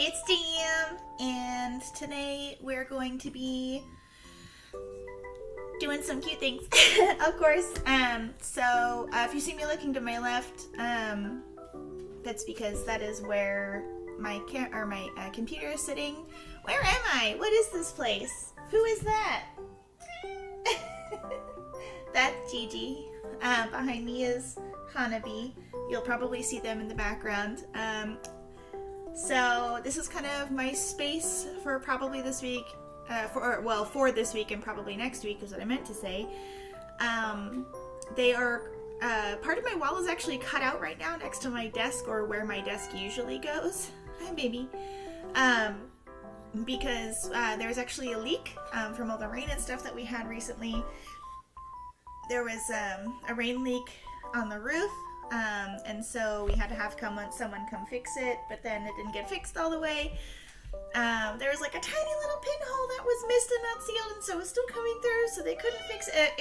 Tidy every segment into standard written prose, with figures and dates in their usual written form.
It's DM, and today we're going to be doing some cute things, of course. If you see me looking to my left, that's because that is where my computer is sitting. Where am I? What is this place? Who is that? That's Gigi. Behind me is Hanabi. You'll probably see them in the background. So this is kind of my space for probably this week, for this week and probably next week is what I meant to say. They are, part of my wall is actually cut out right now next to my desk, or where my desk usually goes. Hi, baby. Because there was actually a leak from all the rain and stuff that we had recently. There was a rain leak on the roof. And so we had to have someone come fix it, but then it didn't get fixed all the way. There was like a tiny little pinhole that was missed and not sealed, and so it was still coming through, so they couldn't fix it.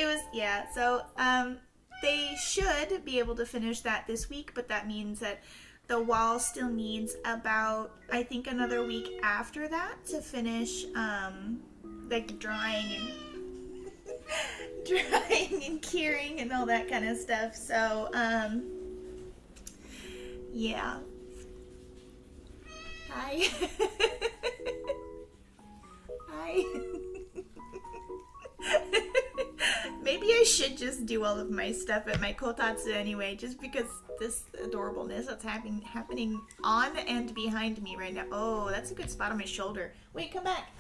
They should be able to finish that this week, but that means that the wall still needs about, I think, another week after that to finish, drying and curing and all that kind of stuff. So, yeah. Hi. Hi. Maybe I should just do all of my stuff at my kotatsu anyway, just because this adorableness that's happening on and behind me right now. Oh, that's a good spot on my shoulder. Wait, come back.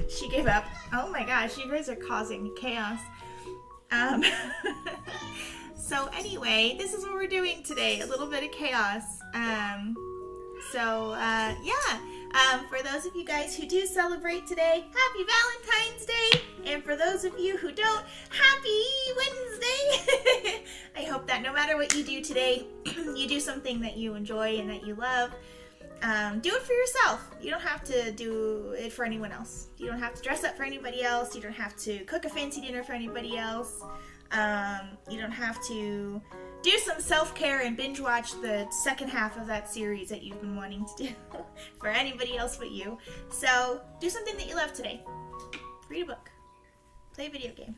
She gave up. Oh my gosh, you guys are causing chaos. So anyway, this is what we're doing today. A little bit of chaos. For those of you guys who do celebrate today, happy Valentine's Day. And for those of you who don't, happy Wednesday. I hope that no matter what you do today, you do something that you enjoy and that you love. Do it for yourself. You don't have to do it for anyone else. You don't have to dress up for anybody else. You don't have to cook a fancy dinner for anybody else. You don't have to do some self-care and binge watch the second half of that series that you've been wanting to do for anybody else but you. So do something that you love today. Read a book. Play a video game.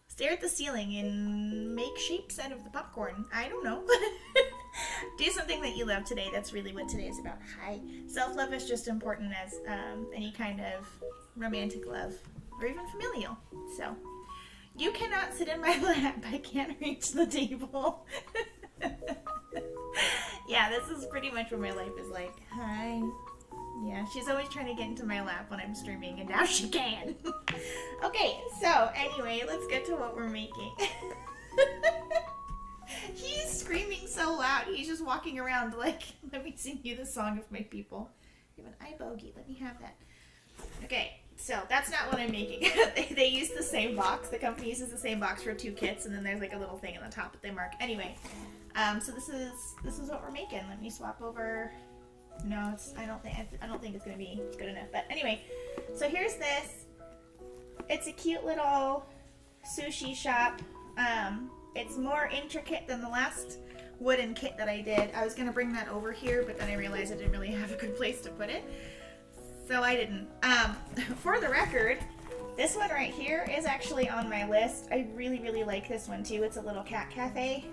Stare at the ceiling and make shapes out of the popcorn. I don't know. Do something that you love today. That's really what today is about. Hi. Self-love is just important as any kind of romantic love or even familial. So, you cannot sit in my lap. I can't reach the table. Yeah, this is pretty much what my life is like. Hi. Yeah, she's always trying to get into my lap when I'm streaming, and now she can. Okay, so anyway, let's get to what we're making. He's screaming so loud. He's just walking around like, let me sing you the song of my people. You have an eye bogey. Let me have that. Okay, so that's not what I'm making. They use the same box. The company uses the same box for 2 kits, and then there's like a little thing on the top that they mark. Anyway, so this is what we're making. Let me swap over. No, I don't think it's gonna be good enough. But anyway, so here's this. It's a cute little sushi shop. It's more intricate than the last wooden kit that I did. I was gonna bring that over here, but then I realized I didn't really have a good place to put it, so I didn't. For the record, this one right here is actually on my list. I really, really like this one too. It's a little cat cafe.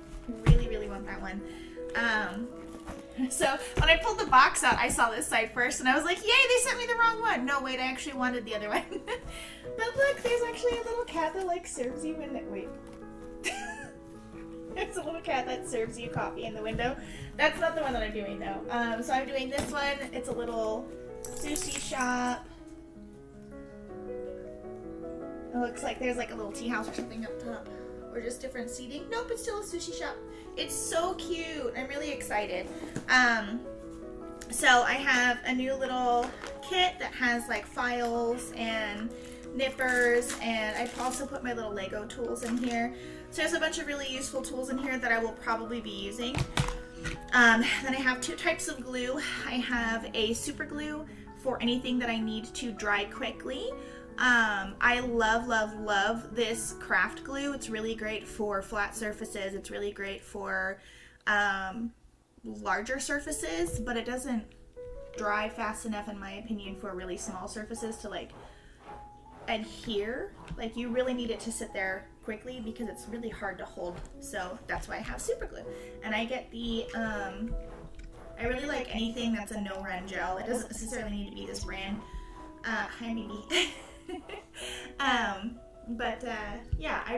Really, really want that one. So when I pulled the box out, I saw this side first, and I was like, yay, they sent me the wrong one. No, wait, I actually wanted the other one. But look, there's actually a little cat that like serves you in the, wait. There's a little cat that serves you coffee in the window. That's not the one that I'm doing though. So I'm doing this one. It's a little sushi shop. It looks like there's like a little tea house or something up top. Or just different seating. Nope, it's still a sushi shop. It's so cute. I'm really excited. So I have a new little kit that has like files and nippers, and I've also put my little Lego tools in here. So there's a bunch of really useful tools in here that I will probably be using. Then I have 2 types of glue. I have a super glue for anything that I need to dry quickly. I love this craft glue. It's really great for flat surfaces. It's really great for larger surfaces, but it doesn't dry fast enough, in my opinion, for really small surfaces to like adhere. Like, you really need it to sit there quickly because it's really hard to hold. So that's why I have super glue. And I get the I really like anything that's a no-run gel. It doesn't necessarily need to be this brand. Hi, Mimi. Yeah, I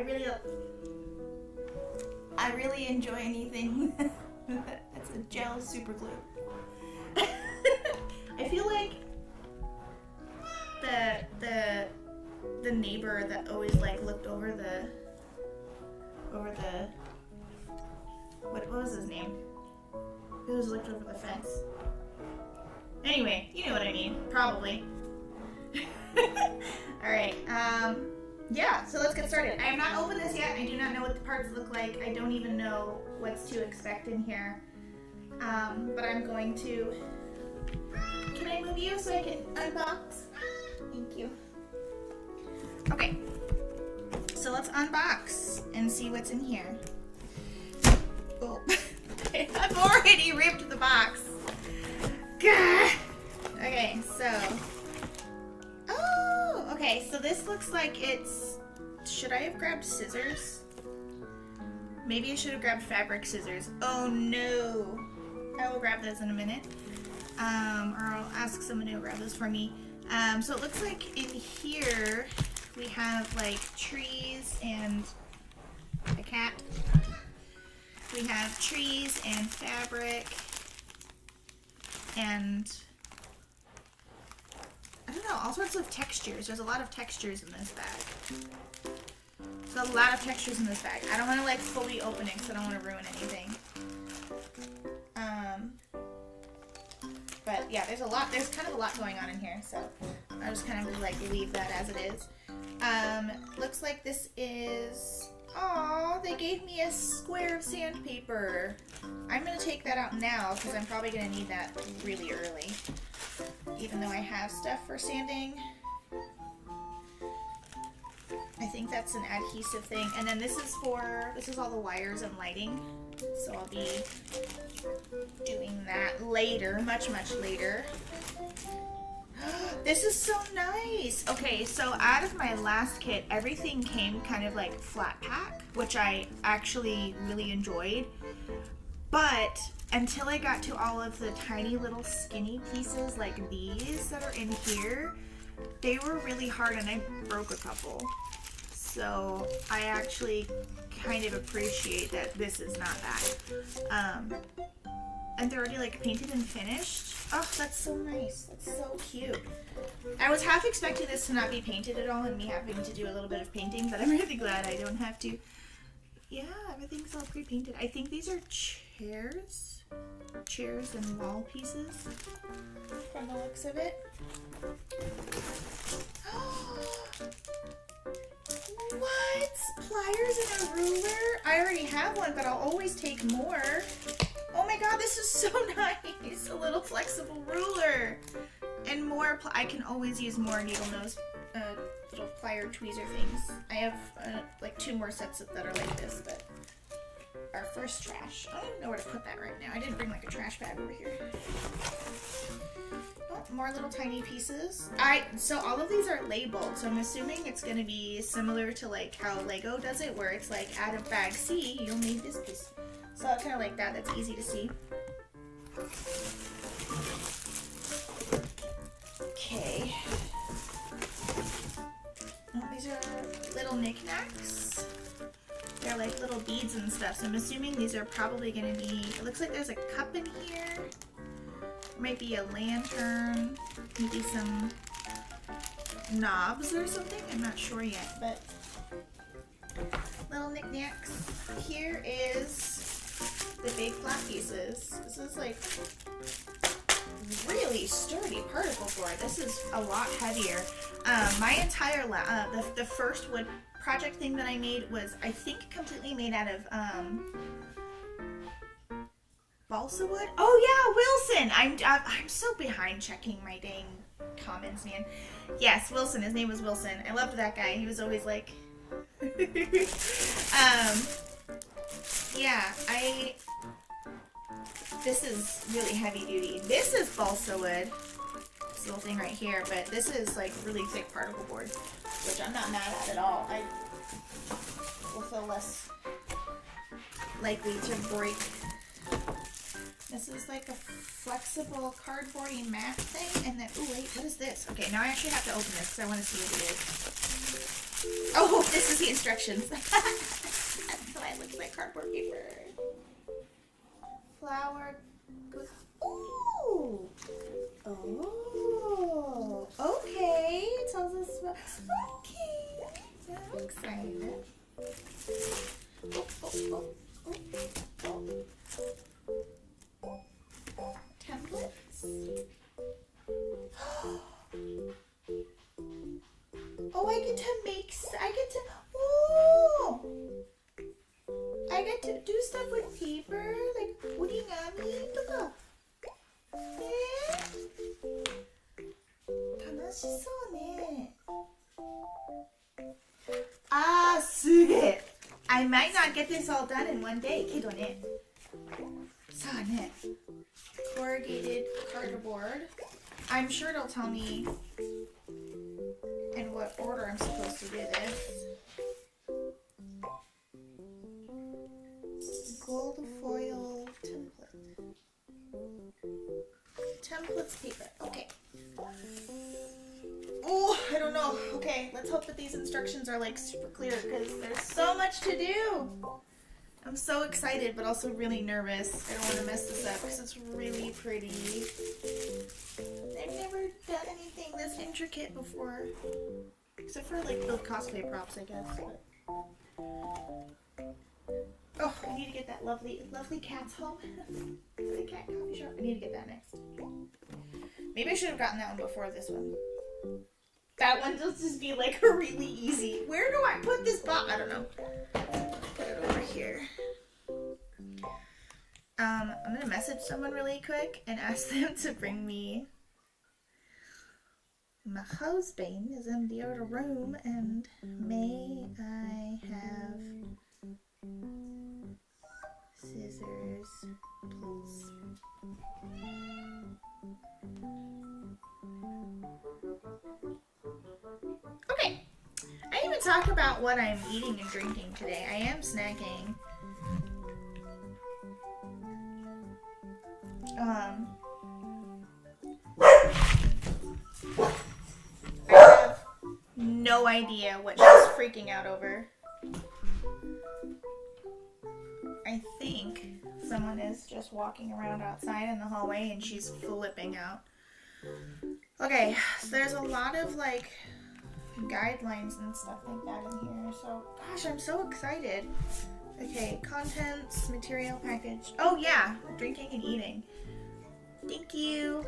really enjoy anything that's a gel super glue. I feel like the neighbor that always like looked over the what was his name? Who always looked over the fence? Anyway, you know what I mean, probably. All right. Yeah, so let's get started. I have not opened this yet. I do not know what the parts look like. I don't even know what's to expect in here. But I'm going to... Can I move you so I can unbox? Thank you. Okay. So let's unbox and see what's in here. Oh, I've already ripped the box. Gah! Okay, so... Oh, okay, so this looks like it's... Should I have grabbed scissors? Maybe I should have grabbed fabric scissors. Oh no! I will grab those in a minute. Or I'll ask someone to grab those for me. So it looks like in here we have like trees and a cat. We have trees and fabric and I don't know, all sorts of textures. There's a lot of textures in this bag. There's a lot of textures in this bag. I don't want to like fully open it because I don't want to ruin anything. But yeah, there's kind of a lot going on in here, so I'll just kind of like leave that as it is. Looks like this is, oh, they gave me a square of sandpaper. I'm gonna take that out now because I'm probably gonna need that really early, even though I have stuff for sanding. I think that's an adhesive thing. And then this is all the wires and lighting. So I'll be doing that later, much later. This is so nice. Okay, so out of my last kit, everything came kind of like flat pack, which I actually really enjoyed. But until I got to all of the tiny little skinny pieces like these that are in here, they were really hard and I broke a couple. So I actually kind of appreciate that this is not that. And they're already like painted and finished. Oh, that's so nice. That's so cute. I was half expecting this to not be painted at all and me having to do a little bit of painting, but I'm really glad I don't have to. Yeah, everything's all pre-painted. I think these are chairs and wall pieces from the looks of it. What? Pliers and a ruler? I already have one, but I'll always take more. Oh my god, this is so nice. A little flexible ruler. And more, I can always use more needle nose, little plier tweezer things. I have like 2 more sets that are like this, but our first trash. I don't know where to put that right now. I didn't bring like a trash bag over here. Oh, more little tiny pieces. So all of these are labeled, so I'm assuming it's going to be similar to like how Lego does it, where it's like add a bag C, you'll need this piece. So kind of like that, that's easy to see. Okay. Oh, these are little knickknacks. They're like little beads and stuff, so I'm assuming these are probably going to be, it looks like there's a cup in here. Might be a lantern, maybe some knobs or something. I'm not sure yet, but little knickknacks. Here is the big flat pieces. This is like really sturdy particle board. This is a lot heavier. My entire the first wood project thing that I made was, I think, completely made out of balsa wood. Oh yeah, Wilson. I'm so behind checking my dang comments, man. Yes, Wilson. His name was Wilson. I loved that guy. He was always like, yeah. this is really heavy duty. This is balsa wood. This little thing right here, but this is like really thick particle board, which I'm not mad at all. I will feel less likely to break. This is like a flexible cardboardy mat thing, and then, oh wait, what is this? Okay, now I actually have to open this because I want to see what it is. Oh, this is the instructions. That's why it looks like cardboard paper. Flower. Ooh. Oh. Okay. It tells us about. Okay. I'm excited. Oh, oh, oh, oh, oh. Templates. Oh, I get to make. I get to do stuff with paper, like origami. Look up. 楽しそうね。あー、すげえ。I might not get this all done in one day けどね。さあね。Corrugated cardboard. I'm sure it'll tell me in what order I'm supposed to do this. Gold foil template. Templates paper. Okay. Oh, I don't know. Okay, let's hope that these instructions are like super clear because there's so much to do. I'm so excited, but also really nervous. I don't want to mess this up because it's really pretty. I've never done anything this intricate before, except for like build cosplay props, I guess. But... oh, I need to get that lovely cat's home. The cat coffee shop. I need to get that next. Maybe I should have gotten that one before this one. That one will just be like really easy. Where do I put this box? I don't know. Put it over here. I'm gonna message someone really quick and ask them to bring me. My husband is in the other room, and may I have scissors, please? Okay. I didn't even talk about what I'm eating and drinking today. I am snacking. I have no idea what she's freaking out over. I think someone is just walking around outside in the hallway and she's flipping out. Okay, so there's a lot of like guidelines and stuff like that in here. So, gosh, I'm so excited. Okay, contents, material package. Oh yeah, drinking and eating. Thank you.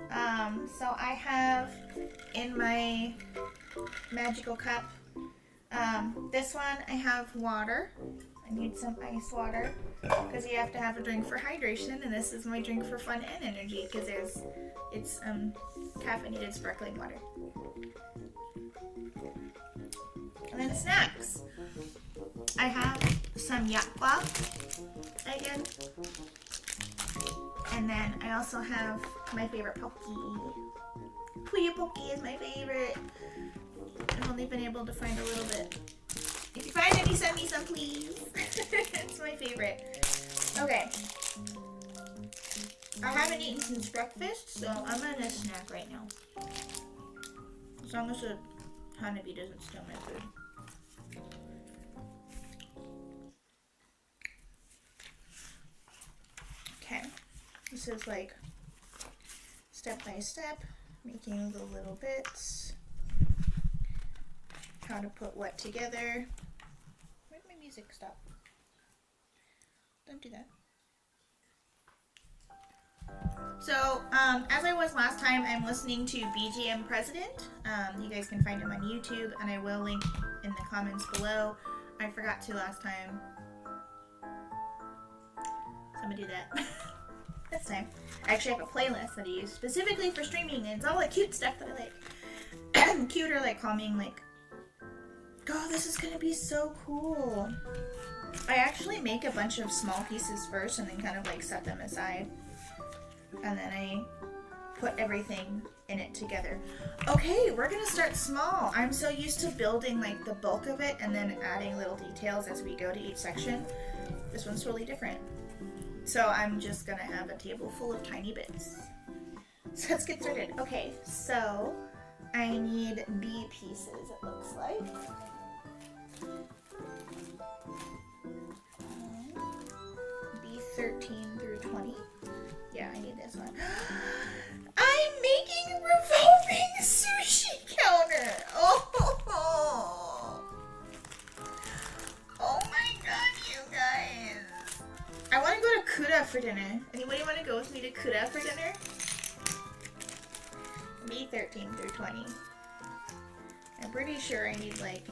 So I have in my magical cup, this one I have water. I need some ice water because you have to have a drink for hydration, and this is my drink for fun and energy because it's caffeinated sparkling water. And then snacks. I have some yakba again. And then I also have my favorite Pocky. Puya Pocky is my favorite. I've only been able to find a little bit. If you find any, send me some, please. It's my favorite. Okay. I haven't eaten since breakfast, so I'm gonna snack right now. As long as the honeybee doesn't steal my food. Okay. This is like step by step, making the little bits. How to put what together. Where did my music stop? Don't do that. So, as I was last time, I'm listening to BGM President. You guys can find him on YouTube, and I will link in the comments below. I forgot to last time. So I'm gonna do that this time. I actually have a playlist that I use specifically for streaming, and it's all like cute stuff that I like. Cute or like calming, like, oh, this is gonna be so cool. I actually make a bunch of small pieces first and then kind of like set them aside. And then I put everything in it together. Okay, we're gonna start small. I'm so used to building like the bulk of it and then adding little details as we go to each section. This one's totally different. So I'm just gonna have a table full of tiny bits. So let's get started. Okay, so I need B pieces, it looks like. B13 through 20. Yeah, I need this one. I'm making a revolving sushi counter. Oh my god, you guys. I want to go to Kura for dinner. Anybody want to go with me to Kura for dinner? B13 through 20. I'm pretty sure I need like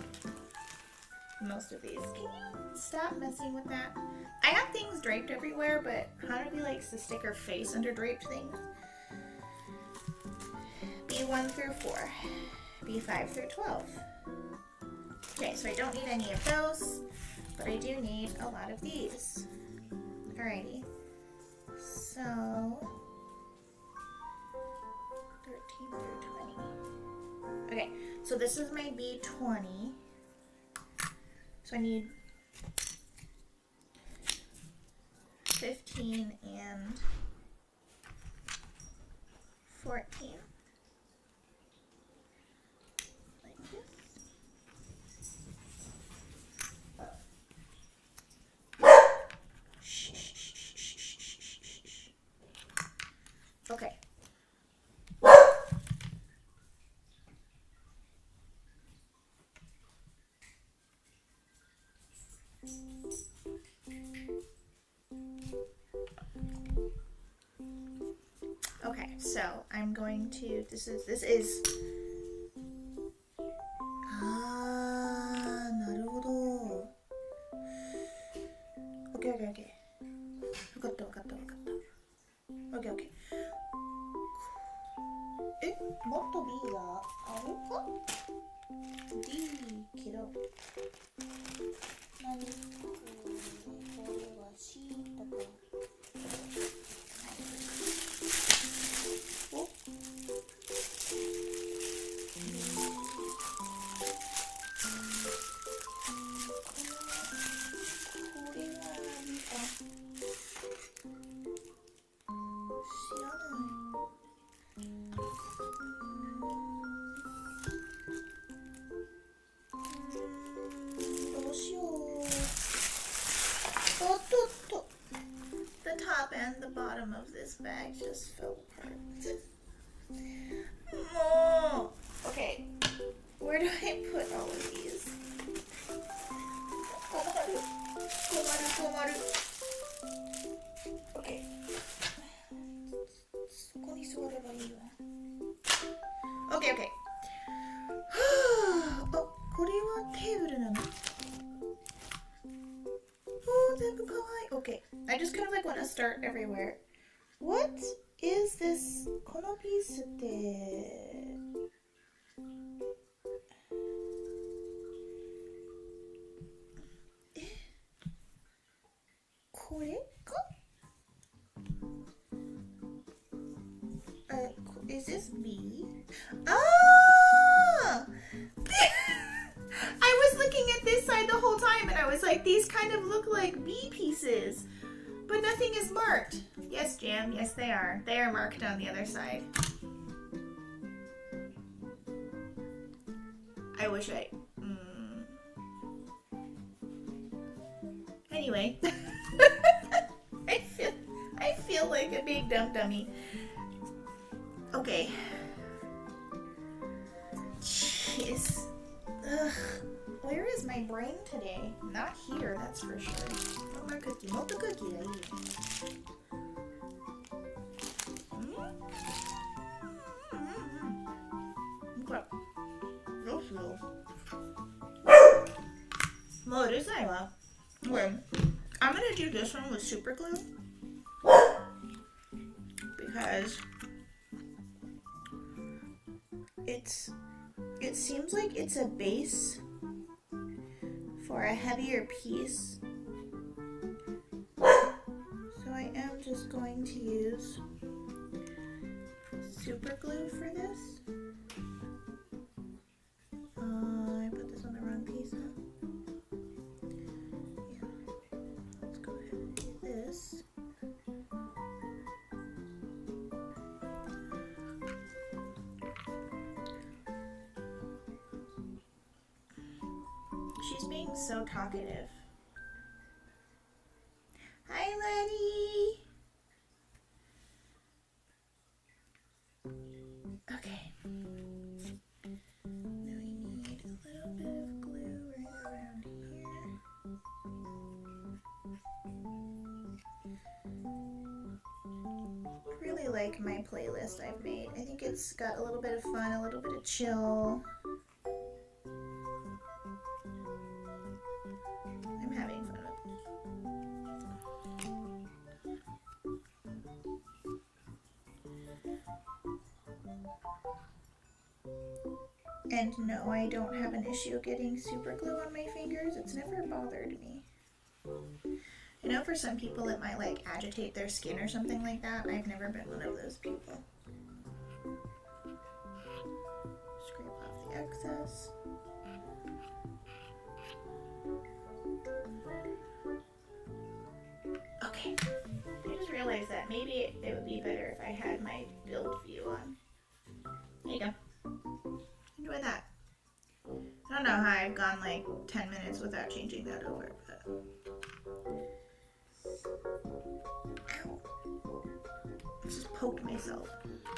most of these. Can you stop messing with that? I have things draped everywhere, but Hanabi likes to stick her face under draped things. B1 through 4. B5 through 12. Okay, so I don't need any of those, but I do need a lot of these. Alrighty. So 13 through 20. Okay, so this is my B20. So I need 15 and 14. Like this. Shh, shh, shh, shh, shh, shh, shh. Okay. Okay, so I'm going to, this is, なるほど。Okay, okay, okay. わかった。Okay, okay. もっと B があるか D けど。何これは C だから。おThe top and the bottom of this bag just fell apart. No. Okay, where do I put all of these? Komaru. Okay. そこに座ればいいわ。Okay, okay. あ、これはテーブルなの？全部かわいい。Okay, I just kind of like want to start everywhere. What is this? このピースってこれか？Is this B? Ah! I was looking at this side the whole time and I was like, these kind of look like B pieces, but nothing is marked. Yes, Jam, yes they are. They are marked on the other side. I wish I... Anyway. I feel like a big dumb dummy. Okay. Jeez. Ugh. Where is my brain today? Not here, that's for sure. Oh, my cookie. Not the cookie. I eat. Okay. Those feel. Well, it is Iowa. Okay. I'm gonna do this one with super glue. Because it seems like it's a base for a heavier piece, just going to use super glue for this. I put this on the wrong piece, huh? Yeah. Let's go ahead and do this. She's being so talkative. Hi, Letty. Okay. Now we need a little bit of glue right around here. I really like my playlist I've made. I think it's got a little bit of fun, a little bit of chill. I'm having fun with it. And no, I don't have an issue getting super glue on my fingers. It's never bothered me. I know for some people it might like agitate their skin or something like that. I've never been one of those people. Scrape off the excess. Okay. I just realized that maybe it would be better if I had my build view on. There you go. Enjoy that. I don't know how I've gone like 10 minutes without changing that over, but... Ow. I just poked myself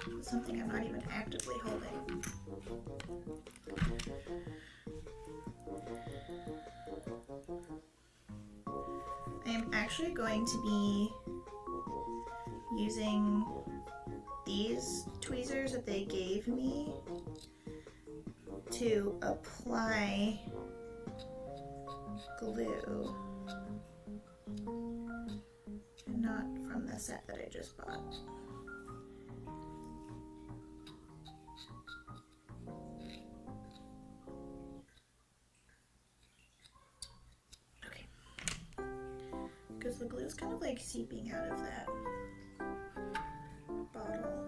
with something I'm not even actively holding. I am actually going to be using these tweezers that they gave me to apply glue, and not from the set that I just bought. Okay, because the glue is kind of like seeping out of that bottle.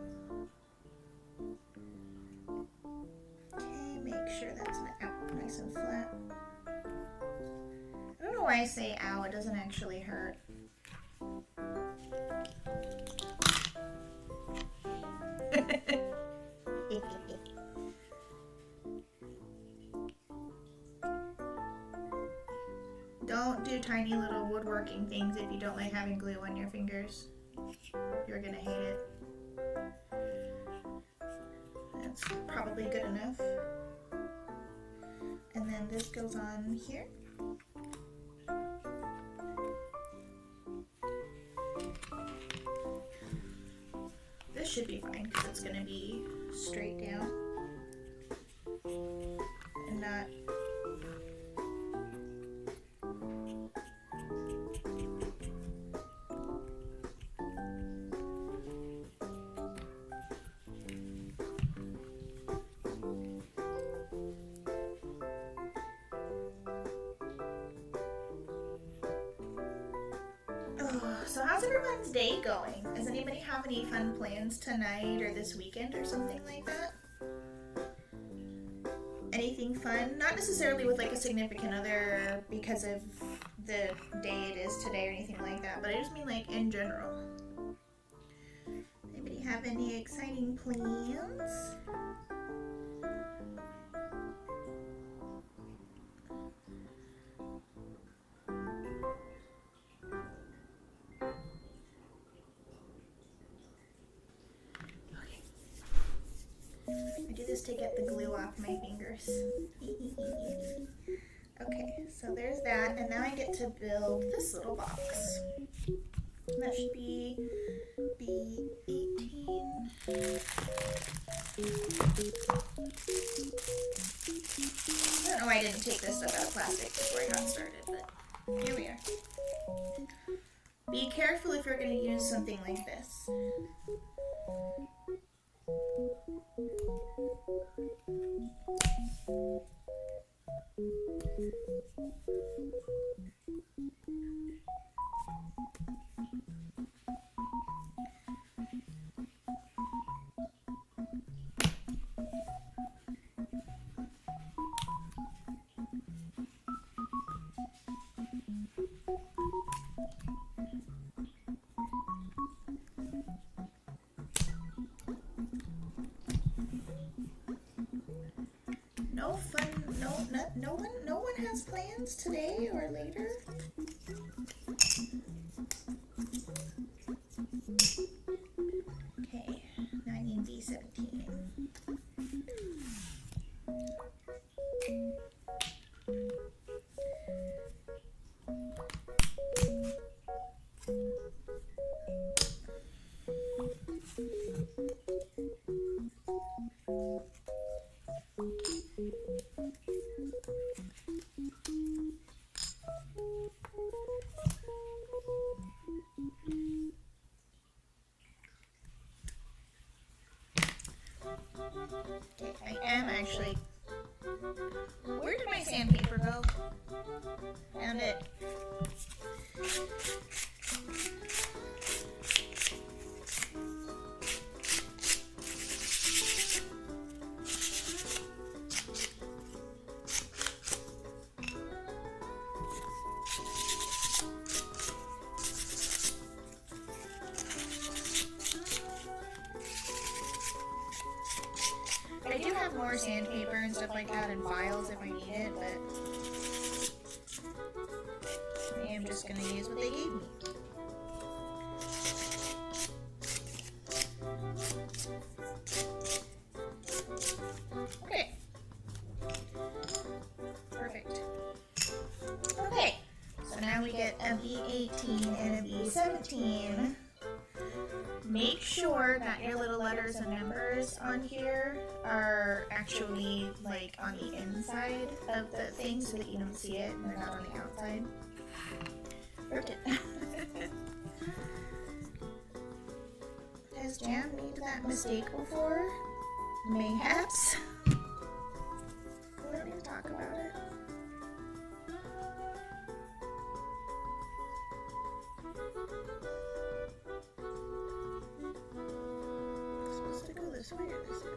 Okay, make sure that's nice and flat. I don't know why I say ow, it doesn't actually hurt. Don't do tiny little woodworking things if you don't like having glue on your fingers. You're gonna hate it. That's probably good enough. And then this goes on here. This should be fine because it's going to be straight down and not... So how's everyone's day going? Does anybody have any fun plans tonight or this weekend or something like that? Anything fun? Not necessarily with like a significant other because of the day it is today or anything like that, but I just mean like in general. Anybody have any exciting plans? I do this to get the glue off my fingers. Okay, so there's that, and now I get to build this little box. That should be B18. I don't know why I didn't take this stuff out of plastic before I got started, but here we are. Be careful if you're going to use something like this. questions today or later? Okay, 19B17. Okay, I am actually... Where did my sandpaper go? Found it. I do have more sandpaper and stuff like that in files if I need it, but I am just going to use what they gave me. Okay. Perfect. Okay, so now we get a B18 and a B17. Make sure that your little letters and numbers on here are actually like on the inside of the thing so that you don't see it and they're not on the outside. Ripped it. Has Jam made that mistake before? Mayhaps. Let me talk about it. Supposed to go this way or this way?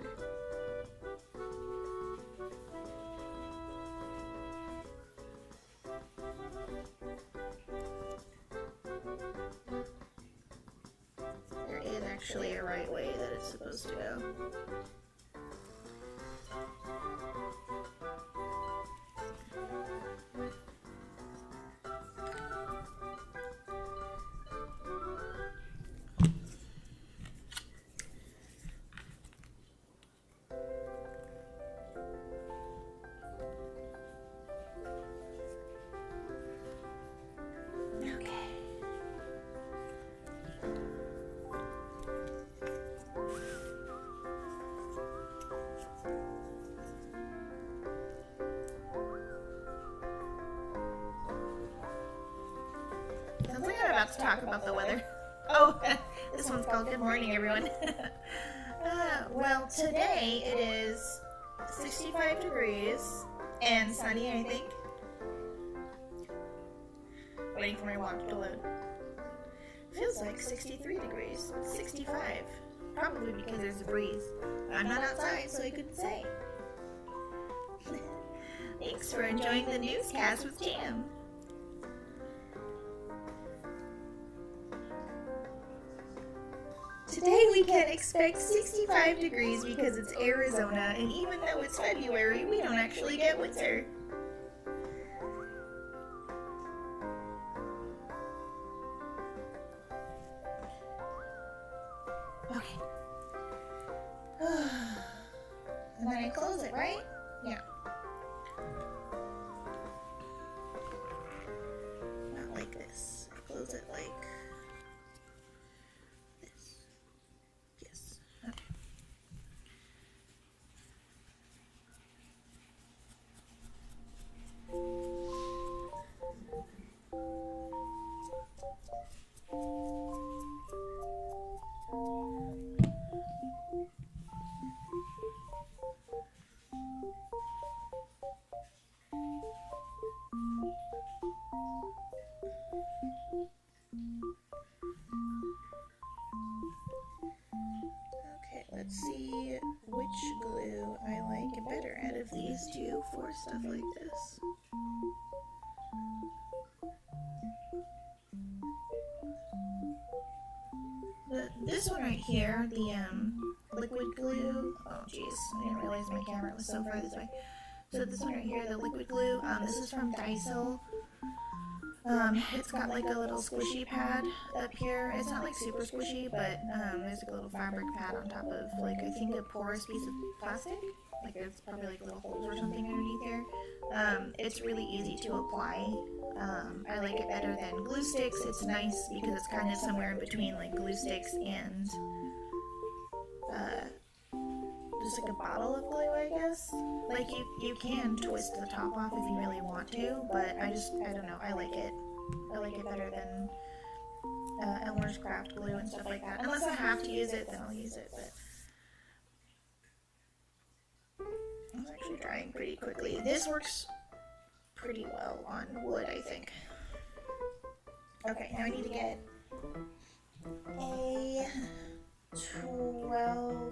There is actually a right way that it's supposed to go. Sounds like I'm about to talk about the weather. Oh, this one's called Good Morning, everyone. Well, today it is 65 degrees and sunny, I think. Waiting for my watch to load. Feels like 63 degrees. It's 65. Probably because there's a breeze. I'm not outside, so I couldn't say. Thanks for enjoying the newscast with Jam. Today we can expect 65 degrees because it's Arizona, and even though it's February, we don't actually get winter. Okay. And then I close it, right? Yeah. Not like this. I close it like... Let's see which glue I like better out of these two for stuff like this. This one right here, the liquid glue. Oh jeez, I didn't realize my camera was so far this way. So this one right here, the liquid glue, this is from Daiso. It's got like a little squishy pad up here. It's not like super squishy, but there's like a little fabric pad on top of like, I think, a porous piece of plastic. Like there's probably like little holes or something underneath there. It's really easy to apply. I like it better than glue sticks. It's nice because it's kind of somewhere in between like glue sticks and just like a bottle of glue, I guess. Like you can twist the top off if you really want to, but I don't know, I like it. I like it better than Elmer's craft glue and stuff like that. Unless I have to use it, then I'll use it, but it's actually drying pretty quickly. This works pretty well on wood, I think. Okay, now I need to get a 12/13.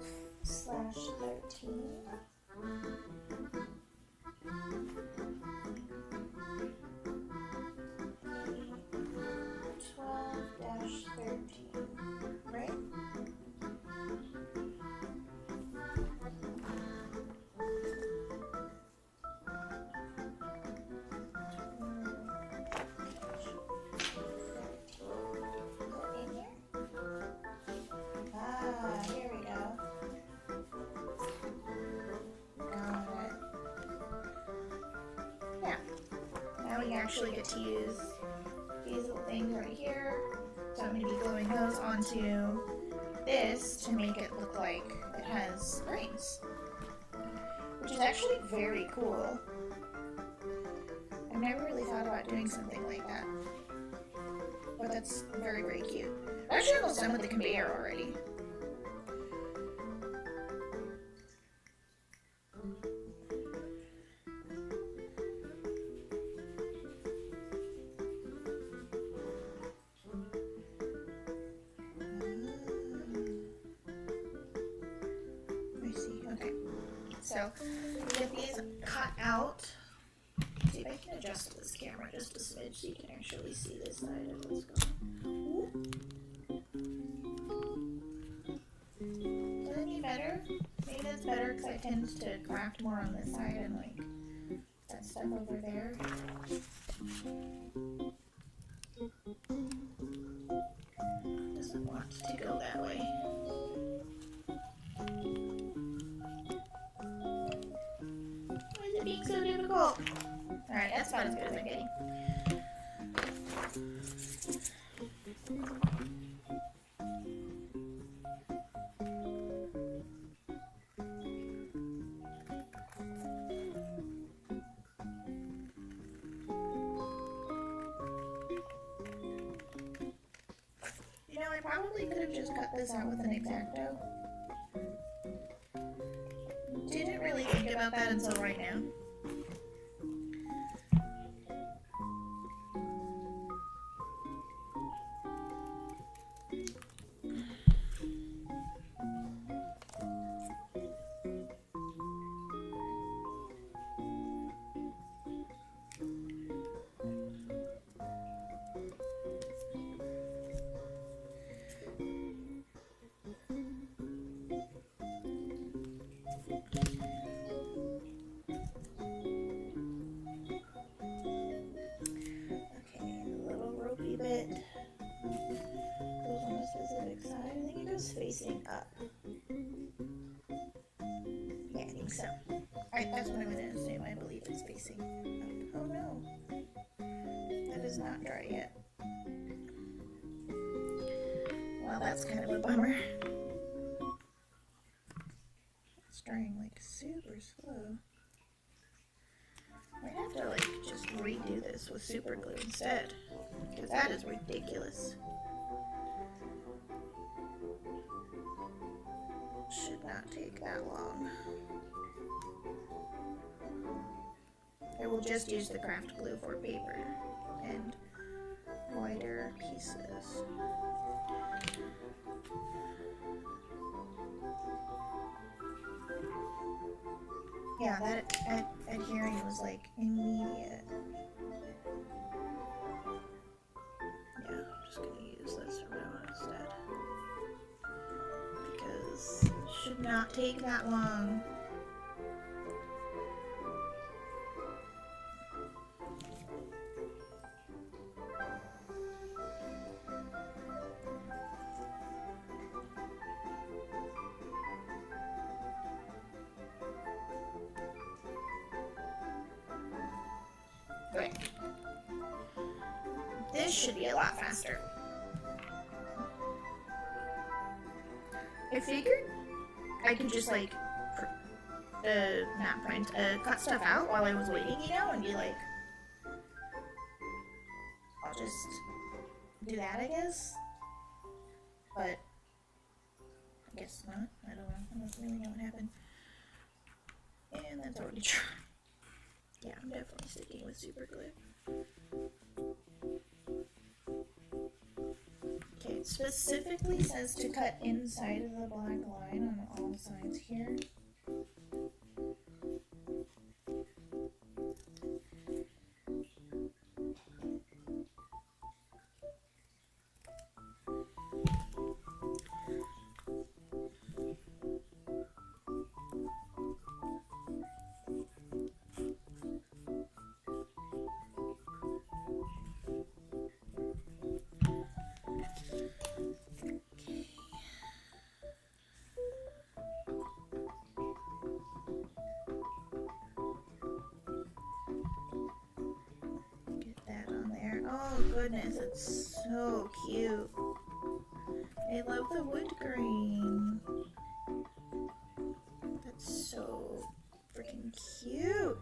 Right? Here we go. Got it. Yeah. Now we actually get to use these little things right here. So I'm going to be gluing those onto this to make it look like it has rings, which is actually very cool. I've never really thought about doing something like that, but that's very, very cute. I'm actually almost done with the conveyor already. So, get these cut out. Let's see if I can adjust this camera just a smidge so you can actually see this side of what's going on. Is that any better? Maybe that's better because I tend to craft more on this side and like that stuff over there. Doesn't want to go that way. Being so difficult. Alright, that's about as good as I'm getting. You know, I probably could have just cut this out with an X-Acto. Didn't really think about that until right now. Bit goes on a specific side. I think it goes facing up. Yeah, I think so. That's what I'm going to assume. I believe it's facing up. Oh no, that is not dry yet. Well, that's kind of a bummer. It's drying like super slow. I have to like just redo this with super glue instead, because that is ridiculous. Should not take that long. I will just use the craft glue for paper and wider pieces. Yeah, that adhering was like immediate. Yeah, I'm just gonna use this from now on instead. Because it should not take that long. should be a lot faster. I figured I could just like not print, cut stuff out while I was waiting, you know, and be like, I'll just do that, I guess. But I guess not. I don't know. I don't really know what happened. And that's already dry. Yeah, I'm definitely sticking with super glue. Okay, it specifically says to cut inside of the black line on all sides here. Oh goodness, it's so cute. I love the wood grain. That's so freaking cute.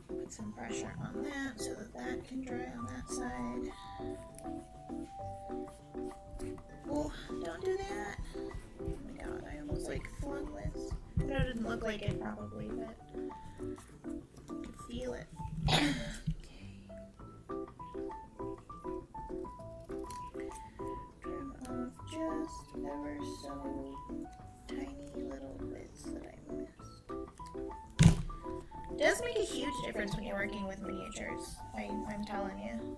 Put some pressure on that so that that can dry on that side. Oh, don't do that. Oh my god, I almost like flung this. I know it didn't look like it probably, but I could feel it. Just ever so tiny little bits that I missed. It does make a huge difference when you're working with miniatures, I'm telling you.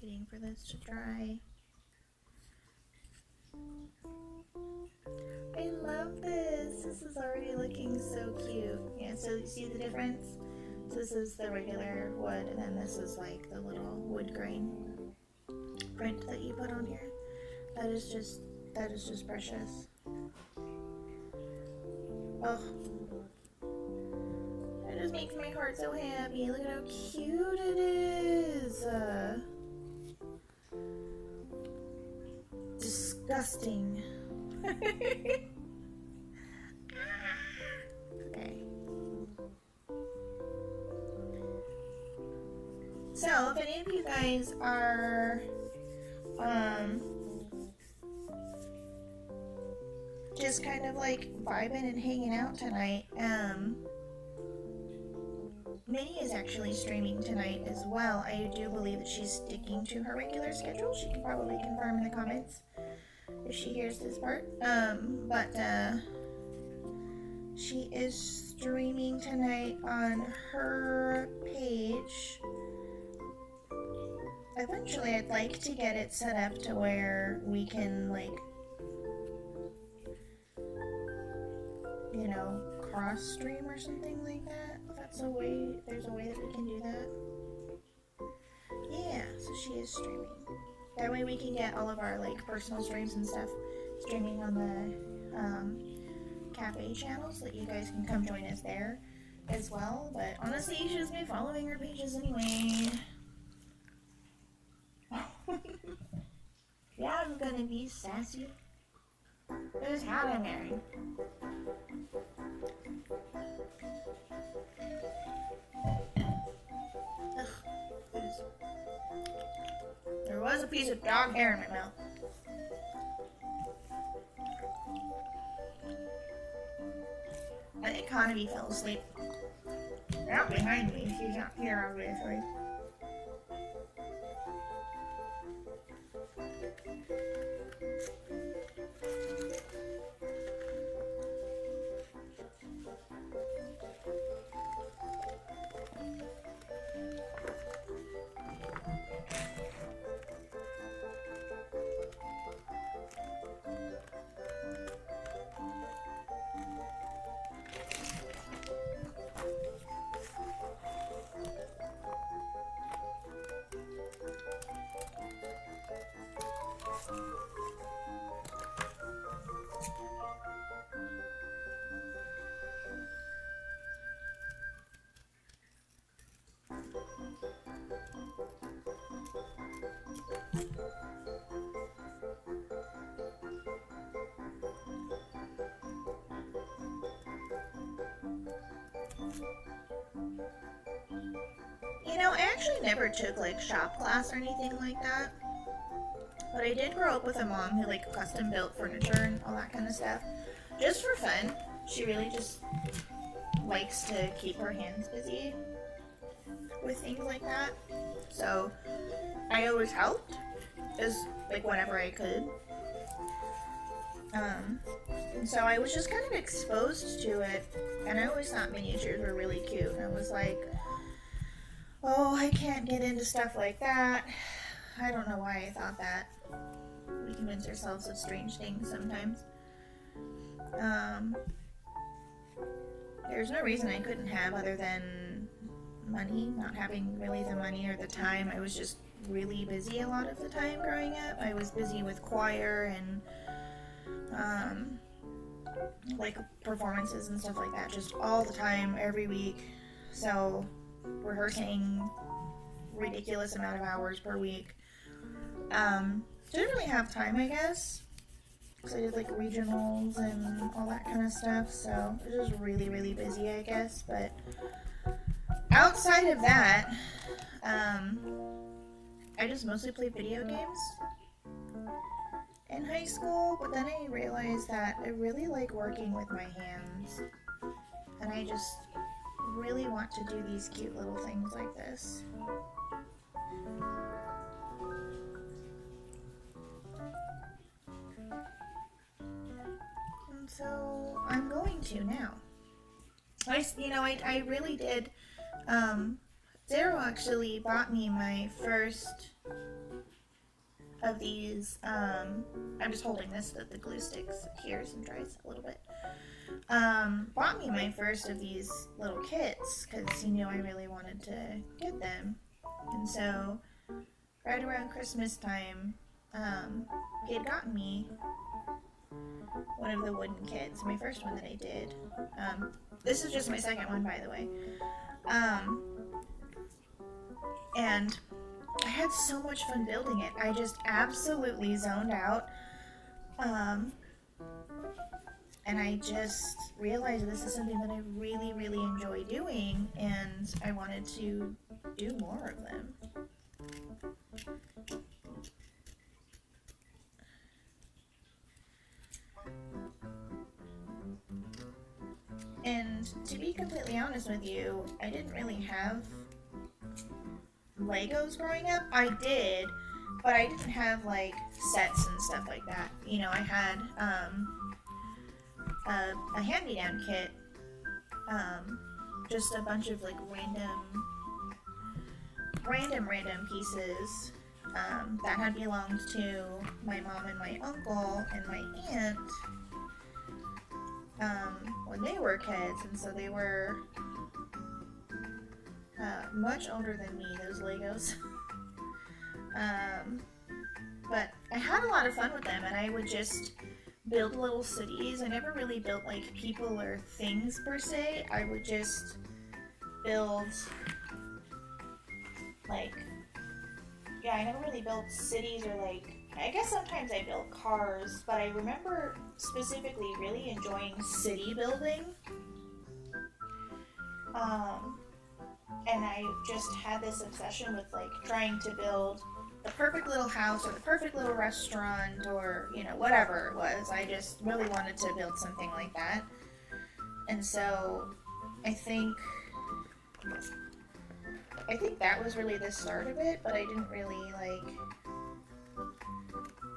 Waiting for this to dry. I love this. This is already looking so cute. Yeah, so you see the difference? So this is the regular wood, and then this is like the little wood grain print that you put on here. That is just precious. Oh. It just makes my heart so happy. Look at how cute it is. Disgusting. Okay. So, if any of you guys are just kind of like vibing and hanging out tonight, Minnie is actually streaming tonight as well. I do believe that she's sticking to her regular schedule. She can probably confirm in the comments if she hears this part. But she is streaming tonight on her page. Eventually, I'd like to get it set up to where we can, like, you know, cross stream or something like that. If that's a way, there's a way that we can do that. Yeah, so she is streaming. That way we can get all of our like personal streams and stuff streaming on the cafe channel so that you guys can come join us there as well. But honestly, you should just be following our pages anyway. Yeah, I'm gonna be sassy. Whose hat I'm wearing? There was a piece of dog hair in my mouth. The economy fell asleep. Out behind me, she's not here obviously. You know, I actually never took like shop class or anything like that. But I did grow up with a mom who like custom built furniture and all that kind of stuff. Just for fun. She really just likes to keep her hands busy with things like that. So I always helped, just like whenever I could. And so I was just kind of exposed to it, and I always thought miniatures were really cute. And I was like, oh, I can't get into stuff like that. I don't know why I thought that. We convince ourselves of strange things sometimes. There's no reason I couldn't have other than money, not having really the money or the time. I was just really busy a lot of the time growing up. I was busy with choir and like performances and stuff like that, just all the time, every week. So rehearsing ridiculous amount of hours per week. Didn't really have time, I guess, because I did like regionals and all that kind of stuff, so it was just really, really busy, I guess. But outside of that, I just mostly played video games in high school, but then I realized that I really like working with my hands, and I just really want to do these cute little things like this. And so I'm going to now. I really did. Zero actually bought me my first of these. I'm just holding this so that the glue sticks here and dries a little bit. Bought me my first of these little kits because he knew I really wanted to get them. And so right around Christmas time, he had gotten me one of the wooden kits, my first one that I did. This is just my second one, by the way. And I had so much fun building it. I just absolutely zoned out. And I just realized this is something that I really, really enjoy doing, and I wanted to do more of them. And to be completely honest with you, I didn't really have Legos growing up. I did, but I didn't have like sets and stuff like that. You know, I had a hand-me-down kit, just a bunch of like random pieces that had belonged to my mom and my uncle and my aunt when they were kids, and so they were much older than me, those Legos. But I had a lot of fun with them, and I would just build little cities. I never really built like people or things per se. I would just build like, I never really built cities or like, I guess sometimes I built cars, but I remember specifically really enjoying city building. And I just had this obsession with like trying to build the perfect little house or the perfect little restaurant or, you know, whatever it was. I just really wanted to build something like that. And so I think that was really the start of it, but I didn't really like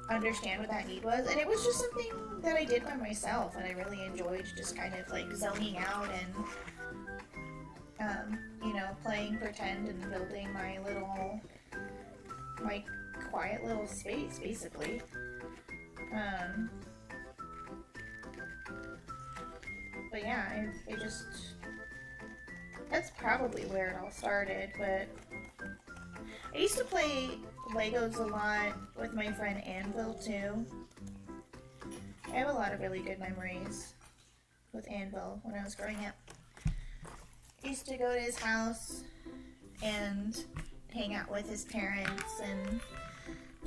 understand what that need was. And it was just something that I did by myself, and I really enjoyed just kind of like zoning out and you know, playing pretend and building my quiet little space, basically. But yeah, I just, that's probably where it all started. But I used to play Legos a lot with my friend Anvil too. I have a lot of really good memories with Anvil when I was growing up. I used to go to his house and hang out with his parents and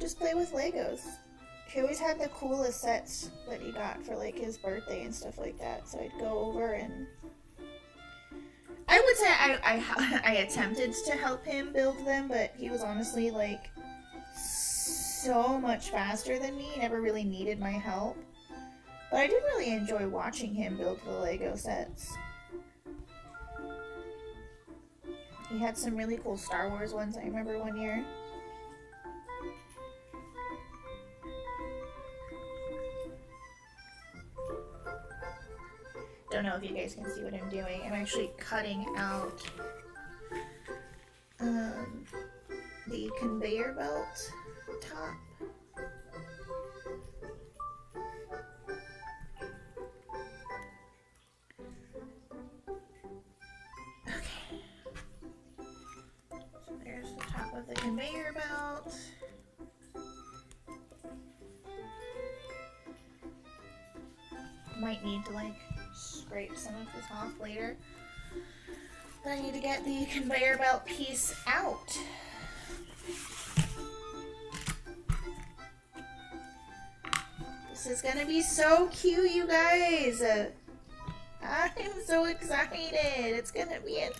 just play with Legos. He always had the coolest sets that he got for like his birthday and stuff like that. So I'd go over and I would say I attempted to help him build them, but he was honestly like so much faster than me. He never really needed my help. But I did really enjoy watching him build the Lego sets. He had some really cool Star Wars ones, I remember one year. Don't know if you guys can see what I'm doing. I'm actually cutting out the conveyor belt top. Okay. So there's the top of the conveyor belt. Might need to like scrape some of this off later. But I need to get the conveyor belt piece out. This is gonna be so cute, you guys. I'm so excited. It's gonna be a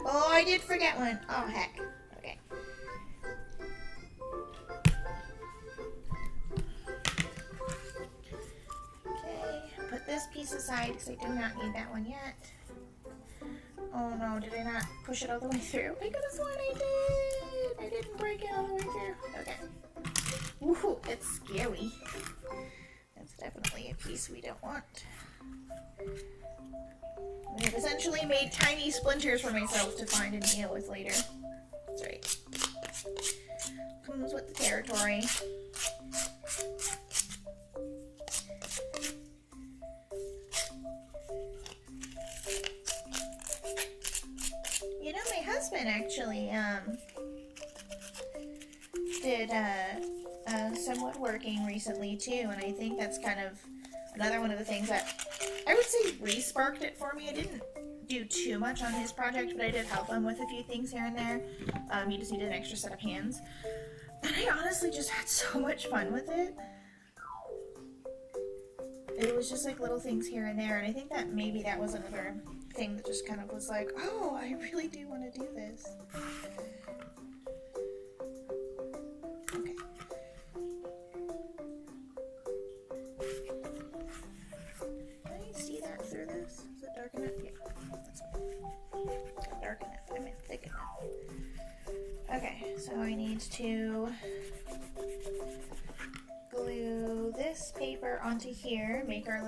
Oh, I did forget one. Oh, heck. Okay. Okay, put this piece aside because I do not need that one yet. Oh no, did I not push it all the way through? I could have sworn I did. I didn't break it all the way through. Okay. Woohoo, it's scary. That's definitely a piece we don't want. I've essentially made tiny splinters for myself to find and deal with later. That's right. Comes with the territory. You know, my husband actually did some woodworking recently too, and I think that's kind of another one of the things that I would say re-sparked it for me. I didn't do too much on his project, but I did help him with a few things here and there. He just needed an extra set of hands. And I honestly just had so much fun with it. It was just like little things here and there, and I think that maybe that was another thing that just kind of was like, oh, I really do want to do this. Okay. Can I see that through this? Is it dark enough? Yeah, that's fine. Not dark enough, I meant thick enough. Okay, so I need to glue this paper onto here, make our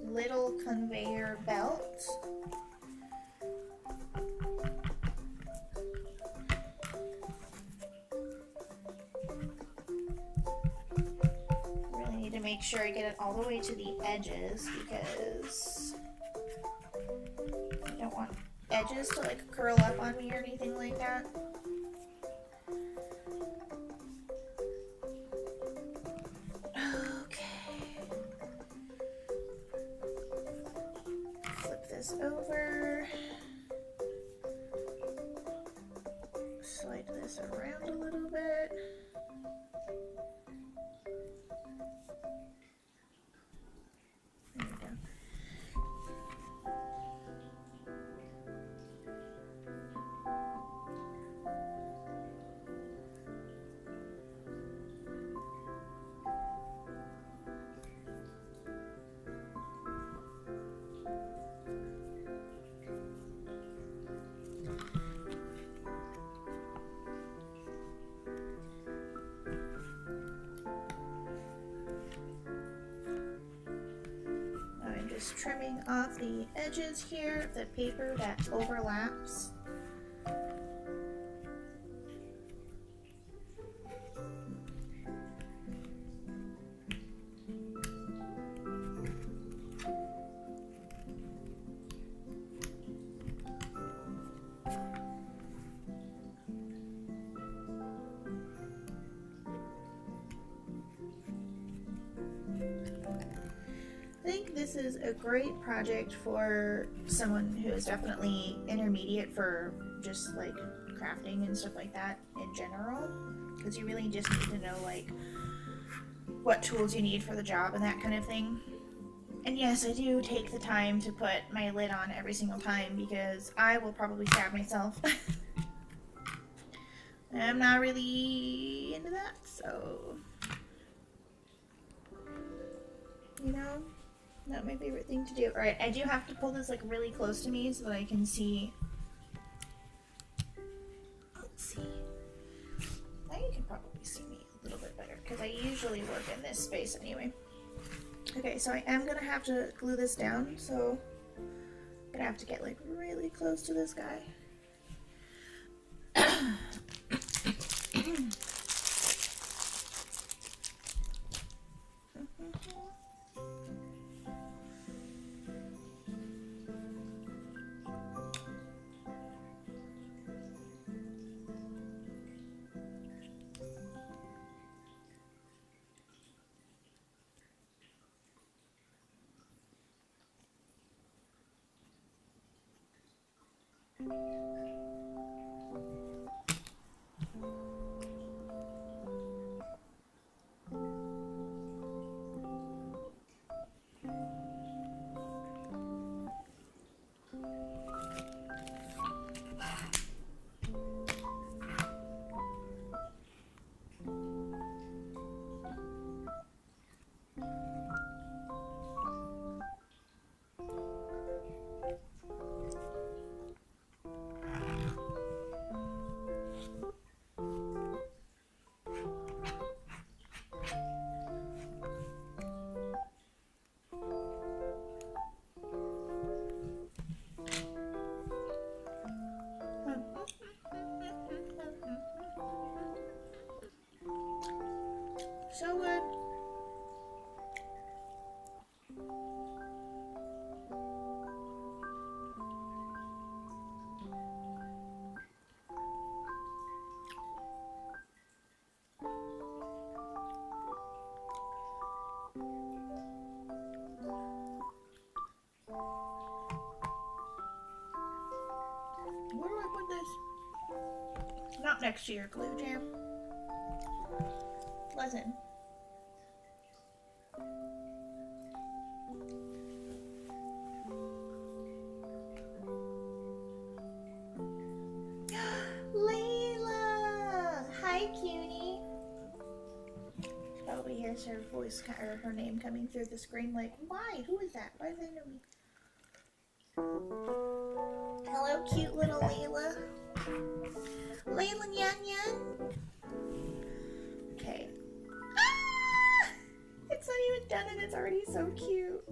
little conveyor belt. Really need to make sure I get it all the way to the edges because I don't want edges to like curl up on me or anything like that. Over, slide this around a little bit. There we go. Trimming off the edges here of the paper that overlaps. this is a great project for someone who is definitely intermediate for just like crafting and stuff like that in general, because you really just need to know like what tools you need for the job and that kind of thing. And yes, I do take the time to put my lid on every single time because I will probably stab myself. I'm not really into that, so you know, not my favorite thing to do. Alright, I do have to pull this like really close to me so that I can see. Let's see. Now you can probably see me a little bit better because I usually work in this space anyway. Okay, so I am gonna have to glue this down, so I'm gonna have to get like really close to this guy. So good. Where do I put this? Not next to your glue jam. Listen. Layla! Hi, cutie. She probably hears her voice or her name coming through the screen like, why? Who is that? Why do they know me? Hello, cute little Layla. Layla Nyan Nyan. Okay. Ah! It's not even done and it's already so cute.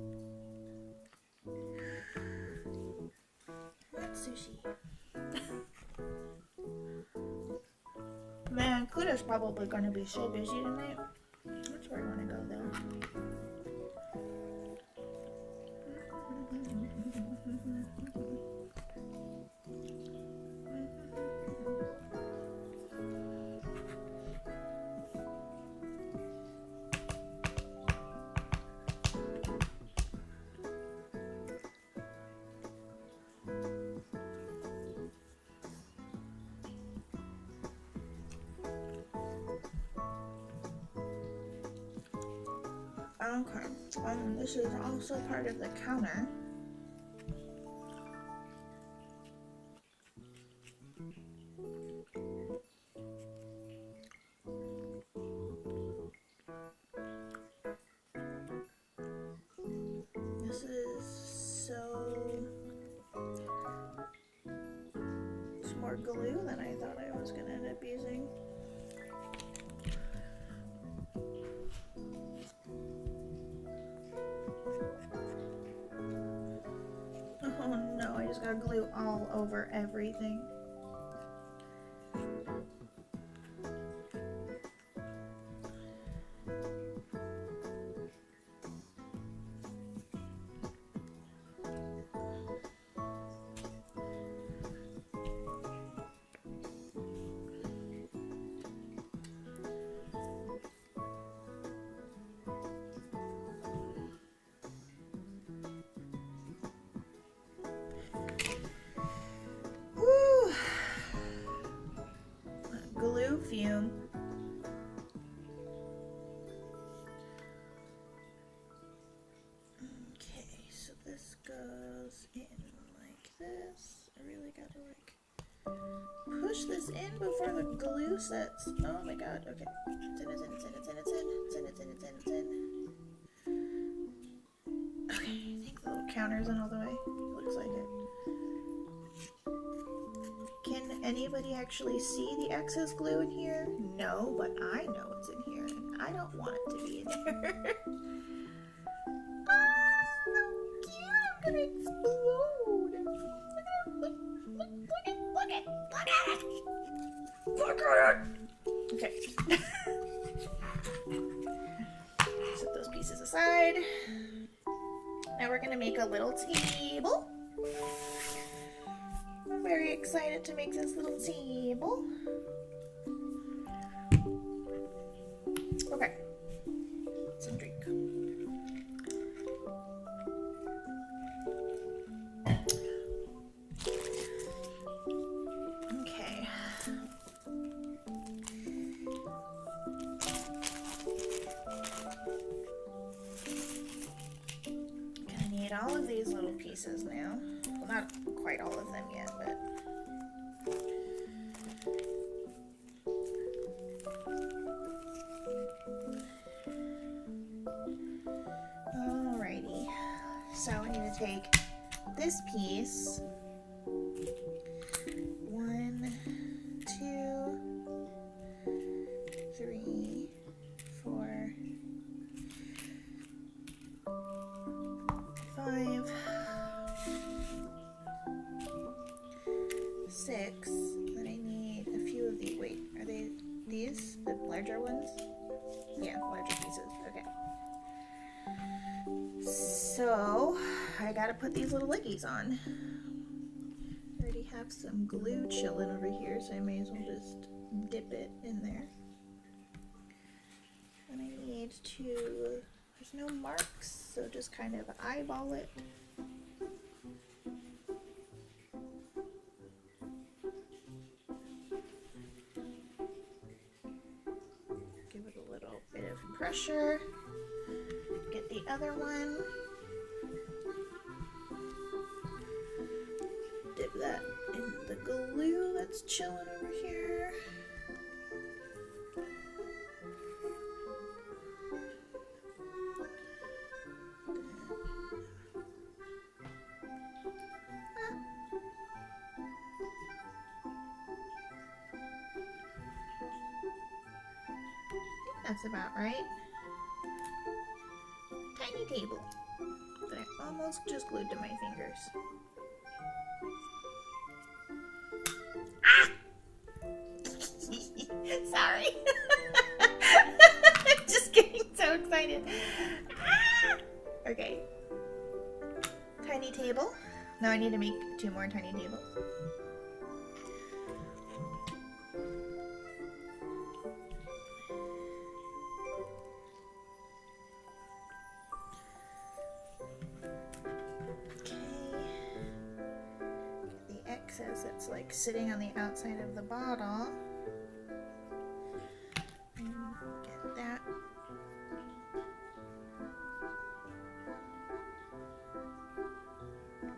That's sushi. Man, Kuda's probably going to be so busy tonight. That's where I want to go though. Okay, this is also part of the counter. This is it's more glue than I thought I was going to end up using. Oh no, I just got glue all over everything. I really gotta like push this in before the glue sets. Oh my god, okay. It's in. Okay, I think the little counter's in all the way. Looks like it. Can anybody actually see the excess glue in here? No, but I know it's in here, and I don't want it to be in there. Oh, cute! I'm gonna explode! Look at it! Look at it! Okay. Set those pieces aside. Now we're gonna make a little table. I'm very excited to make this little table. Okay. Some drink. Okay. Gonna need all of these little pieces now. Well, not quite all of them yet, but alrighty. So I need to take this piece. 1, 2, 3, 4, 5, 6. Then I need a few of these. Wait, are they these? The larger ones? Yeah, larger pieces. Okay. So, I gotta put these little leggies on. I already have some glue chilling over here, so I may as well just dip it in there. And I need to, there's no marks, so just kind of eyeball it. Give it a little bit of pressure. Get the other one. Dip that in the glue that's chilling over here. That's about right. Tiny table that I almost just glued to my fingers. Ah! Sorry. I'm just getting so excited. Ah! Okay. Tiny table. Now I need to make 2 more tiny tables. That's like sitting on the outside of the bottle. Get that.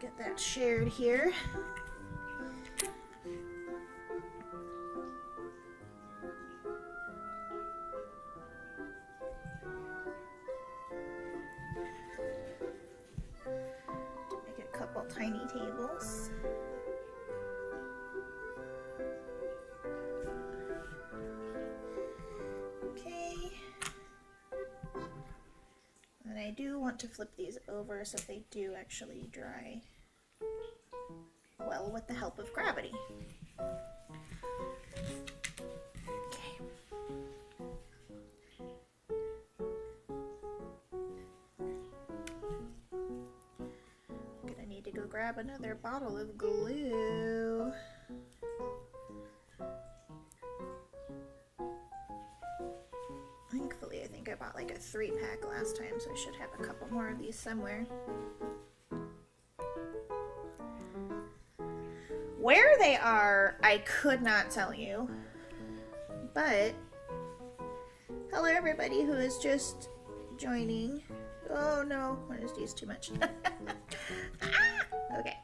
Get that shared here. Make a couple tiny tables. I do want to flip these over so they do actually dry well with the help of gravity. Okay. I'm gonna need to go grab another bottle of glue. Thankfully, I think I bought like a 3-pack last time, so I should have a couple more of these somewhere. Where they are, I could not tell you. But, hello everybody who is just joining. Oh no, I just used too much. Ah, okay.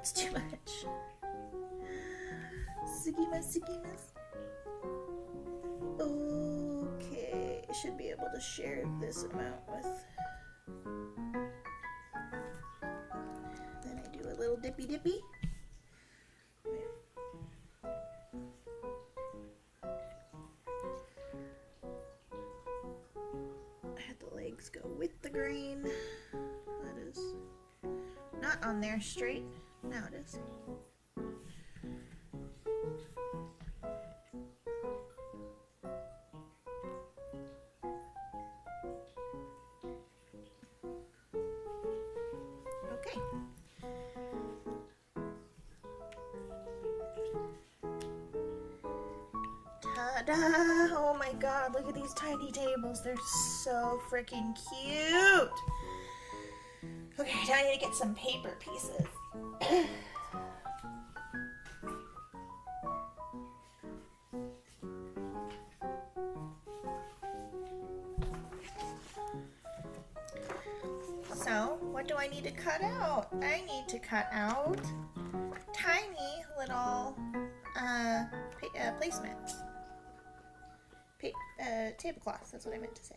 That's too much. Sigimas. Okay, I should be able to share this amount with. Then I do a little dippy. I had the legs go with the grain. That is not on there straight. Now it is. Okay. Ta-da! Oh my god, look at these tiny tables. They're so freaking cute. Okay, now I need to get some paper pieces. So, what do I need to cut out? I need to cut out tiny little placemats. Tablecloths, that's what I meant to say.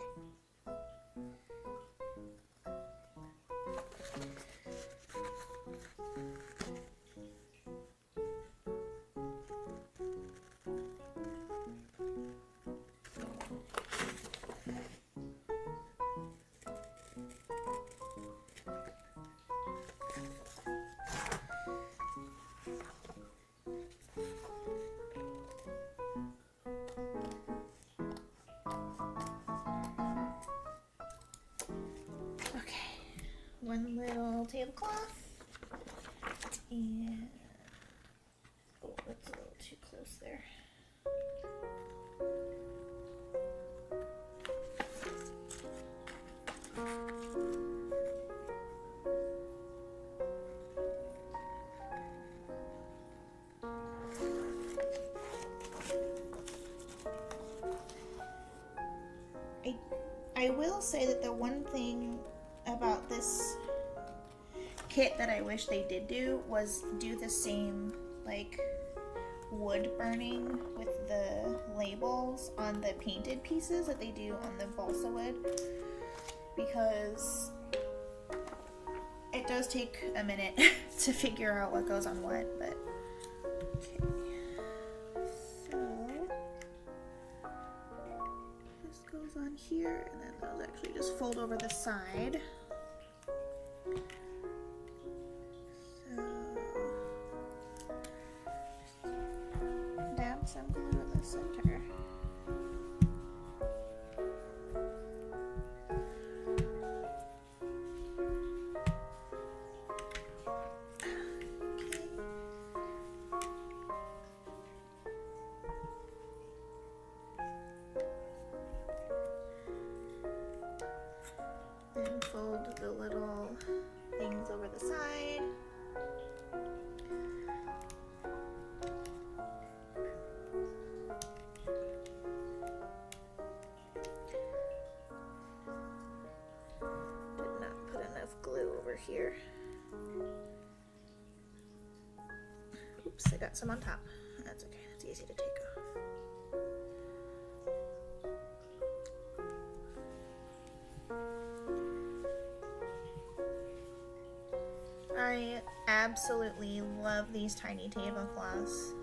One little tablecloth, and oh, that's a little too close there. I will say that the one thing about this kit that I wish they did do was do the same like wood burning with the labels on the painted pieces that they do on the balsa wood, because it does take a minute to figure out what goes on what, but okay. So this goes on here, and then those actually just fold over the side. Some glue in the center. Okay. Then fold the little things over the side. Here. Oops, I got some on top. That's okay, that's easy to take off. I absolutely love these tiny tablecloths.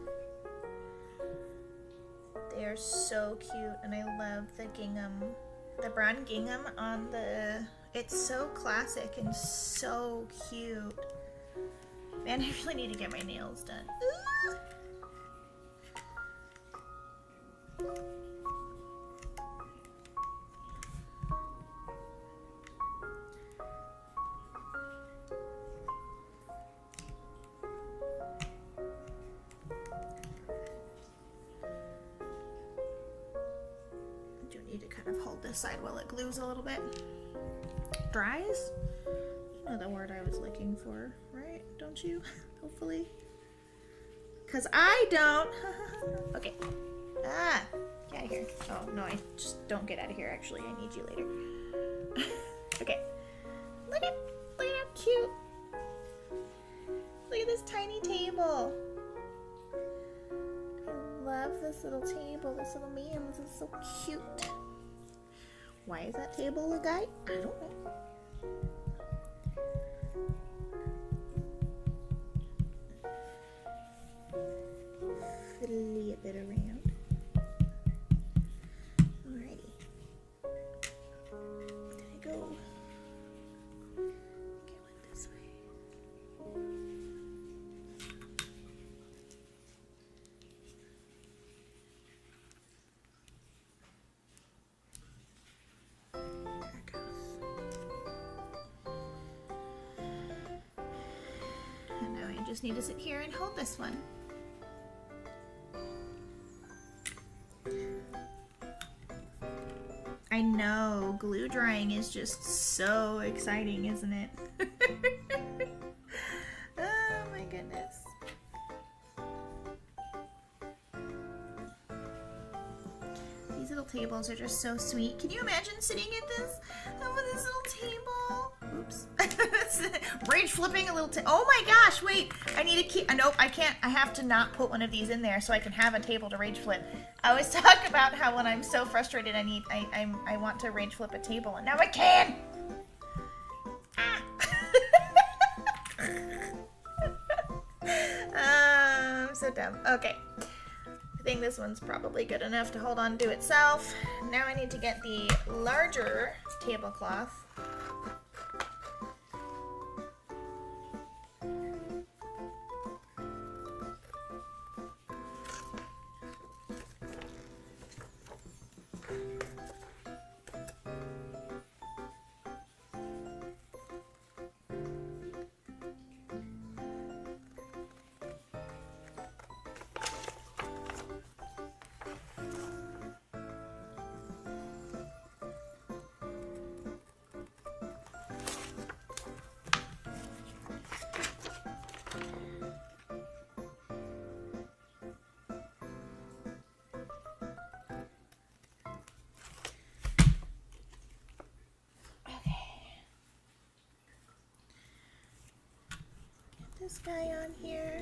They are so cute, and I love the gingham, the brown gingham on the. It's so classic and so cute. Man, I really need to get my nails done. I do need to kind of hold this side while it glues a little bit. Dries? You know the word I was looking for, right? Don't you? Hopefully. Because I don't. Okay. Ah! Get out of here. Oh, no, I just don't get out of here, actually. I need you later. Okay. Look at how cute. Look at this tiny table. I love this little table. This little man. This is so cute. Why is that table a guy? I don't know. Flip it around. Alrighty. There I go. Okay, went this way. There it goes. And now I just need to sit here and hold this one. I know, glue drying is just so exciting, isn't it? Oh my goodness. These little tables are just so sweet. Can you imagine sitting at this little table? Oops. Rage flipping a little oh my gosh, wait. I need to keep, nope, I can't. I have to not put one of these in there so I can have a table to rage flip. I always talk about how when I'm so frustrated I want to rage flip a table, and now I can! Ah. I'm so dumb. Okay. I think this one's probably good enough to hold on to itself. Now I need to get the larger tablecloth. This guy on here.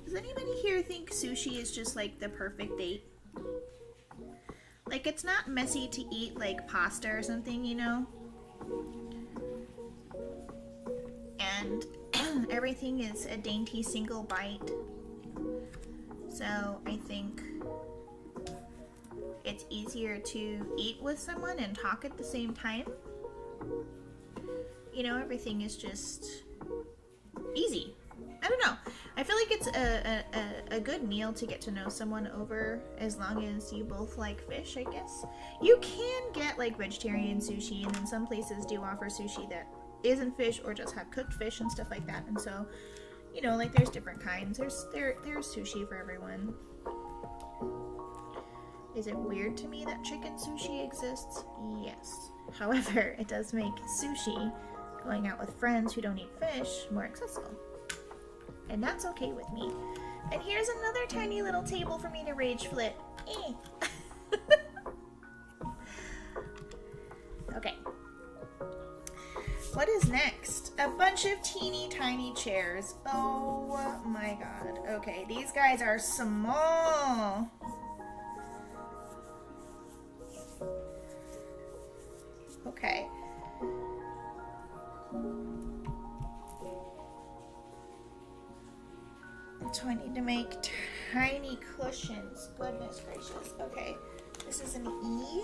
Does anybody here think sushi is just like the perfect date? Like, it's not messy to eat like pasta or something, you know? And everything is a dainty single bite. So I think it's easier to eat with someone and talk at the same time. You know, everything is just easy. I don't know. I feel like it's a good meal to get to know someone over, as long as you both like fish, I guess. You can get like vegetarian sushi, and then some places do offer sushi that isn't fish or just have cooked fish and stuff like that. And so, you know, like there's different kinds. There's sushi for everyone. Is it weird to me that chicken sushi exists? Yes. However, it does make sushi, going out with friends who don't eat fish, more accessible. And that's okay with me. And here's another tiny little table for me to rage flip. Okay. What is next? A bunch of teeny tiny chairs. Oh my god. Okay, these guys are small. Okay. So I need to make tiny cushions. Goodness gracious. Okay. This is an E.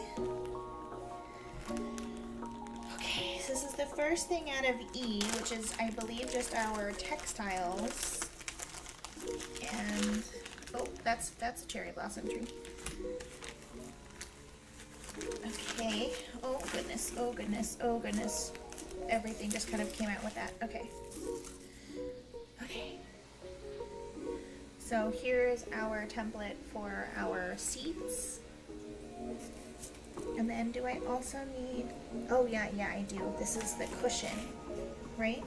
Okay, so this is the first thing out of E, which is, I believe, just our textiles. And, oh, that's a cherry blossom tree. Okay. Oh goodness, oh goodness, oh goodness. Everything just kind of came out with that. Okay. Okay. So here's our template for our seats. And then do I also need, oh yeah, I do. This is the cushion, right?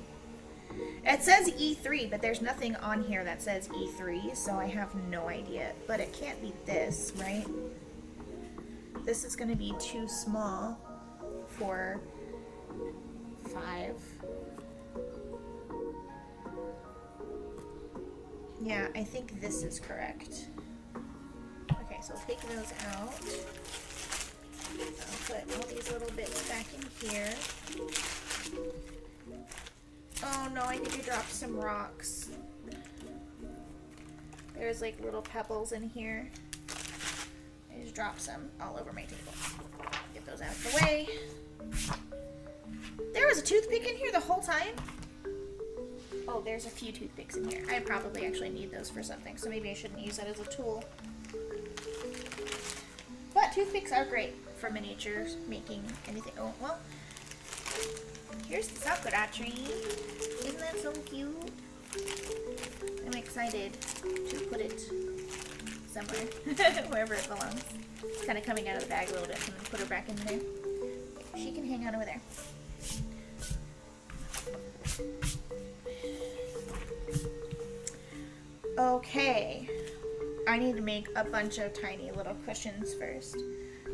It says E3, but there's nothing on here that says E3, so I have no idea. But it can't be this, right? This is going to be too small for 5. Yeah, I think this is correct. Okay, so I'll take those out. I'll put all these little bits back in here. Oh no, I think I dropped some rocks. There's like little pebbles in here. I just dropped some all over my table. Get those out of the way. There was a toothpick in here the whole time? Oh, there's a few toothpicks in here. I probably actually need those for something, so maybe I shouldn't use that as a tool. But toothpicks are great for miniatures, making anything. Oh, well, here's the sakura tree. Isn't that so cute? I'm excited to put it somewhere, wherever it belongs. It's kind of coming out of the bag a little bit, and then put her back in there. She can hang out over there. Okay, I need to make a bunch of tiny little cushions first.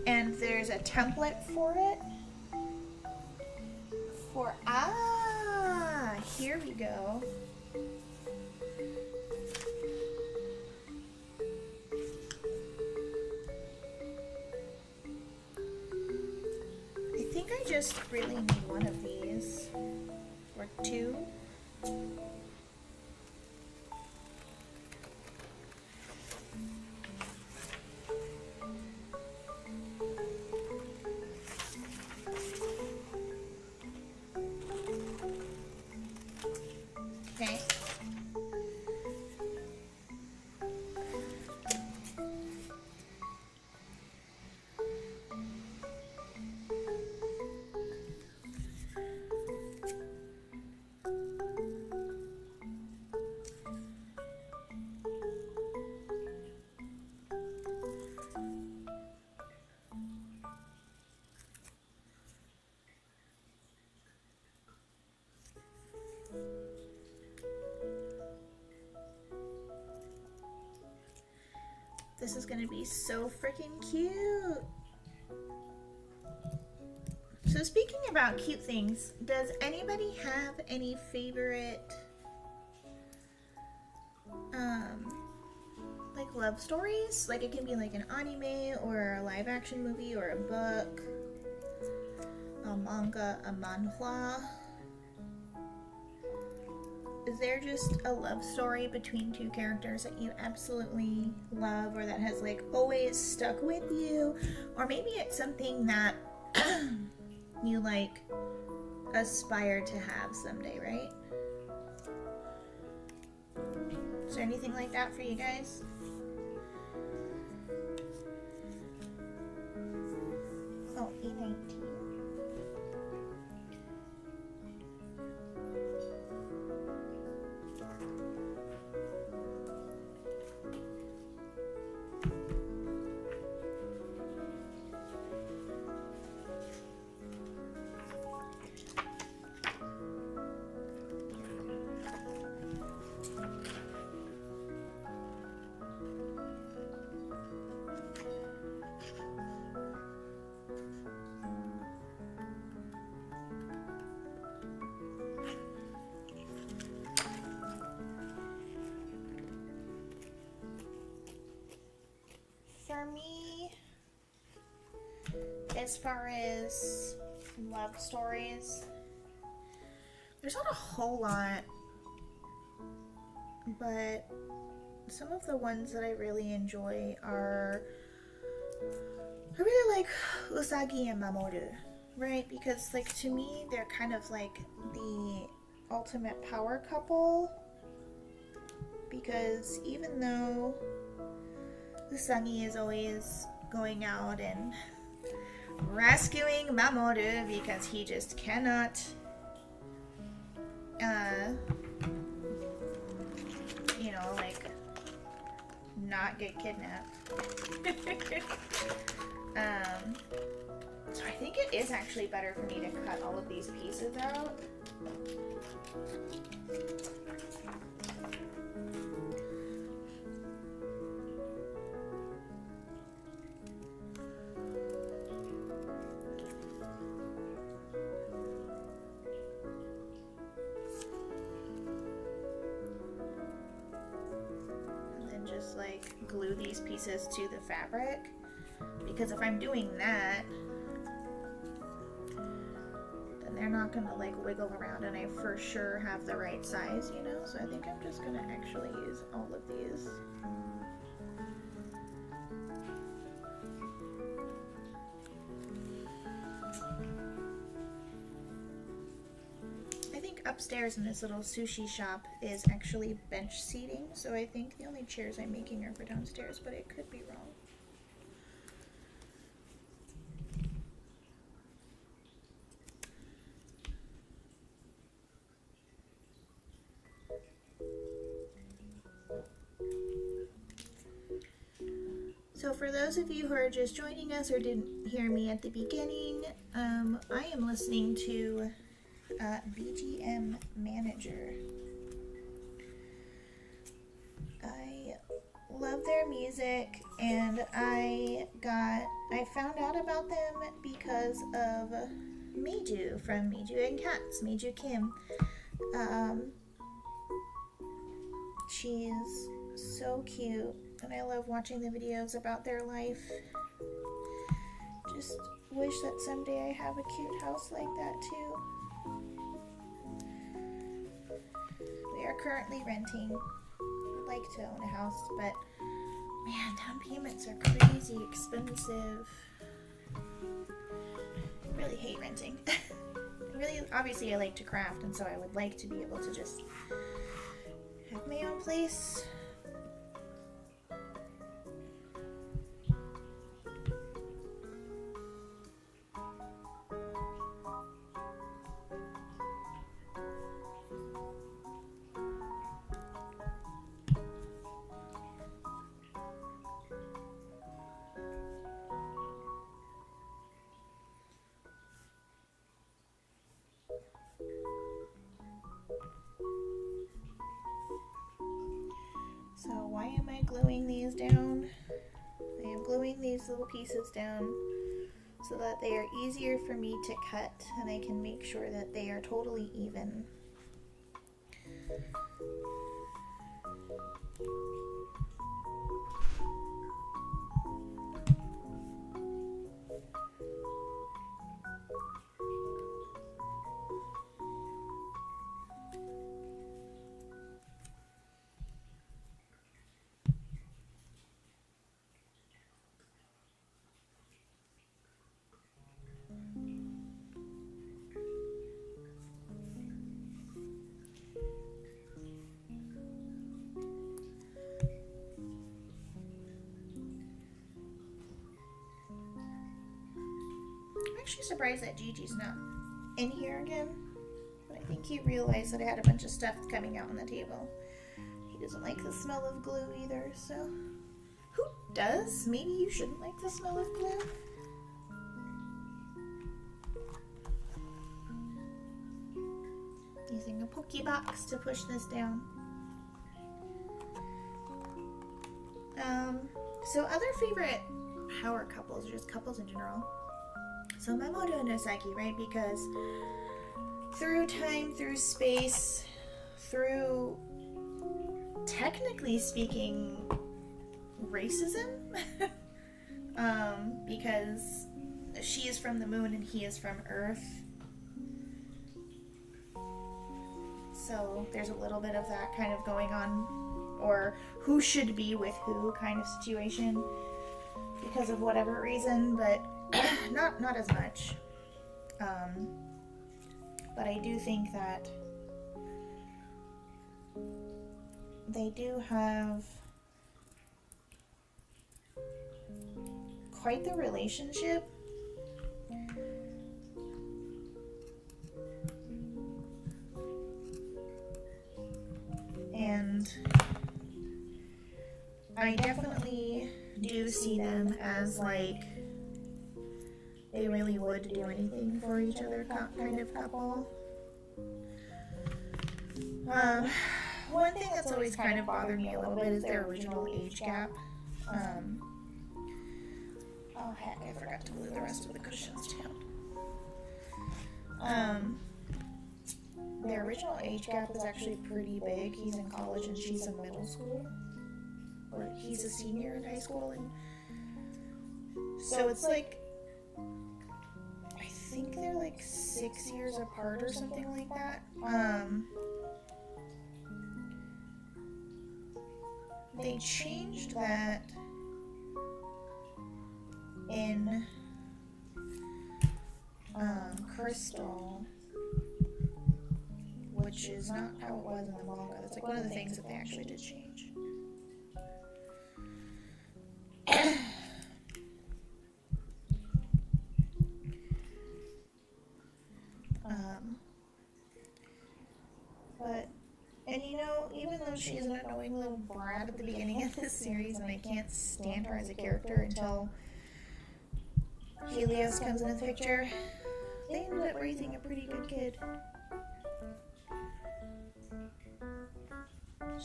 And there's a template for it. Here we go. I think I just really need one of these, or 2. Okay. This is gonna be so freaking cute. So speaking about cute things, does anybody have any favorite like love stories? Like it can be like an anime or a live action movie or a book, a manga, a manhwa. Is there just a love story between 2 characters that you absolutely love or that has like always stuck with you? Or maybe it's something that you like aspire to have someday, right? Is there anything like that for you guys? Oh, E19. For me, as far as love stories, there's not a whole lot, but some of the ones that I really enjoy are, I really like Usagi and Mamoru, right? Because like to me, they're kind of like the ultimate power couple, because even though Usagi is always going out and rescuing Mamoru because he just cannot you know, like not get kidnapped. So I think it is actually better for me to cut all of these pieces out. Just like glue these pieces to the fabric, because if I'm doing that, then they're not gonna like wiggle around, and I for sure have the right size, you know. So I think I'm just gonna actually use all of these. Upstairs in this little sushi shop is actually bench seating, so I think the only chairs I'm making are for downstairs, but it could be wrong. So for those of you who are just joining us or didn't hear me at the beginning, I am listening to BGM Manager. I love their music, and I found out about them because of Maid from Maid and Cats, Maid Kim. She's so cute, and I love watching the videos about their life. Just wish that someday I have a cute house like that too. We are currently renting. We'd like to own a house, but man, down payments are crazy expensive. I really hate renting. Obviously I like to craft, and so I would like to be able to just have my own place. So why am I gluing these down? I am gluing these little pieces down so that they are easier for me to cut, and I can make sure that they are totally even. I'm actually surprised that Gigi's not in here again, but I think he realized that I had a bunch of stuff coming out on the table. He doesn't like the smell of glue either, so who does? Maybe you shouldn't like the smell of glue. Using a pokey box to push this down. So other favorite power couples, or just couples in general. So Mamoru and Osaki, right? Because through time, through space, through, technically speaking, racism, because she is from the moon and he is from Earth. So there's a little bit of that kind of going on, or who should be with who kind of situation because of whatever reason, but not as much. But I do think that they do have quite the relationship. And I definitely do see them as like they really would do anything for each other kind of couple. One thing that's always kind of bothered me a little bit is their original age gap. Oh heck, I forgot to glue the rest of the cushions down. Their original age gap is actually pretty big. He's in college and she's in middle school. Or he's a senior in high school, and so it's like, I think they're like 6 years apart or something like that. They changed that in Crystal, which is not how it was in the manga. That's like one of the things that they actually did change. But, and you know, even though she's an annoying little brat at the beginning of this series, and I can't stand her as a character until Helios comes into the picture, they ended up raising a pretty good kid.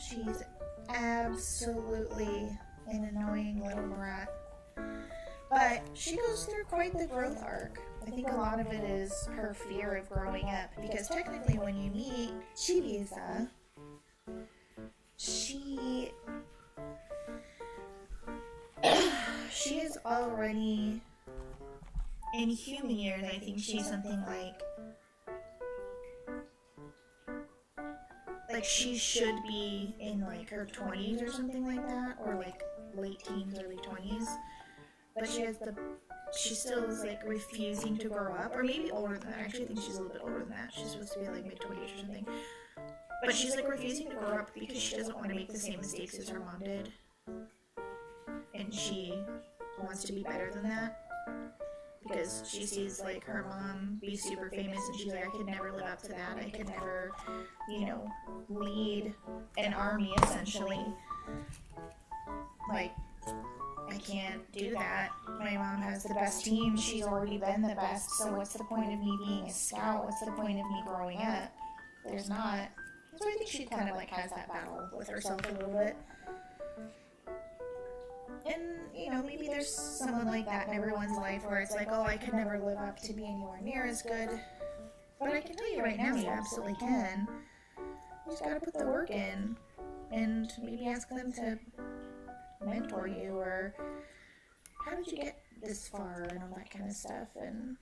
She's absolutely an annoying little brat. But she goes through quite the growth arc. I think a lot of it is her fear of growing up, because technically when you meet Chibiusa, she is already, in human years, I think she's something like she should be in like her 20s or something like that, or like late teens, early 20s. But she still is like refusing to grow up, or maybe older than that. I actually think she's a little bit older than that. She's supposed to be like mid-20s or something. But she's like refusing to grow up because she doesn't want to make the same mistakes as her mom did. And she wants to be better than that. Because she sees like her mom be super famous, and she's like, I could never live up to that. I could never, you know, lead an army essentially. Like, I can't do that. My mom has the best team. She's already been the best. So what's the point of me being a scout? What's the point of me growing up? There's not. So I think she kind of like has that battle with herself a little bit. And, you know, maybe there's someone like that in everyone's life where it's like, oh, I could never live up to be anywhere near as good. But I can tell you right now, you absolutely can. You just gotta put the work in. And maybe ask them to mentor you, or how did you get this far, and all that kind of stuff. And,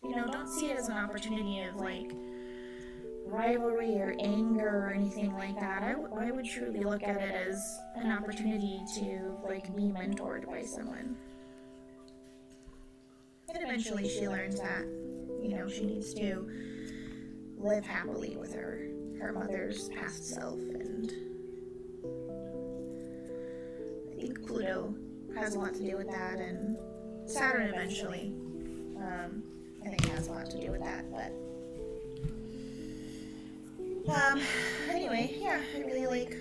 you know, don't see it as an opportunity of like rivalry or anger or anything like that. I would truly look at it as an opportunity to like be mentored by someone. And eventually she learns that, you know, she needs to live happily with her mother's past self. And I think Pluto has a lot to do with that, and Saturn eventually, I think has a lot to do with that. But anyway, yeah, I really like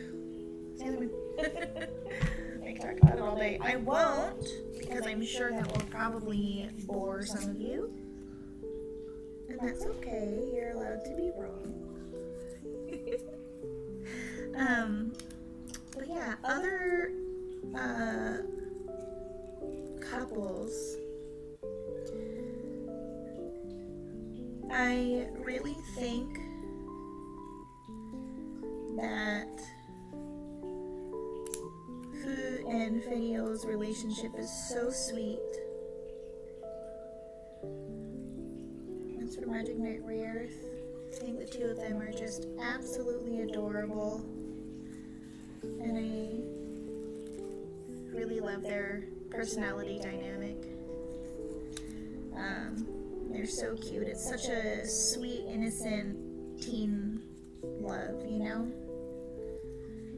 Sailor Moon. I can talk about it all day. I won't, because I'm sure that will probably bore some of you. And that's okay, you're allowed to be wrong. But yeah, other couples, I really think that Fu and Fenio's relationship is so sweet. That's for Magic Knight Rayearth. I think the two of them are just absolutely adorable, and I really love their personality dynamic. They're so cute. It's such a sweet, innocent teen love, you know?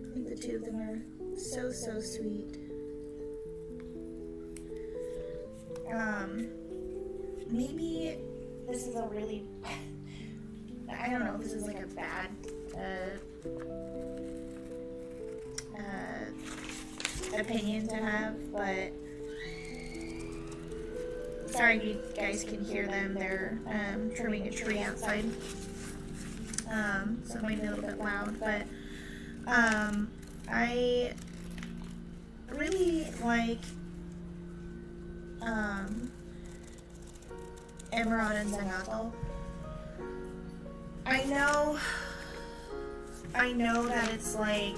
I think the two of them are so sweet. Maybe this is a really, I don't know if this is like a bad opinion to have, but sorry if you guys can hear them. They're trimming a tree outside. So it might be a little bit loud, but I really like Emerald and Zanato. I know that it's like,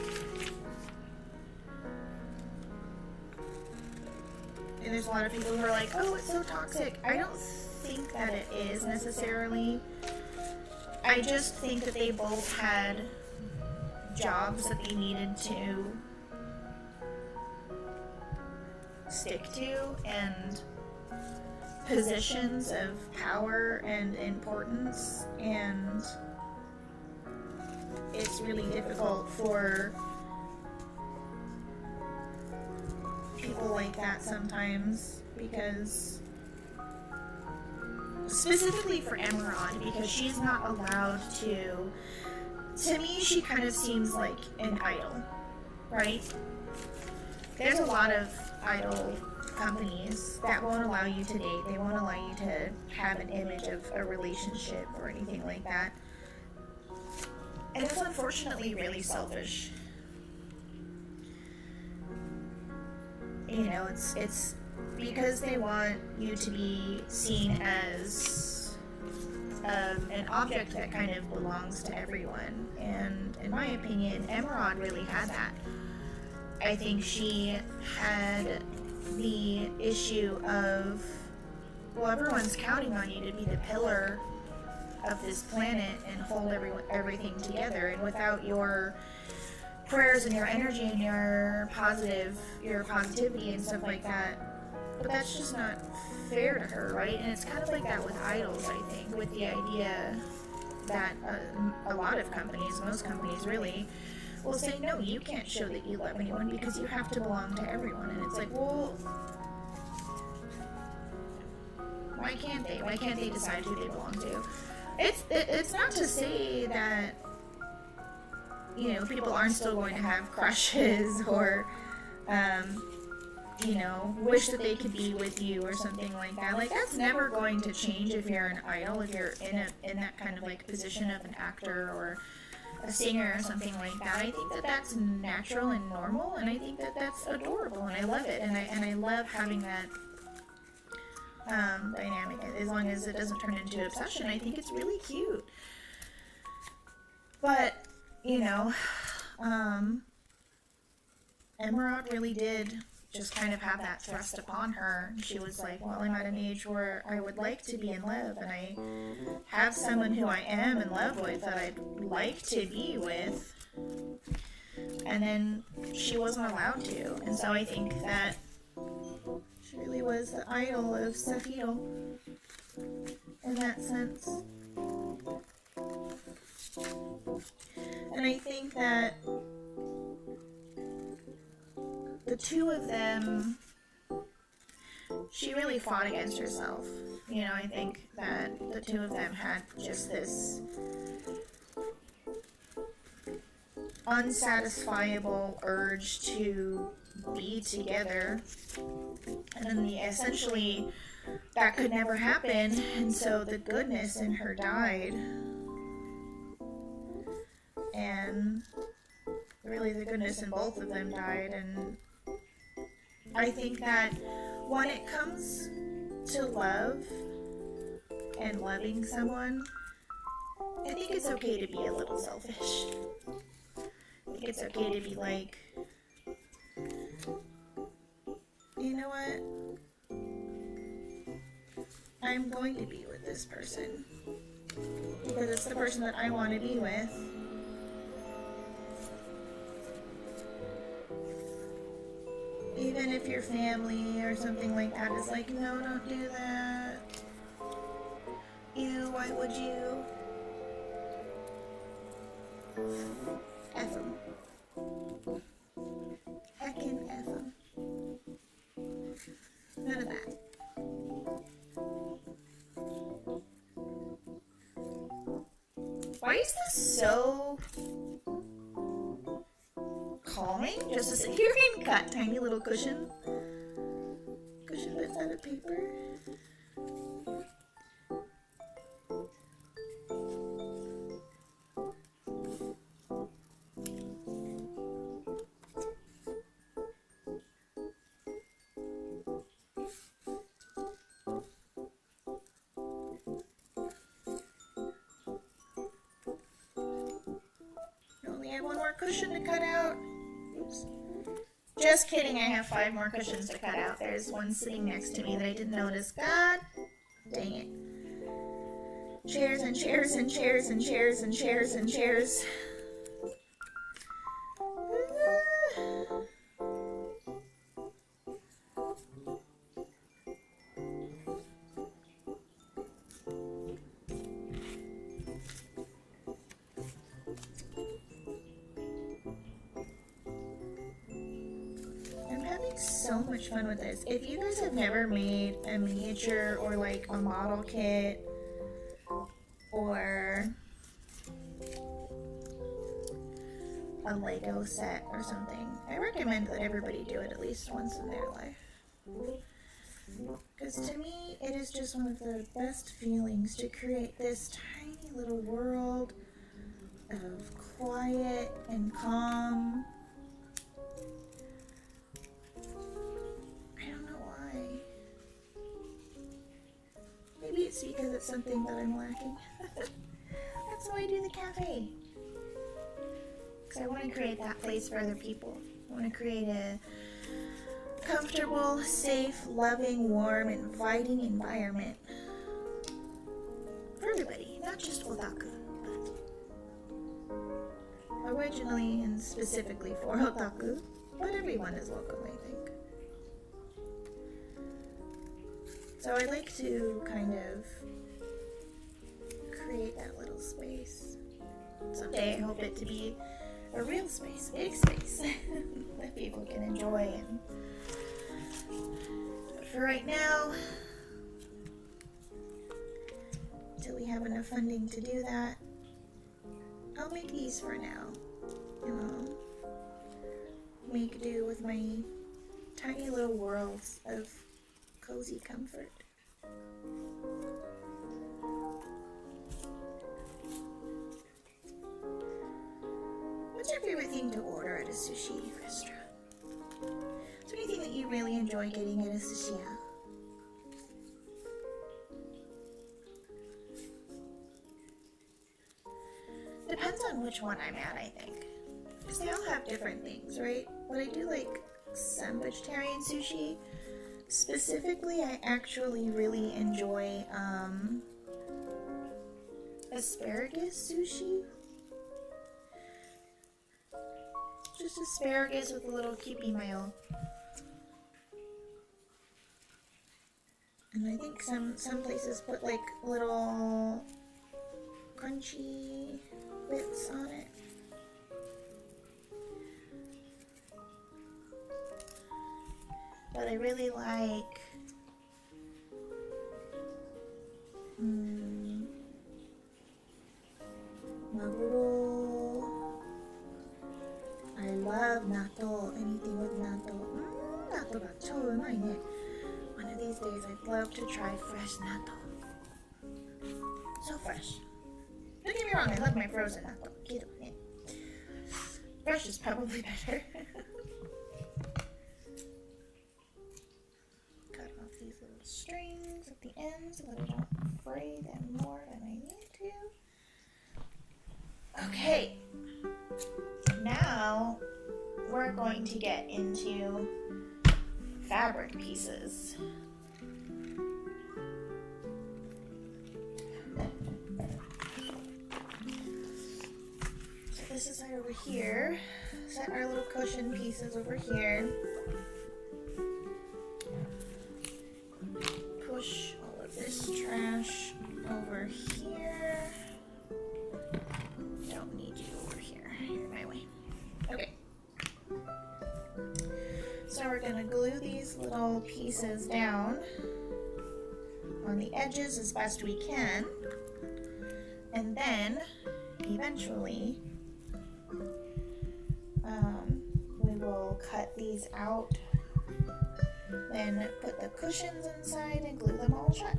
and there's a lot of people who are like, oh, it's so toxic. I don't think that it is necessarily. I just think that they both had jobs that they needed to stick to and positions of power and importance, and it's really difficult for people like that sometimes, because specifically for Emerald, because she's not allowed to me she kind of seems like an idol, right? There's a lot of idol companies that won't allow you to date. They won't allow you to have an image of a relationship or anything like that. And it's unfortunately really selfish. You know, it's because they want you to be seen as an object that kind of belongs to everyone. And in my opinion, Emerald really had that. I think she had the issue of, well, everyone's counting on you to be the pillar of this planet and hold everything together, and without your prayers and your energy and your positivity and stuff like that, but that's just not fair to her, right? And it's kind of like that with idols, I think, with the idea that a lot of companies, most companies really, will say, no, you can't show that you love anyone because you have to belong to everyone. And it's like, well, why can't they? Why can't they decide who they belong to? It's not to say that, you know, people aren't still going to have crushes or, you know, wish that they could be with you or something like that. Like, that's never going to change if you're an idol, if you're in that kind of like position of an actor or a singer or something like that. I think that that's natural and normal, and I think that that's adorable, and I love it, and I love having that dynamic. As long as it doesn't turn into obsession, I think it's really cute. But, you know, Emerald really did just kind of have that thrust upon her. She was like, well, I'm at an age where I would like to be in love, and I have someone who I am in love with that I'd like to be with. And then she wasn't allowed to. And so I think that she really was the idol of Safiro in that sense. And I think that the two of them, she really fought against herself. You know, I think that the two of them had just this unsatisfiable urge to be together, and then essentially that could never happen, and so the goodness in her died, and really the goodness in both of them died. And I think that when it comes to love and loving someone, I think it's okay to be a little selfish. I think it's okay to be like, you know what? I'm going to be with this person because it's the person that I want to be with. Even if your family or something like that is like, no, don't do that. Ew, why would you? F 'em. Heckin' F 'em. None of that. Why is this so calming? Just to sit here and cut tiny little cushion bits out of paper. have one more cushion to cut out. Oops. Just kidding, I have 5 more cushions to cut out. There's one sitting next to me that I didn't notice. God dang it. Chairs and chairs and chairs and chairs and chairs and chairs. So much fun with this. If you guys have never made a miniature or like a model kit or a Lego set or something, I recommend that everybody do it at least once in their life. Because to me, it is just one of the best feelings to create this tiny little world of quiet and calm. Maybe it's because it's something that I'm lacking. That's why I do the cafe. Because I want to create that place for other people. I want to create a comfortable, safe, loving, warm, inviting environment for everybody, not just otaku, but originally and specifically for otaku, but everyone is welcome, I think. So I'd like to kind of create that little space. Someday I hope it to be a real space, a big space that people can enjoy. But for right now, until we have enough funding to do that, I'll make these for now. And I'll make do with my tiny little worlds of cozy comfort. What's your favorite thing to order at a sushi restaurant? Is there anything that you really enjoy getting at a sushi? Depends on which one I'm at, I think. Because they all have different things, right? But I do like some vegetarian sushi. Specifically, I actually really enjoy asparagus sushi. Just asparagus with a little kipi mayo. And I think some places put like little crunchy bits on it. But I really like maguro. I love natto. Anything with natto. Natto ga chou umai ne. One of these days I'd love to try fresh natto. So fresh. Don't get me wrong, I love my frozen natto. Fresh is probably better. Strings at the ends so that I don't fray them more than I need to. Okay, now we're going to get into fabric pieces. So this is over here. Set our little cushion pieces over here. Push all of this trash over here. Don't need you over here. You're in my way. Okay. So we're going to glue these little pieces down on the edges as best we can. And then, eventually, we will cut these out. Then put the cushions inside and glue them all shut.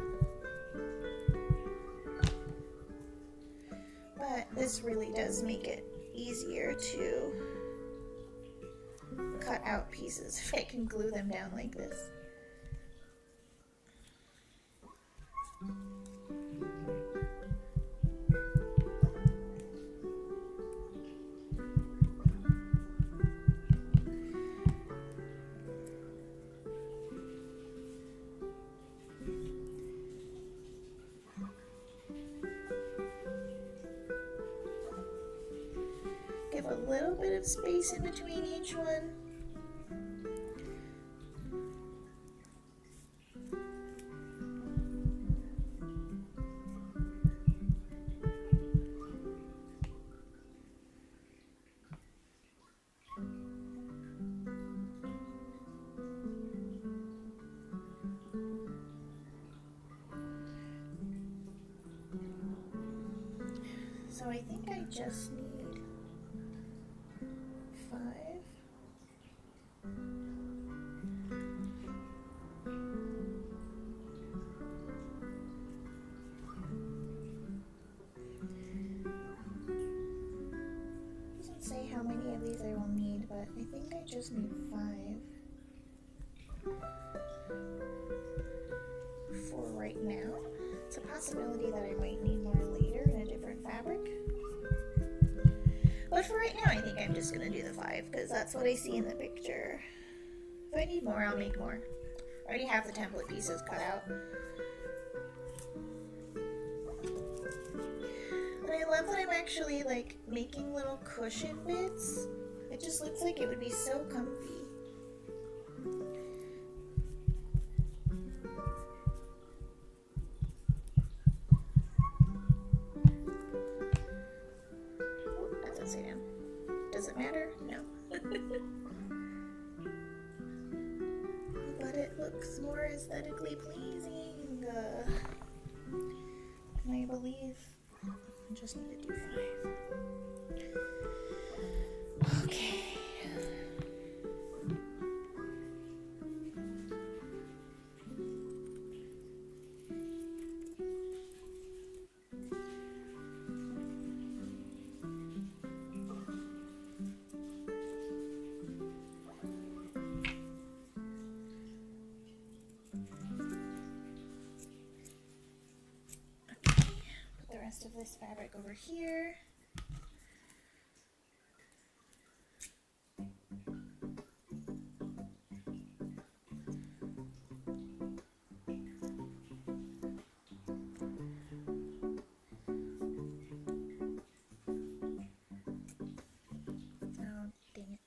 But this really does make it easier to cut out pieces if I can glue them down like this. give a little bit of space in between each one. So I think I just need 5. Doesn't say how many of these I will need, but I think I just need 5 for right now. It's a possibility that I might need more later in a different fabric. But for right now, I think I'm just going to do the 5 because that's what I see in the picture. If I need more, I'll make more. I already have the template pieces cut out. And I love that I'm actually like making little cushion bits. It just looks like it would be so comfy. Does it matter? No. But it looks more aesthetically pleasing. And I believe I just need to do 5. Okay. Of this fabric over here. Oh, dang it.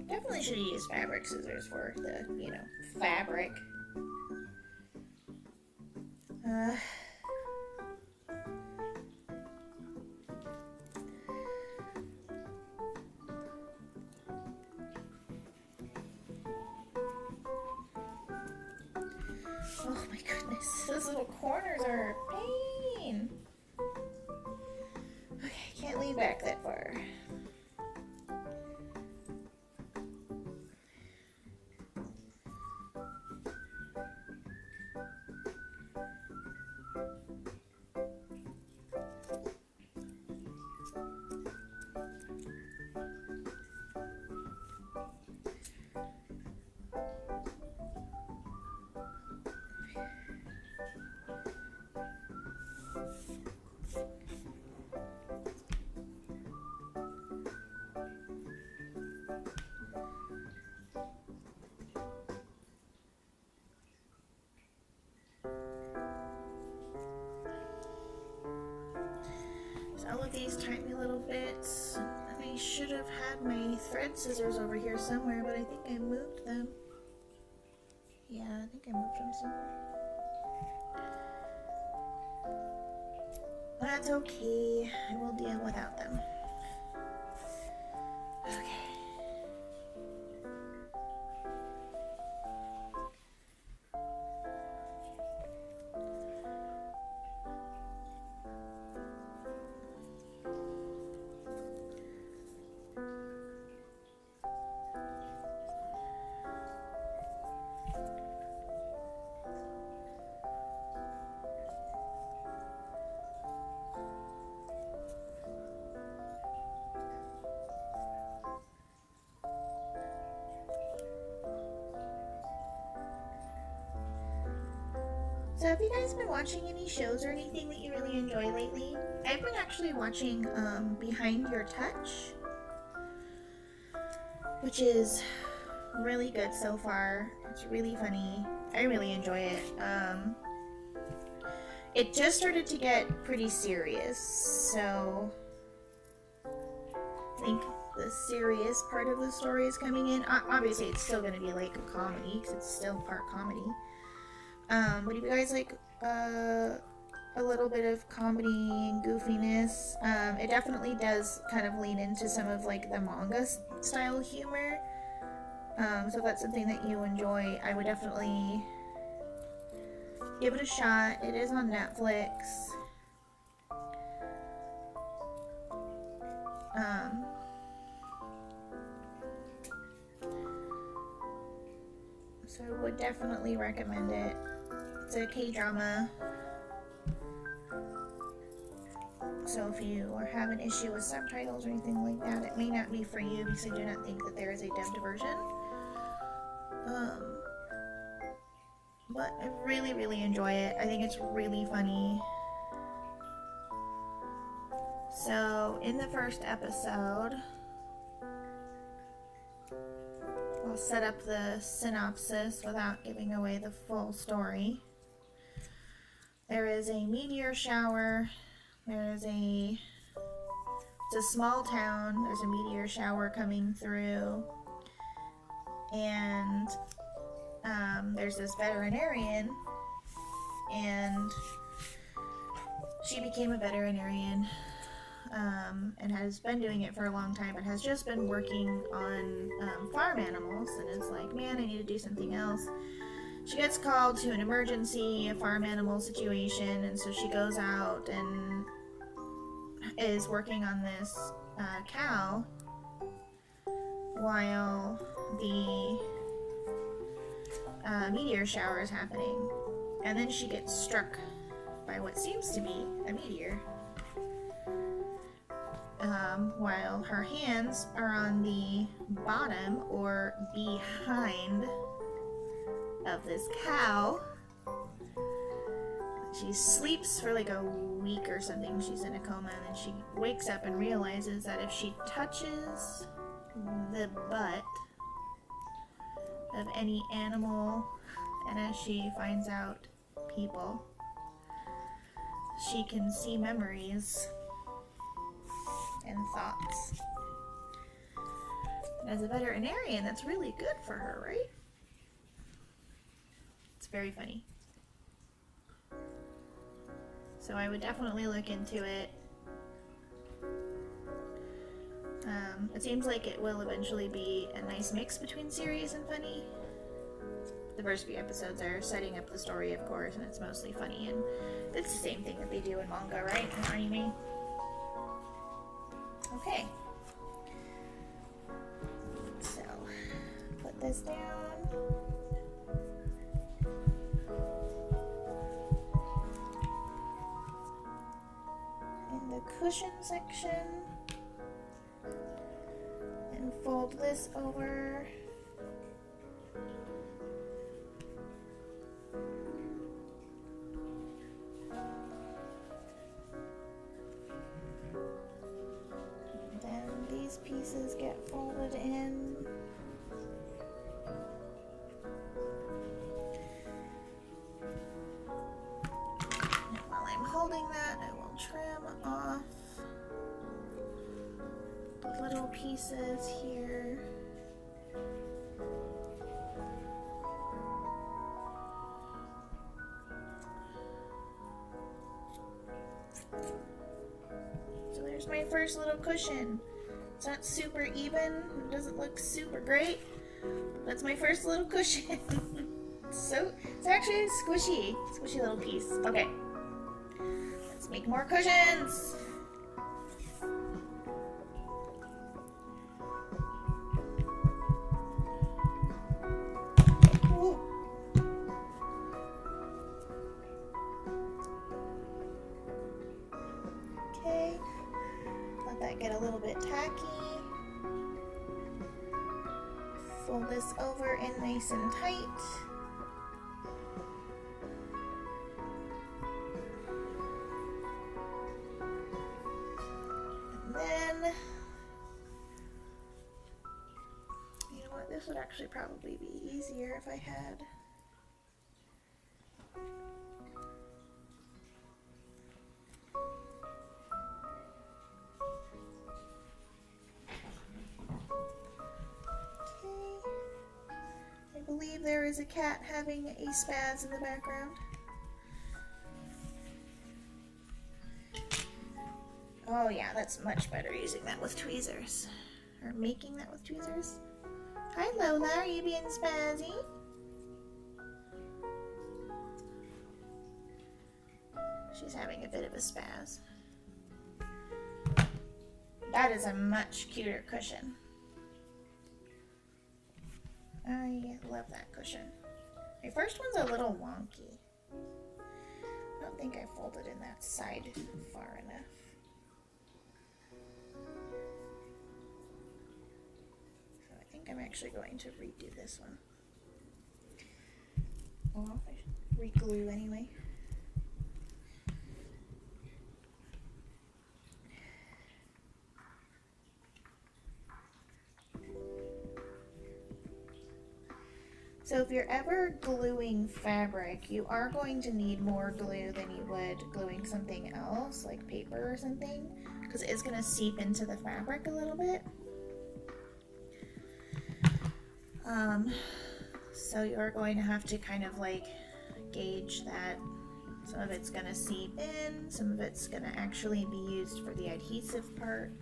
Definitely should use fabric scissors for the, fabric. Oh my goodness, those little corners are a pain. Okay, can't lean back that far. All of these tiny little bits. I should have had my thread scissors over here somewhere, but I think I moved them. Yeah, I think I moved them somewhere. That's okay. I will deal without them. Okay. So have you guys been watching any shows or anything that you really enjoy lately? I've been actually watching Behind Your Touch, which is really good so far. It's really funny. I really enjoy it. It just started to get pretty serious, so I think the serious part of the story is coming in. Obviously, it's still going to be like a comedy because it's still part comedy. But if you guys like a little bit of comedy and goofiness, it definitely does kind of lean into some of like the manga style humor. So if that's something that you enjoy, I would definitely give it a shot. It is on Netflix. So I would definitely recommend it. It's a K-drama. So if you have an issue with subtitles or anything like that, it may not be for you because I do not think that there is a dubbed version. But I really, really enjoy it. I think it's really funny. So in the first episode, I'll set up the synopsis without giving away the full story. There is a meteor shower. It's a small town. There's a meteor shower coming through. And there's this veterinarian. And she became a veterinarian. And has been doing it for a long time, but has just been working on farm animals, and is like, man, I need to do something else. She gets called to an emergency, a farm animal situation, and so she goes out and is working on this cow while the meteor shower is happening. And then she gets struck by what seems to be a meteor. While her hands are on the bottom or behind of this cow. She sleeps for like a week or something. She's in a coma, and then she wakes up and realizes that if she touches the butt of any animal, and as she finds out people, she can see memories and thoughts. And as a veterinarian, that's really good for her, right? It's very funny. So I would definitely look into it. It seems like it will eventually be a nice mix between serious and funny. The first few episodes are setting up the story, of course, and it's mostly funny, and it's the same thing that they do in manga, right? In anime. Okay. So, put this down. In the cushion section. And fold this over. Pieces get folded in. And while I'm holding that, I will trim off the little pieces here. So there's my first little cushion. It's not super even, it doesn't look super great. That's my first little cushion. So it's actually a squishy little piece. Okay, let's make more cushions. Ooh. Okay. Let that get a little bit tacky. Fold this over in nice and tight. This would actually probably be easier if I had. I believe there is a cat having a spaz in the background. Oh yeah, that's much better using that with tweezers. Or making that with tweezers. Hi Lola, are you being spazzy? She's having a bit of a spaz. That is a much cuter cushion. I love that cushion. My first one's a little wonky. I don't think I folded in that side far enough. So I think I'm actually going to redo this one. Well, I should re-glue anyway. So if you're ever gluing fabric, you are going to need more glue than you would gluing something else, like paper or something, because it is going to seep into the fabric a little bit. So you're going to have to kind of like gauge that. Some of it's going to seep in, some of it's going to actually be used for the adhesive part.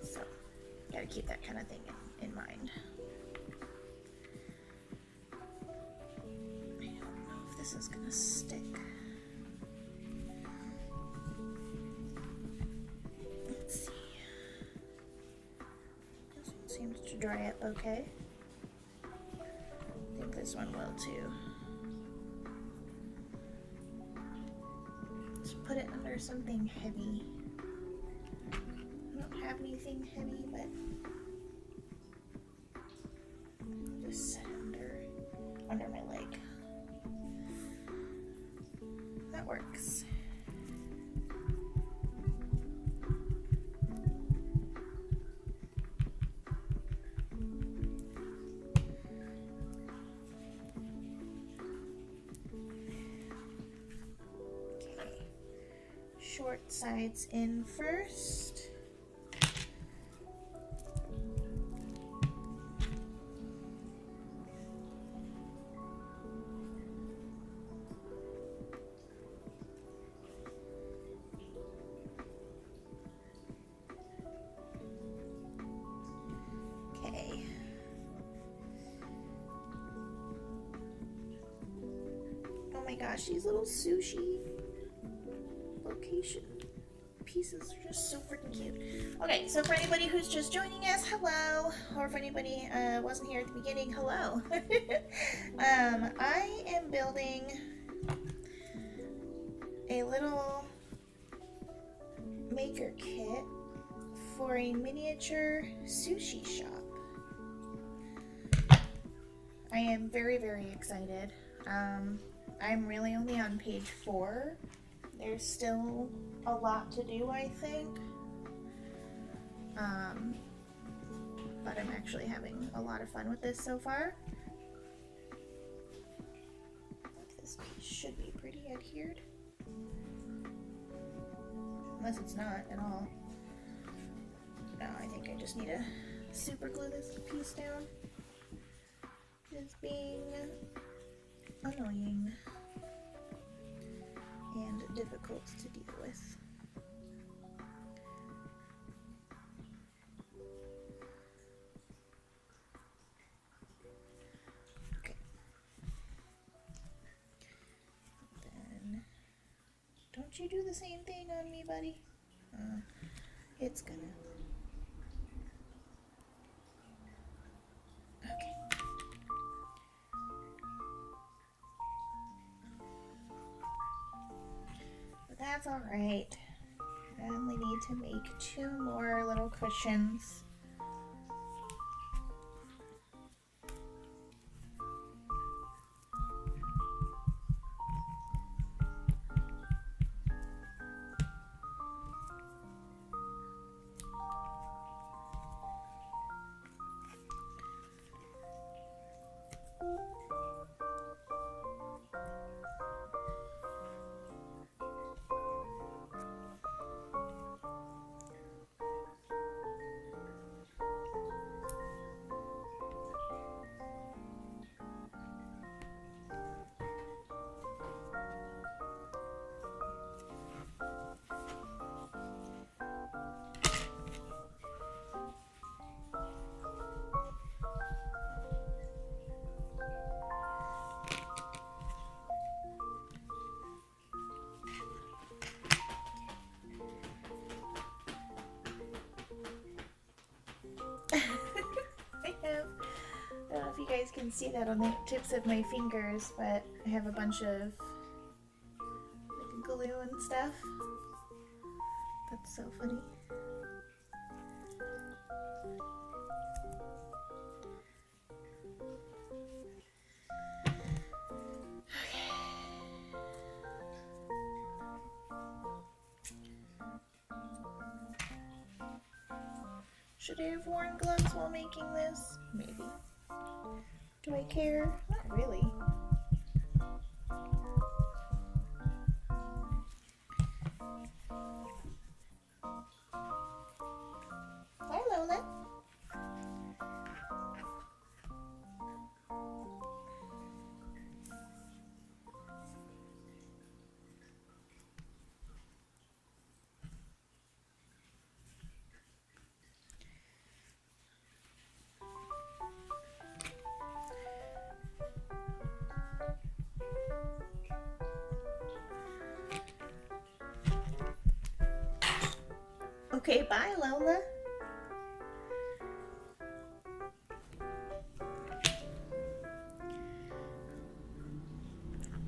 So you got to keep that kind of thing in mind. This is gonna stick. Let's see. This one seems to dry up okay. I think this one will too. Let's put it under something heavy. I don't have anything heavy, but just set it under my leg. That works. Okay. Short sides in first. Gosh, these little sushi location pieces are just so freaking cute. Okay, so for anybody who's just joining us, hello. Or for anybody wasn't here at the beginning, hello. I am building a little maker kit for a miniature sushi shop. I am very, very excited. I'm really only on page 4. There's still a lot to do, I think. But I'm actually having a lot of fun with this so far. This piece should be pretty adhered. Unless it's not at all. No, I think I just need to super glue this piece down. It's being annoying and difficult to deal with. Okay. Then, don't you do the same thing on me, buddy? It's gonna. Okay. That's all right. I only need to make 2 more little cushions. can see that on the tips of my fingers, but I have a bunch of like, glue and stuff. That's so funny. Should I have worn gloves while making this? Maybe. Do I care? Not really. Hi, Lola. Okay, bye, Lola.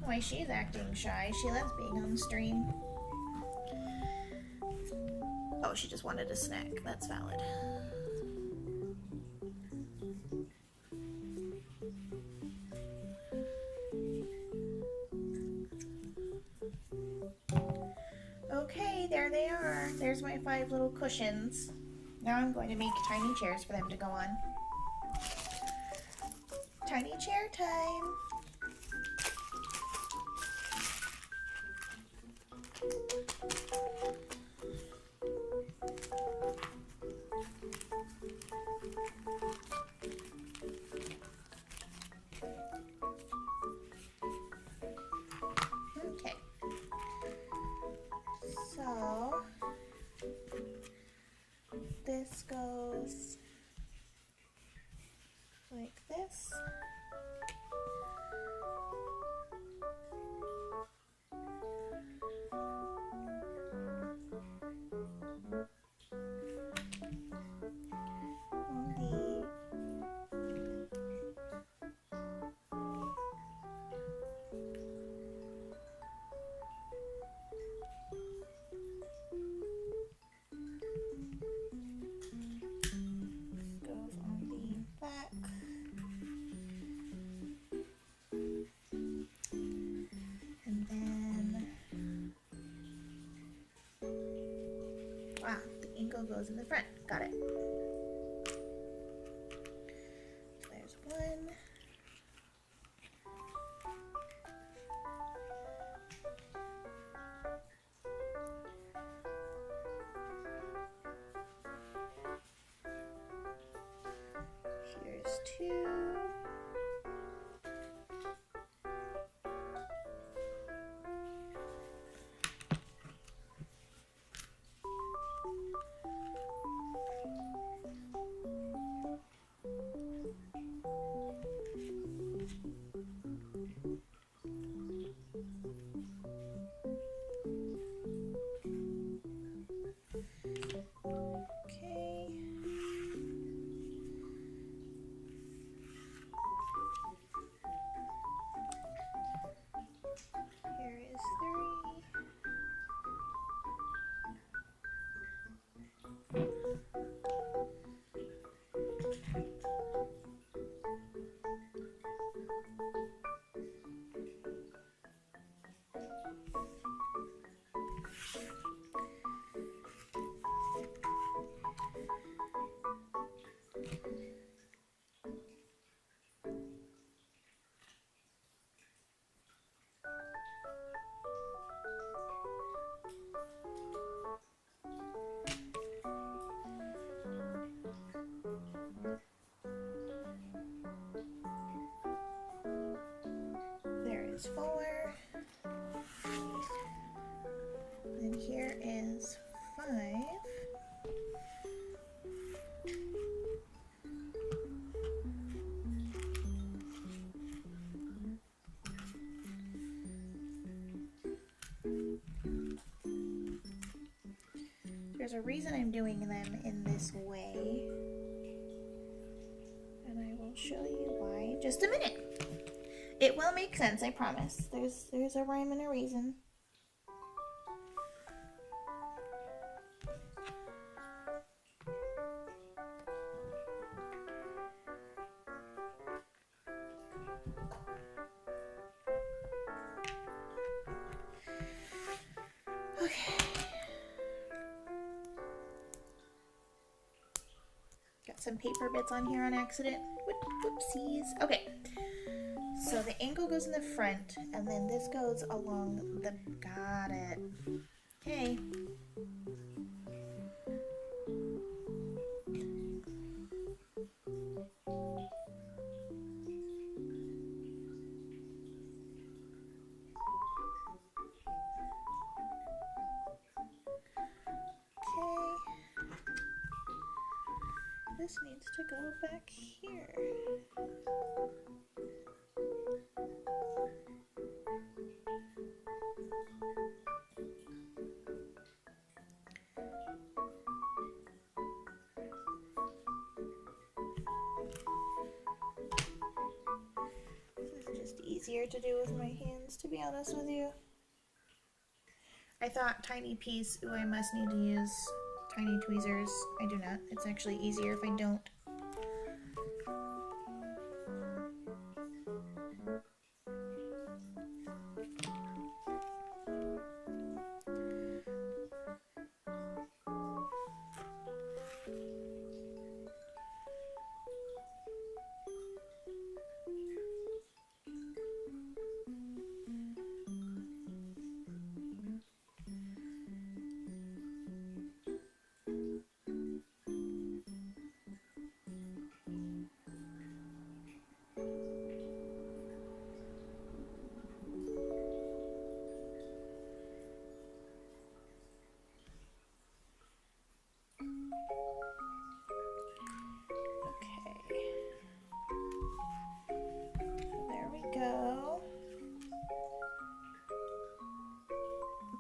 Why, she's acting shy. She loves being on the stream. Oh, she just wanted a snack. That's valid. Okay, there they are. There's my 5 little cushions. Now I'm going to make tiny chairs for them to go on. Tiny chair time. Okay. So this goes like this. Goes in the front. Got it. So there's one. Here's 2. There's 4. And here is 5. There's a reason I'm doing them in this way, and I will show you why. Just a minute. It will make sense, I promise. There's a rhyme and a reason. Okay. Got some paper bits on here on accident. Whoopsies. Okay. So the ankle goes in the front, and then this goes along the... Got it. Okay. This needs to go back here. This is just easier to do with my hands, to be honest with you. I thought tiny piece, ooh, I must need to use tiny tweezers. I do not. It's actually easier if I don't.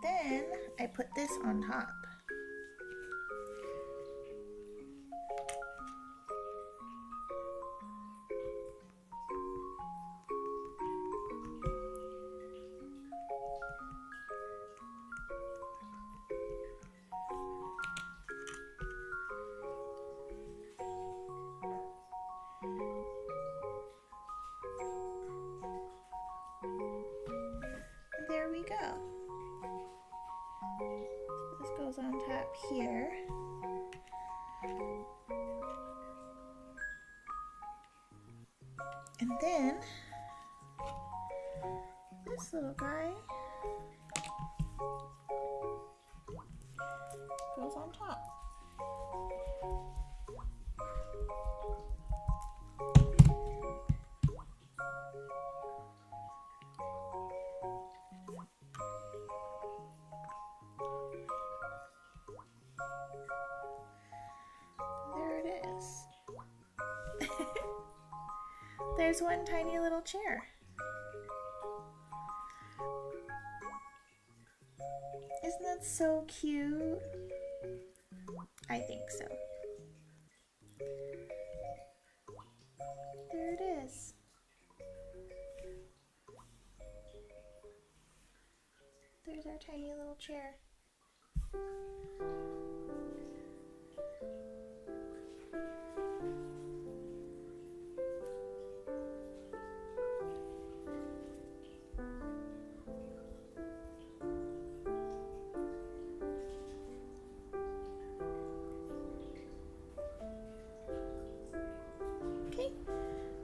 Then I put this on top. There we go. This goes on top here. And then this little guy goes on top. There's one tiny little chair. Isn't that so cute? I think so. There it is. There's our tiny little chair.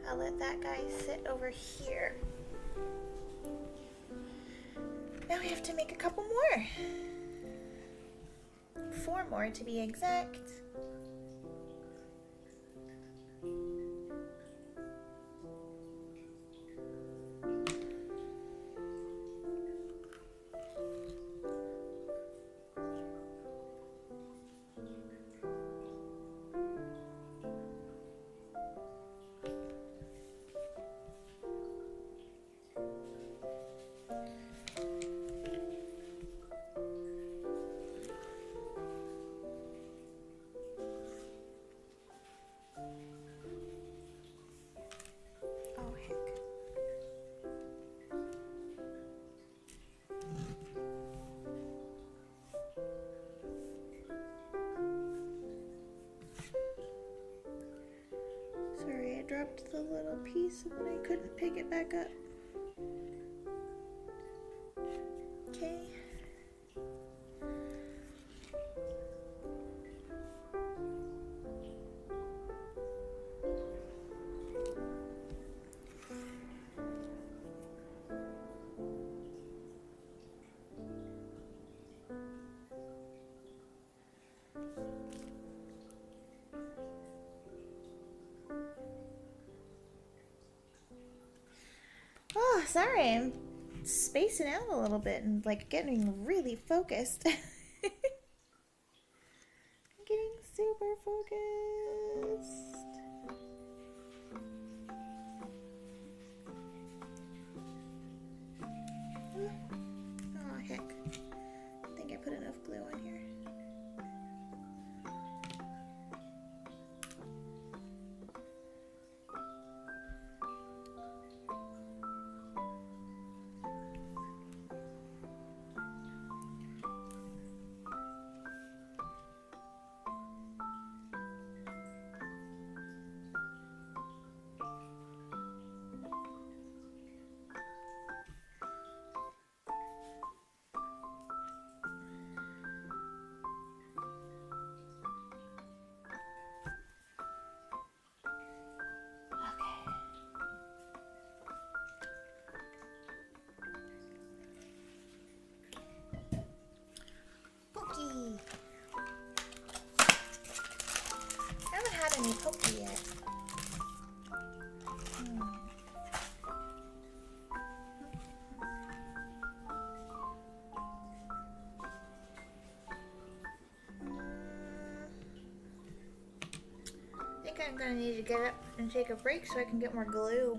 I'll let that guy sit over here. Now we have to make a couple more. 4 more to be exact. piece and then I couldn't pick it back up. Okay. Oh, sorry, I'm spacing out a little bit and like getting really focused. I'm getting super focused. Oh, heck. I think I put enough glue on here. Pokey. I haven't had any pokey yet. I think I'm gonna need to get up and take a break so I can get more glue.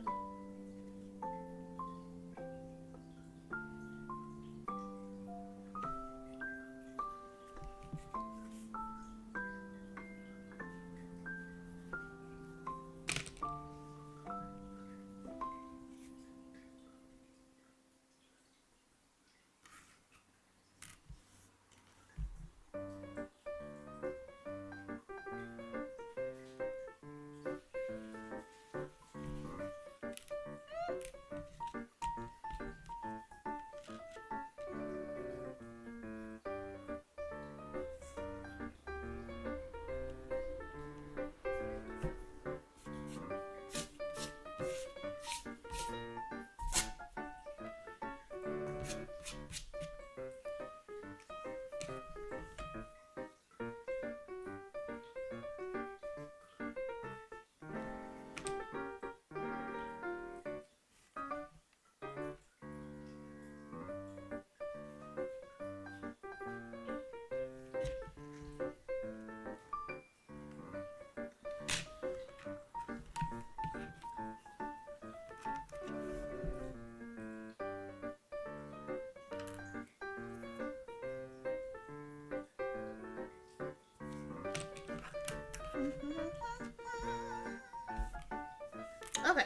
Okay.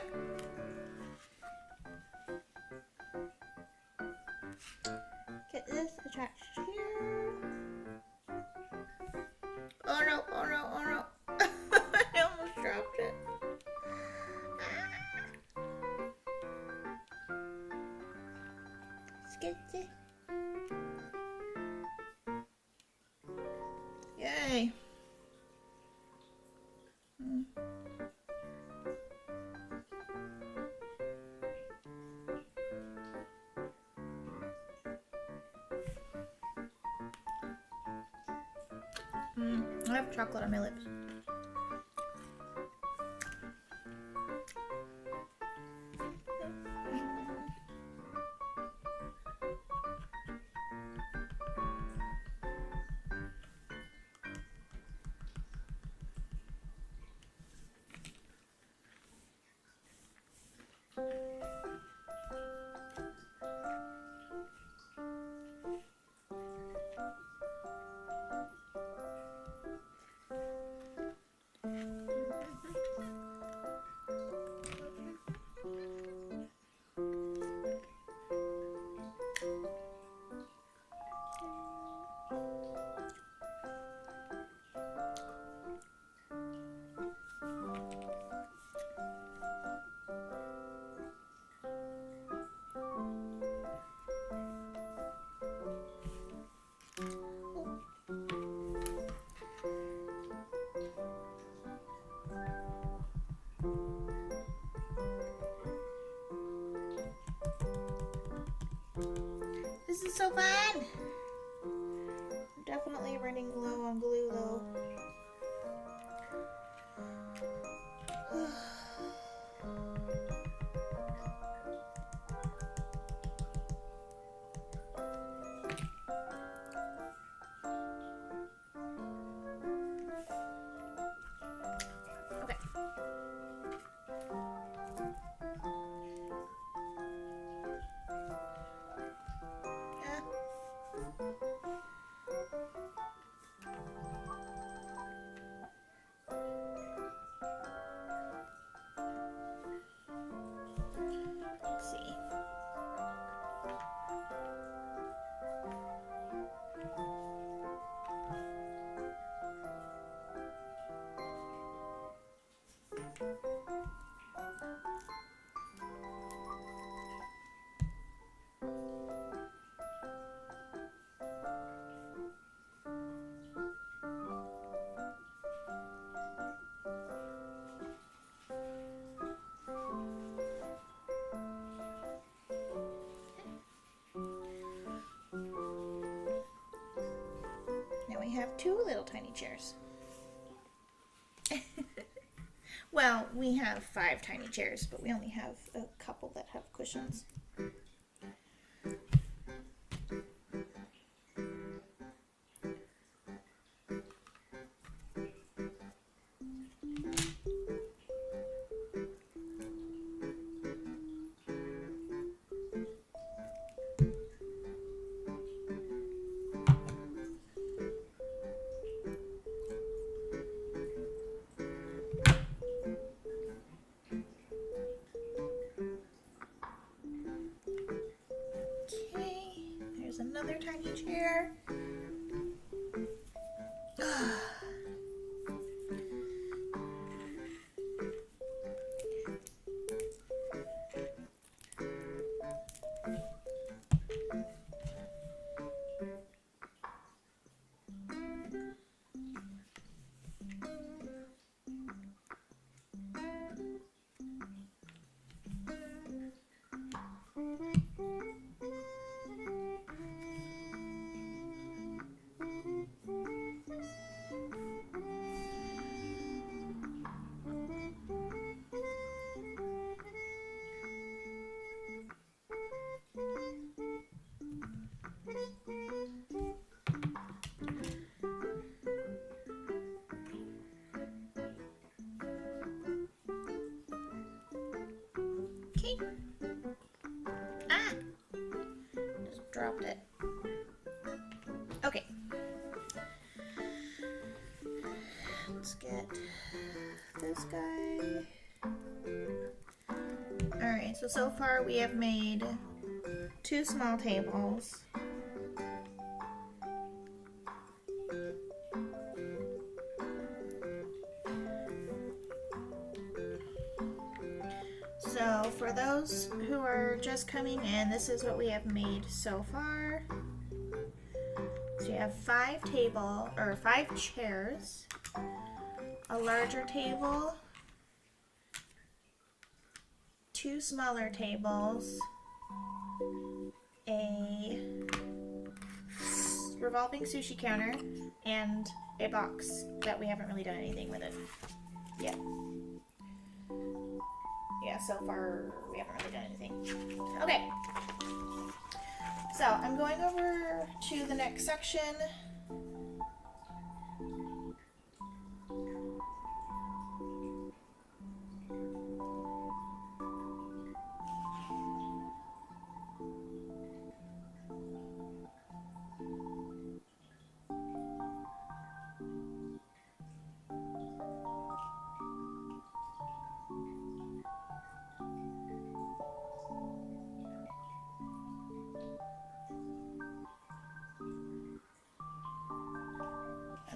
Get this attached here. Oh no, oh no, oh no. I almost dropped it. Sketchy. Yay. I have chocolate on my lips. This is so fun. I'm definitely running low on glue though. We have 2 little tiny chairs. Well, we have 5 tiny chairs, but we only have a couple that have cushions. Another tiny chair. Okay. Ah! Just dropped it. Okay. Let's get this guy. Alright, so far we have made 2 small tables. So for those who are just coming in, this is what we have made so far. So you have 5 chairs, a larger table, 2 smaller tables, a revolving sushi counter, and a box that we haven't really done anything with it yet. Yeah, so far we haven't really done anything. Okay. So I'm going over to the next section.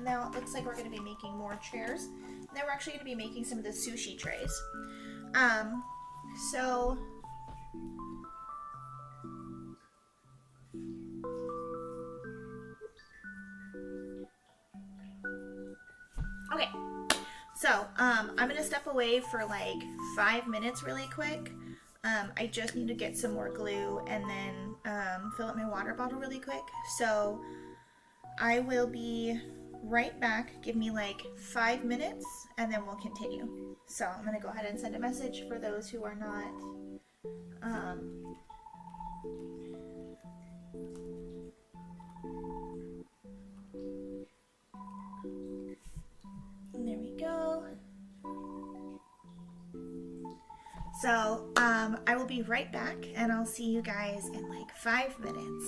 Now it looks like we're going to be making more chairs. And then we're actually going to be making some of the sushi trays. Okay, so I'm going to step away for like 5 minutes really quick. I just need to get some more glue and then fill up my water bottle really quick. So I will be right back. Give me like 5 minutes and then we'll continue. So I'm going to go ahead and send a message for those who are not there we go. So I will be right back and I'll see you guys in like 5 minutes.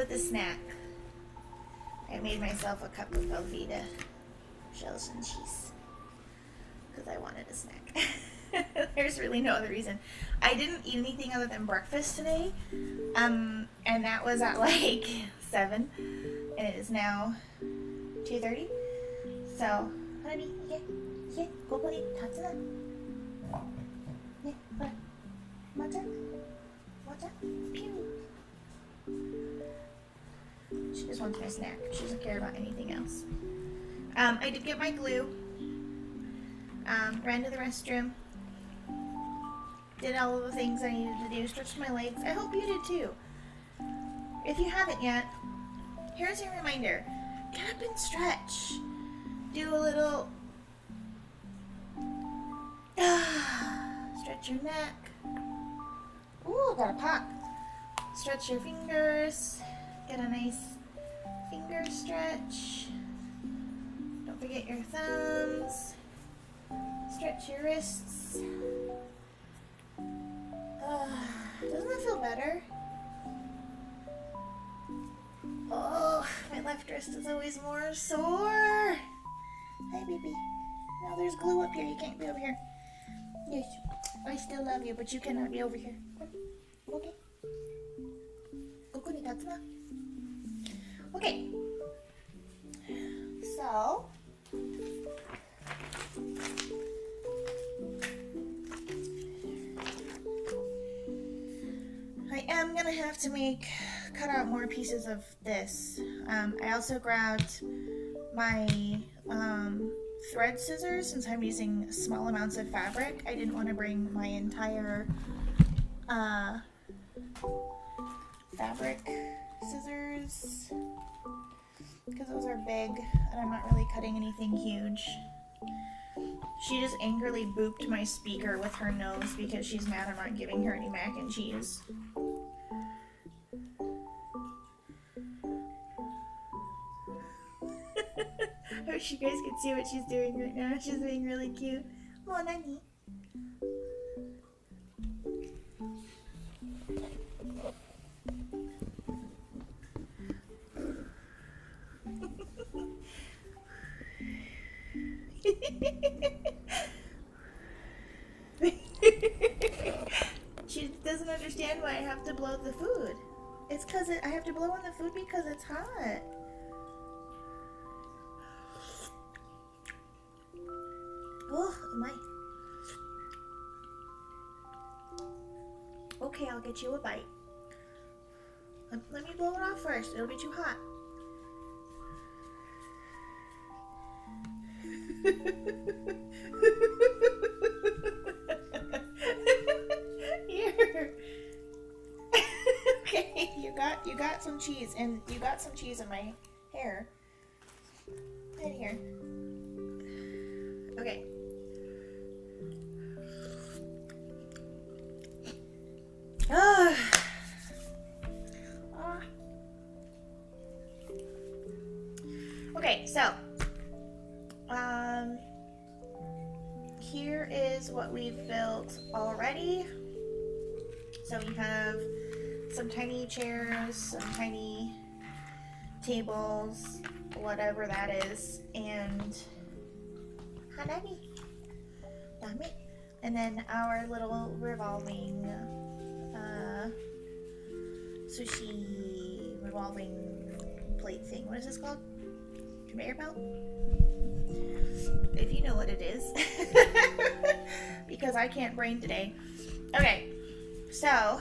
with a snack. I made myself a cup of Velveeta shells and cheese because I wanted a snack. There's really no other reason. I didn't eat anything other than breakfast today, and that was at like 7, and it is now 2:30. So, honey, yeah, 고고리 닫잖아. 네, 그래. 맞아? Pew. She just wants my snack. She doesn't care about anything else. I did get my glue. Ran to the restroom. Did all of the things I needed to do. Stretched my legs. I hope you did too. If you haven't yet, here's your reminder. Get up and stretch. Do a little... stretch your neck. Ooh, got a pop. Stretch your fingers. Get a nice finger stretch. Don't forget your thumbs. Stretch your wrists. Doesn't that feel better? Oh, my left wrist is always more sore. Hi, baby. Now there's glue up here. You can't be over here. Yes, I still love you, but you cannot be over here. Okay. Okay. So, I am gonna have to cut out more pieces of this. I also grabbed my thread scissors since I'm using small amounts of fabric. I didn't want to bring my entire fabric scissors because those are big and I'm not really cutting anything huge. She just angrily booped my speaker with her nose because she's mad I'm not giving her any mac and cheese. I wish you guys could see what she's doing right now. She's being really cute. Oh, Nani. She doesn't understand why I have to blow the food. It's because I have to blow on the food because it's hot. Oh, my. Okay, I'll get you a bite. Let me blow it off first. It'll be too hot. Here. Okay, you got some cheese, and you got some cheese in my hair. Right here. Okay. Okay, so here is what we've built already. So we have some tiny chairs, some tiny tables, whatever that is, and and then our little revolving sushi revolving plate thing. What is this called? Conveyor belt? If you know what it is. Because I can't brain today. Okay, so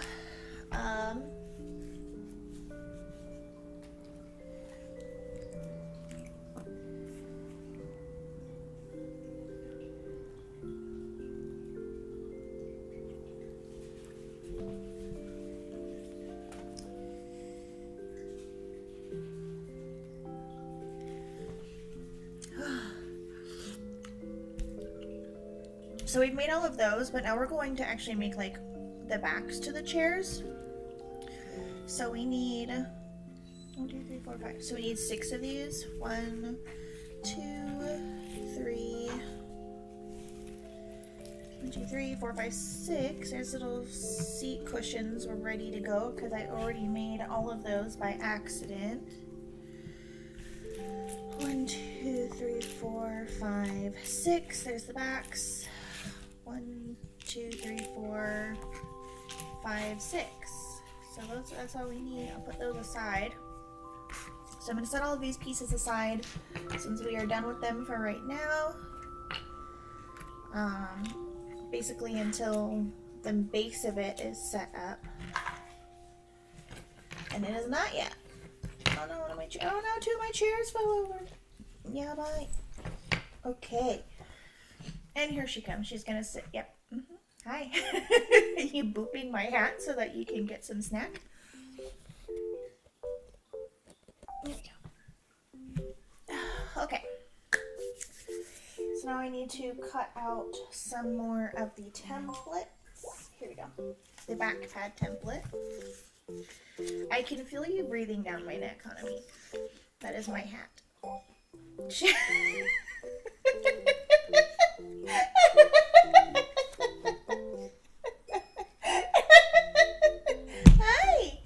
so we've made all of those, but now we're going to actually make like the backs to the chairs. So we need 1, 2, 3, 4, 5. So we need 6 of these. 1, 2, 3. 1, 2, 3, 4, 5, 6. There's little seat cushions ready to go because I already made all of those by accident. 1, 2, 3, 4, 5, 6. There's the backs. 1, 2, 3, 4, 5, 6. So that's all we need. I'll put those aside. So I'm going to set all of these pieces aside since we are done with them for right now. Basically until the base of it is set up. And it is not yet. Oh no, one of my chairs. Oh no, 2 of my chairs fell over. Yeah, bye. Okay. And here she comes. She's gonna sit. Yep. Hi. You booping my hat so that you can get some snack? There we go. Okay. So now I need to cut out some more of the templates. Here we go. The back pad template. I can feel you breathing down my neck, honey. That is my hat. Hi!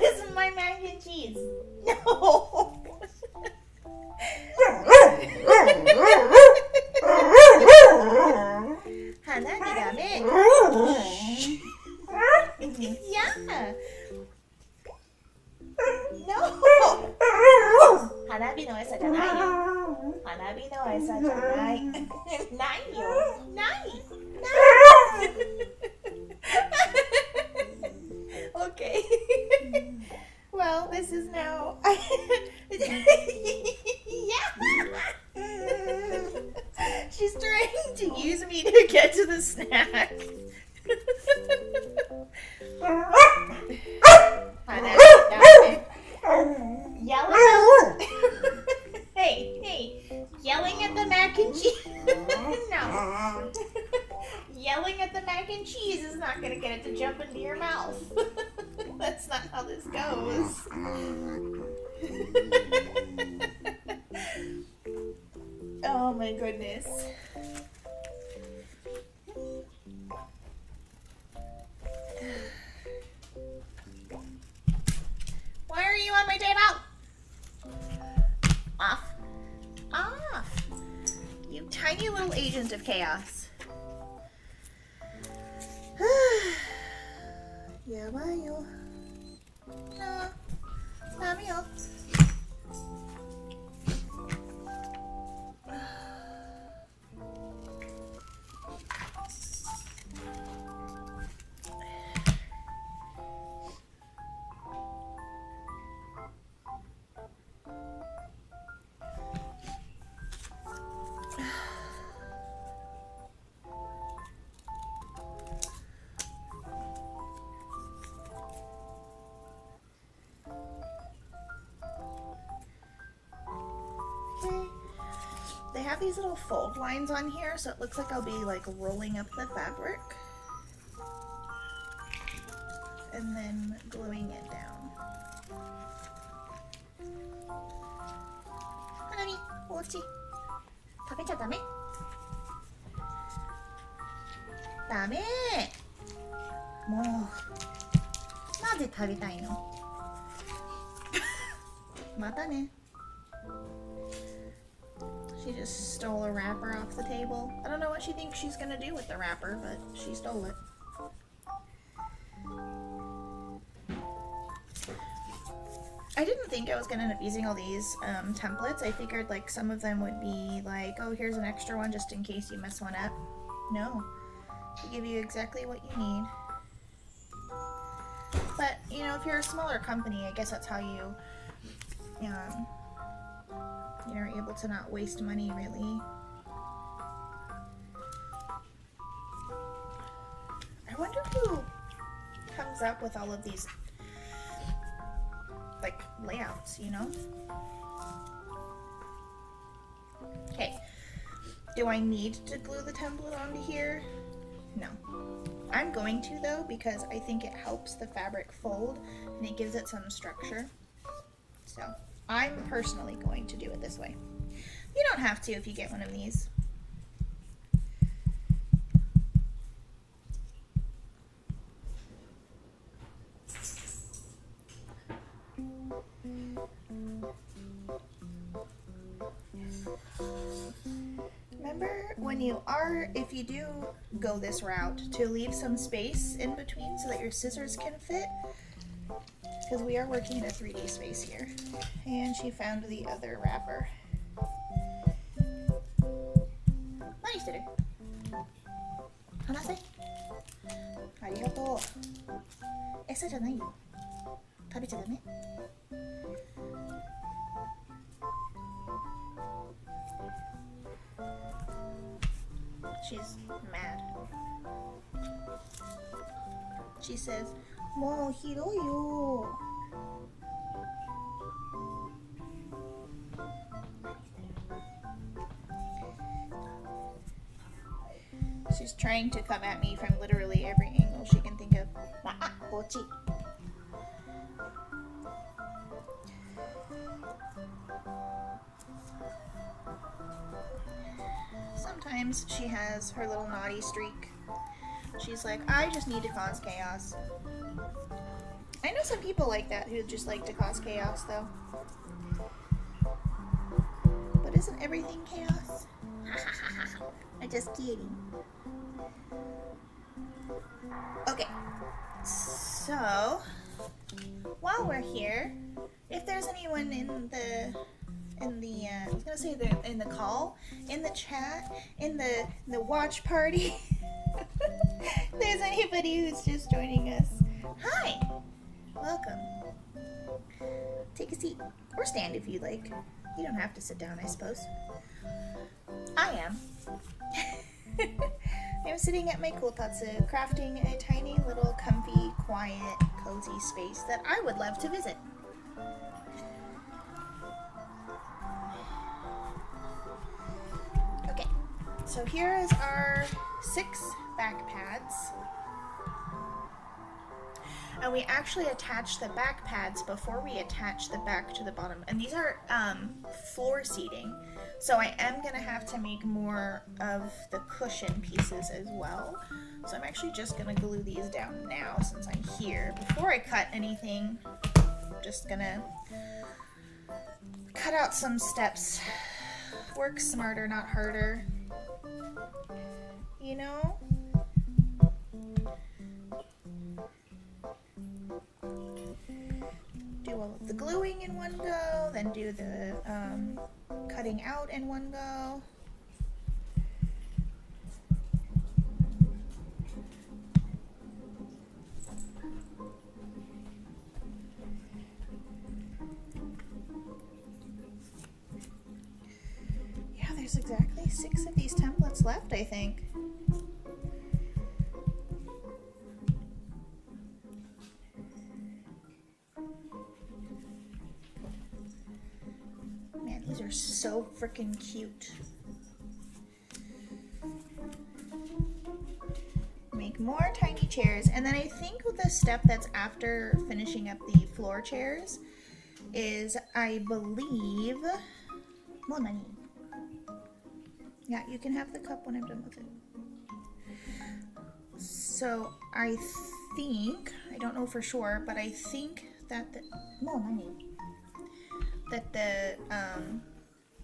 This is my mac and cheese. No! Hanabi dame. Yeah. No. Hanabi no esa janai yo. Hanabi no esa janai. Nai yo. Nai. Okay. Well, this is now. Yeah. She's trying to use me to get to the snack. Yelling. Hey, yelling at the mac and cheese. No. Yelling at the mac and cheese is not going to get it to jump into your mouth. That's not how this goes. Oh my goodness. Why are you on my table? Off. Off. You tiny little agent of chaos. Yabayo. No. Namio. They have these little fold lines on here, so it looks like I'll be like rolling up the fabric and then gluing it down. Hanami, ochi. 食べちゃダメ。ダメ。もう、なぜ食べたいの？またね。She just stole a wrapper off the table. I don't know what she thinks she's gonna do with the wrapper, but she stole it. I didn't think I was gonna end up using all these templates. I figured like some of them would be like, oh, here's an extra one just in case you mess one up. No, they give you exactly what you need. But, you know, if you're a smaller company, I guess that's how you're able to not waste money, really. I wonder who comes up with all of these, like, layouts, you know? Okay. Do I need to glue the template onto here? No. I'm going to, though, because I think it helps the fabric fold and it gives it some structure. So, I'm personally going to do it this way. You don't have to if you get one of these. Remember when if you do go this route, to leave some space in between so that your scissors can fit, because we are working in a 3D space here. And she found the other wrapper. Nice, did it? Hanase? Arigatou. 餌じゃないよ。食べちゃダメ。She's mad. She says, もうひどいよ。She's trying to come at me from literally every angle she can think of. Hochi. Sometimes she has her little naughty streak. She's like, I just need to cause chaos. I know some people like that who just like to cause chaos, though. But isn't everything chaos? I'm just kidding. Okay, so while we're here, if there's anyone in the I was gonna say in the call, in the chat, in the watch party, if there's anybody who's just joining us, hi, welcome. Take a seat or stand if you'd like. You don't have to sit down, I suppose. I am. I'm sitting at my kotatsu, crafting a tiny little comfy, quiet, cozy space that I would love to visit. Okay, so here is our 6 back pads. And we actually attach the back pads before we attach the back to the bottom. And these are floor seating. So I am going to have to make more of the cushion pieces as well. So I'm actually just going to glue these down now since I'm here. Before I cut anything, I'm just going to cut out some steps. Work smarter, not harder. You know? Do all of the gluing in one go, then do the cutting out in one go. Yeah, there's exactly 6 of these templates left, I think. These are so freaking cute. Make more tiny chairs, and then I think the step that's after finishing up the floor chairs is, I believe, monani. Yeah, you can have the cup when I'm done with it. So I think, I don't know for sure, but I think that the monani. That the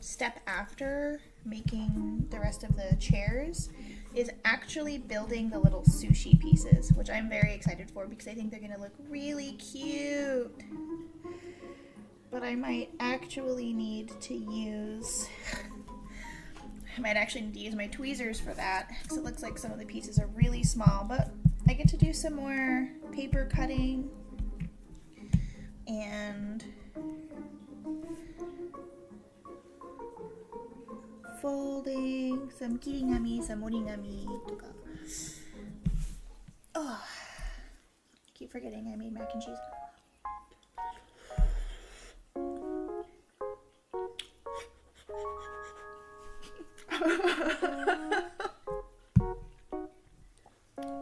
step after making the rest of the chairs is actually building the little sushi pieces, which I'm very excited for because I think they're going to look really cute. But I might actually need to use my tweezers for that because it looks like some of the pieces are really small, but I get to do some more paper cutting and folding, some kirigami, some origami, toka. Oh, I keep forgetting I made mac and cheese.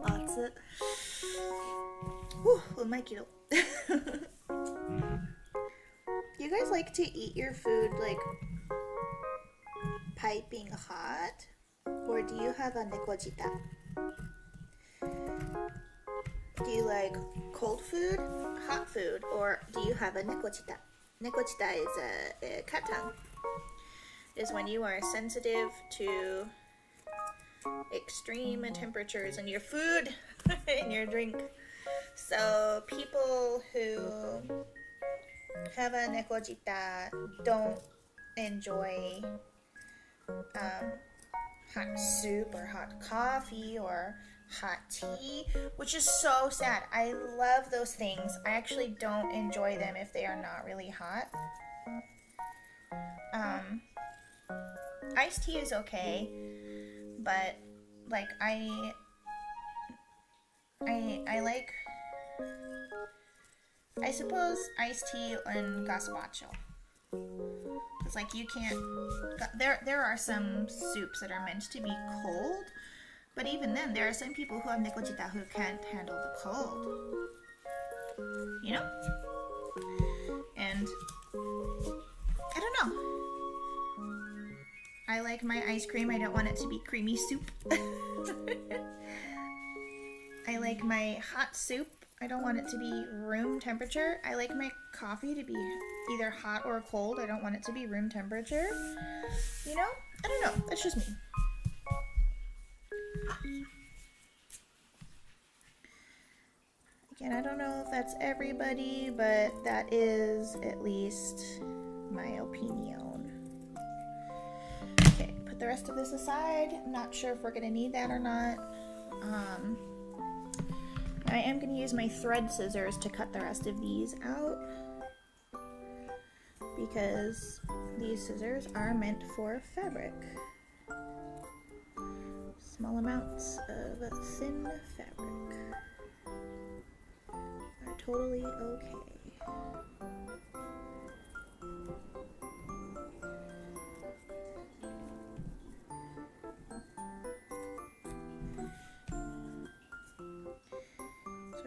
Atsu. Whew, うまいけど。You you guys like to eat your food like piping hot? Or do you have a nekojita? Do you like cold food, hot food, or do you have a nekojita? Nekojita is a katan. Is when you are sensitive to extreme temperatures in your food and your drink. So people who have a nekojita don't enjoy hot soup or hot coffee or hot tea, which is so sad. I love those things. I actually don't enjoy them if they are not really hot. Iced tea is okay, but like I like, I suppose, iced tea and gazpacho. It's like you can't, there are some soups that are meant to be cold, but even then there are some people who have nekojita who can't handle the cold, you know? And I don't know, I like my ice cream, I don't want it to be creamy soup. I like my hot soup, I don't want it to be room temperature. I like my coffee to be either hot or cold. I don't want it to be room temperature. You know? I don't know. That's just me. Again, I don't know if that's everybody, but that is at least my opinion. Okay, put the rest of this aside. I'm not sure if we're going to need that or not. I am going to use my thread scissors to cut the rest of these out because these scissors are meant for fabric. Small amounts of thin fabric are totally okay.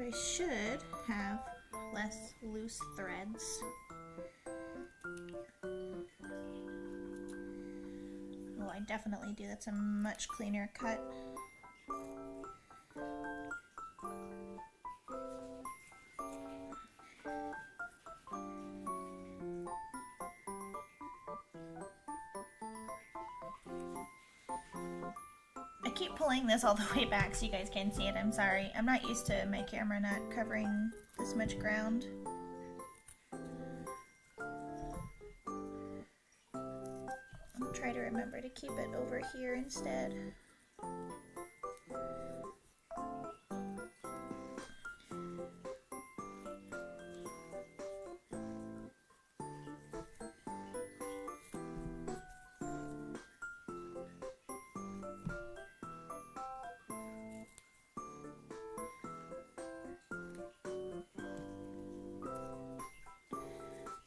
I should have less loose threads. Oh, I definitely do. That's a much cleaner cut. I keep pulling this all the way back so you guys can see it. I'm sorry. I'm not used to my camera not covering this much ground. I'll try to remember to keep it over here instead.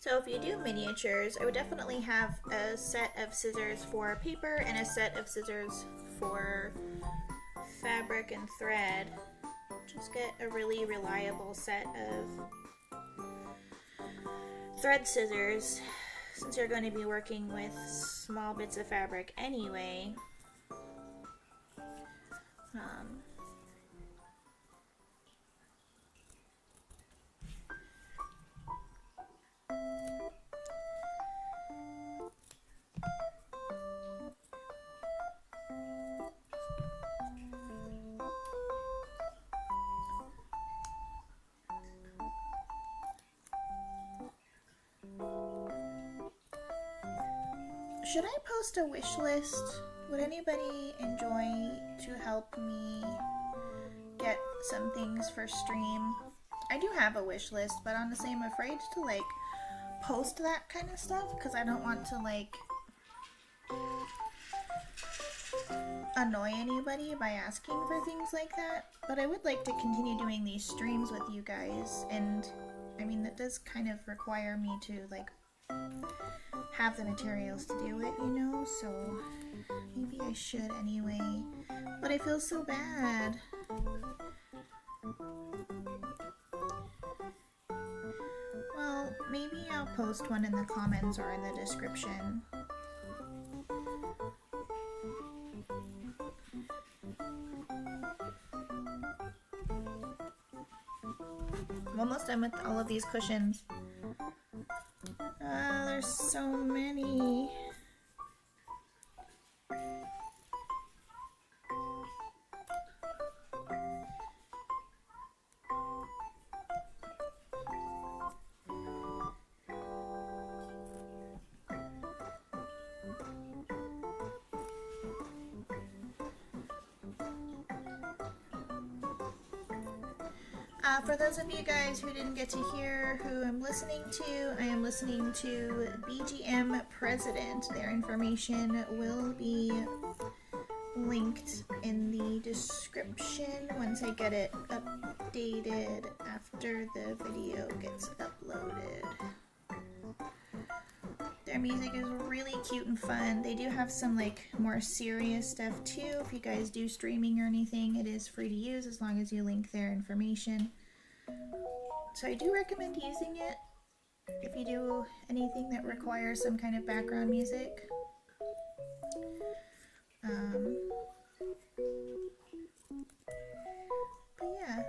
So if you do miniatures, I would definitely have a set of scissors for paper and a set of scissors for fabric and thread. Just get a really reliable set of thread scissors since you're going to be working with small bits of fabric anyway. Should I post a wish list? Would anybody enjoy to help me get some things for stream? I do have a wish list, but honestly I'm afraid to like post that kind of stuff because I don't want to like annoy anybody by asking for things like that. But I would like to continue doing these streams with you guys, and I mean that does kind of require me to like have the materials to do it, you know, so maybe I should anyway, but I feel so bad. Well, maybe I'll post one in the comments or in the description. I'm almost done with all of these cushions. There's so many. For those of you guys who didn't get to hear who I'm listening to, I am listening to BGM President. Their information will be linked in the description once I get it updated after the video gets uploaded. Their music is really cute and fun. They do have some like more serious stuff too. If you guys do streaming or anything, it is free to use as long as you link their information. So I do recommend using it if you do anything that requires some kind of background music. But yeah,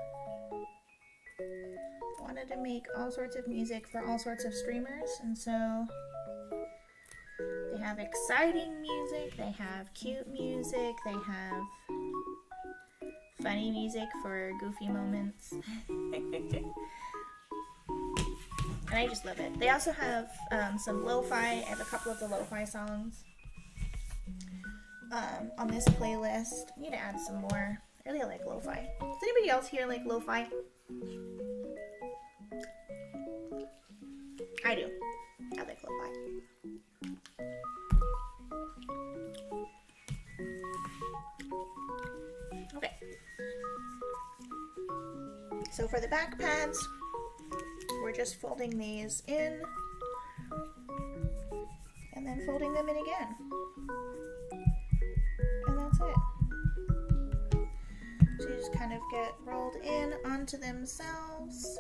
I wanted to make all sorts of music for all sorts of streamers, and so they have exciting music, they have cute music, they have funny music for goofy moments. And I just love it. They also have some lo-fi. I have a couple of the lo-fi songs on this playlist. I need to add some more. I really like lo-fi. Does anybody else here like lo-fi? I do. I like lo-fi. Okay. So for the back pads, we're just folding these in and then folding them in again. And that's it. So you just kind of get rolled in onto themselves.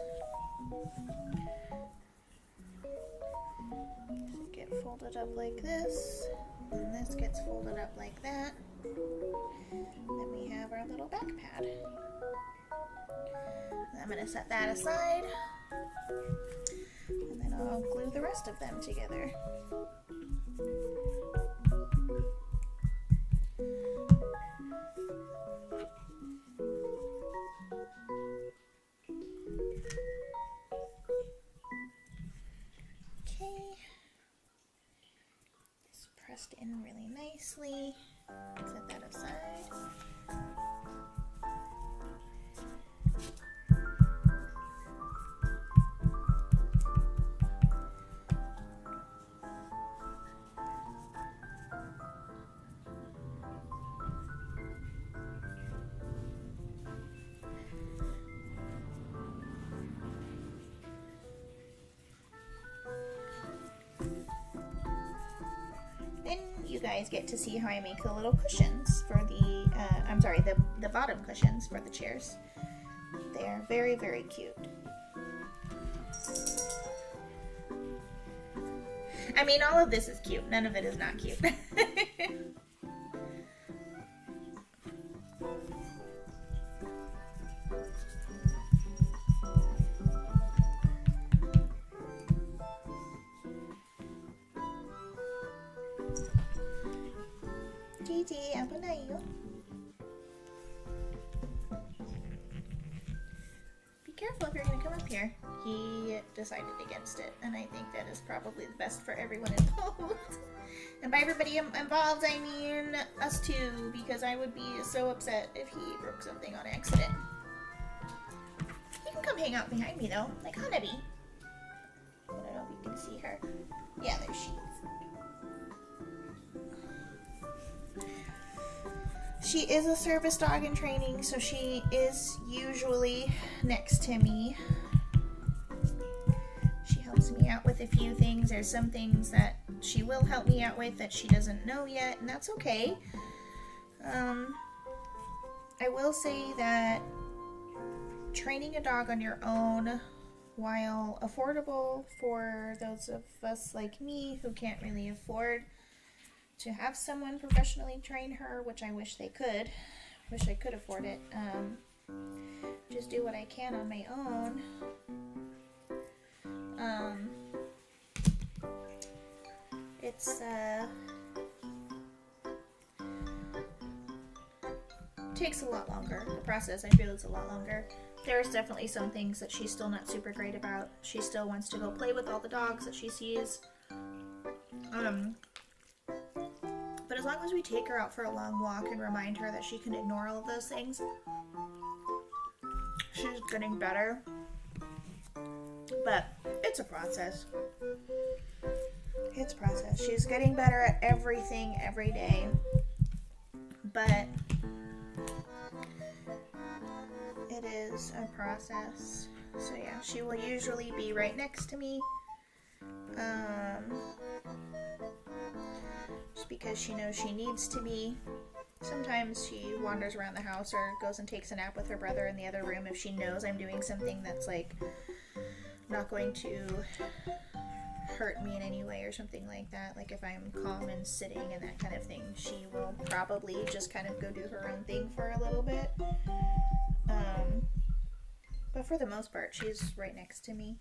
So get folded up like this, and this gets folded up like that. Then we have our little back pad. I'm going to set that aside, and then I'll glue the rest of them together. Okay, it's pressed in really nicely. Set that aside. You guys get to see how I make the little cushions for the bottom cushions for the chairs. They're very, very cute. I mean, all of this is cute. None of it is not cute. Gigi, apa na iyo? Be careful if you're going to come up here. He decided against it, and I think that is probably the best for everyone involved. And by everybody involved, I mean us two, because I would be so upset if he broke something on accident. You can come hang out behind me, though, like Honeybee. I don't know if you can see her. Yeah, there she is. She is a service dog in training, so she is usually next to me. She helps me out with a few things. There's some things that she will help me out with that she doesn't know yet, and that's okay. I will say that training a dog on your own while affordable for those of us like me who can't really afford to have someone professionally train her, which I wish they could. Wish I could afford it. Just do what I can on my own. It's takes a lot longer. The process, I feel, is a lot longer. There's definitely some things that she's still not super great about. She still wants to go play with all the dogs that she sees. But as long as we take her out for a long walk and remind her that she can ignore all of those things, she's getting better. But it's a process. It's a process. She's getting better at everything every day. But it is a process. So yeah, she will usually be right next to me. Just because she knows she needs to be. Sometimes she wanders around the house or goes and takes a nap with her brother in the other room if she knows I'm doing something that's like not going to hurt me in any way or something like that. Like if I'm calm and sitting and that kind of thing, she will probably just kind of go do her own thing for a little bit. But for the most part, she's right next to me.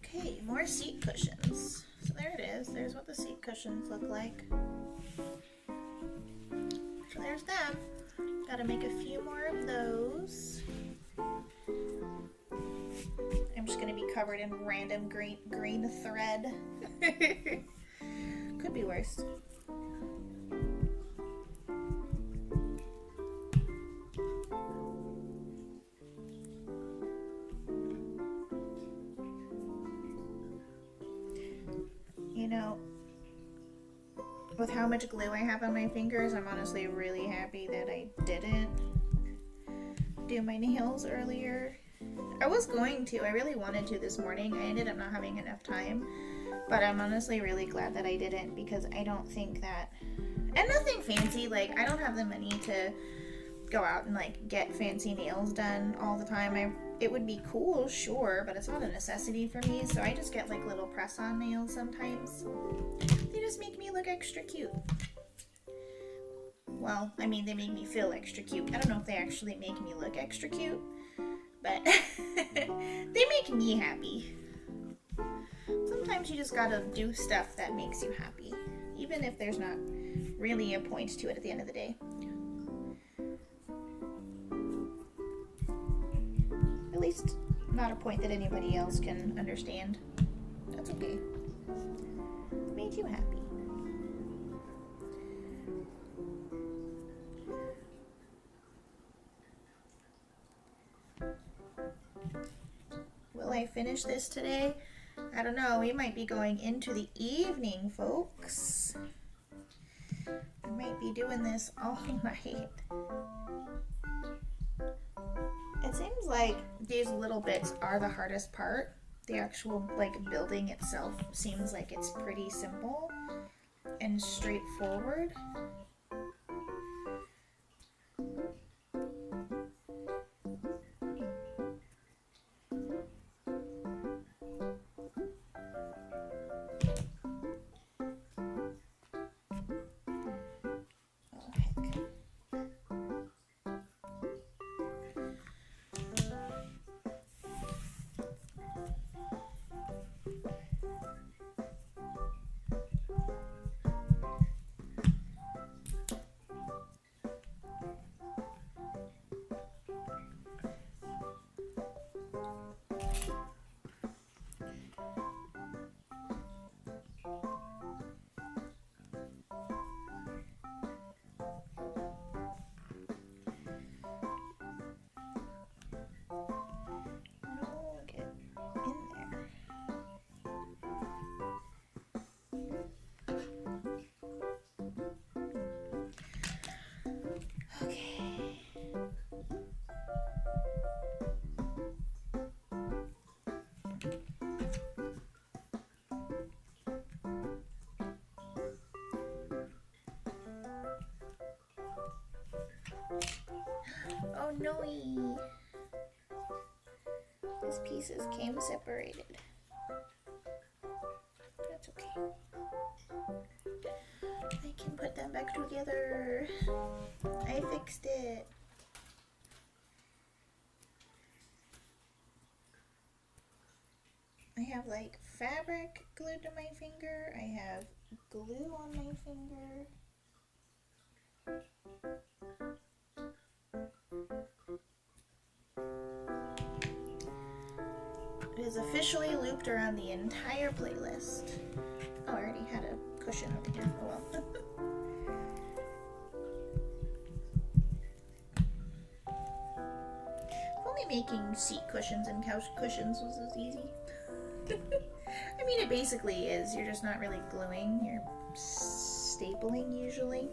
Okay, more seat cushions. So there it is. There's what the seat cushions look like. So there's them. Gotta make a few more of those. I'm just gonna be covered in random green thread. Could be worse. You know, with how much glue I have on my fingers, I'm honestly really happy that I didn't do my nails earlier. I was going to. I really wanted to this morning. I ended up not having enough time. But I'm honestly really glad that I didn't, because I don't think that... And nothing fancy. Like, I don't have the money to go out and, like, get fancy nails done all the time. It would be cool, sure, but it's not a necessity for me. So I just get, like, little press-on nails sometimes. They just make me look extra cute. Well, I mean, they make me feel extra cute. I don't know if they actually make me look extra cute. But they make me happy. Sometimes you just gotta do stuff that makes you happy, even if there's not really a point to it at the end of the day. At least not a point that anybody else can understand. That's okay. It made you happy. Will I finish this today? I don't know. We might be going into the evening, folks. I might be doing this all night. It seems like these little bits are the hardest part. The actual, like, building itself seems like it's pretty simple and straightforward. Owie. These pieces came separated. That's okay. I can put them back together. I fixed it. I have like fabric glued to my finger. I have glue on my finger. It is officially looped around the entire playlist. Oh, I already had a cushion over here. Oh well. If only making seat cushions and couch cushions was as easy. I mean, it basically is. You're just not really gluing. You're stapling usually.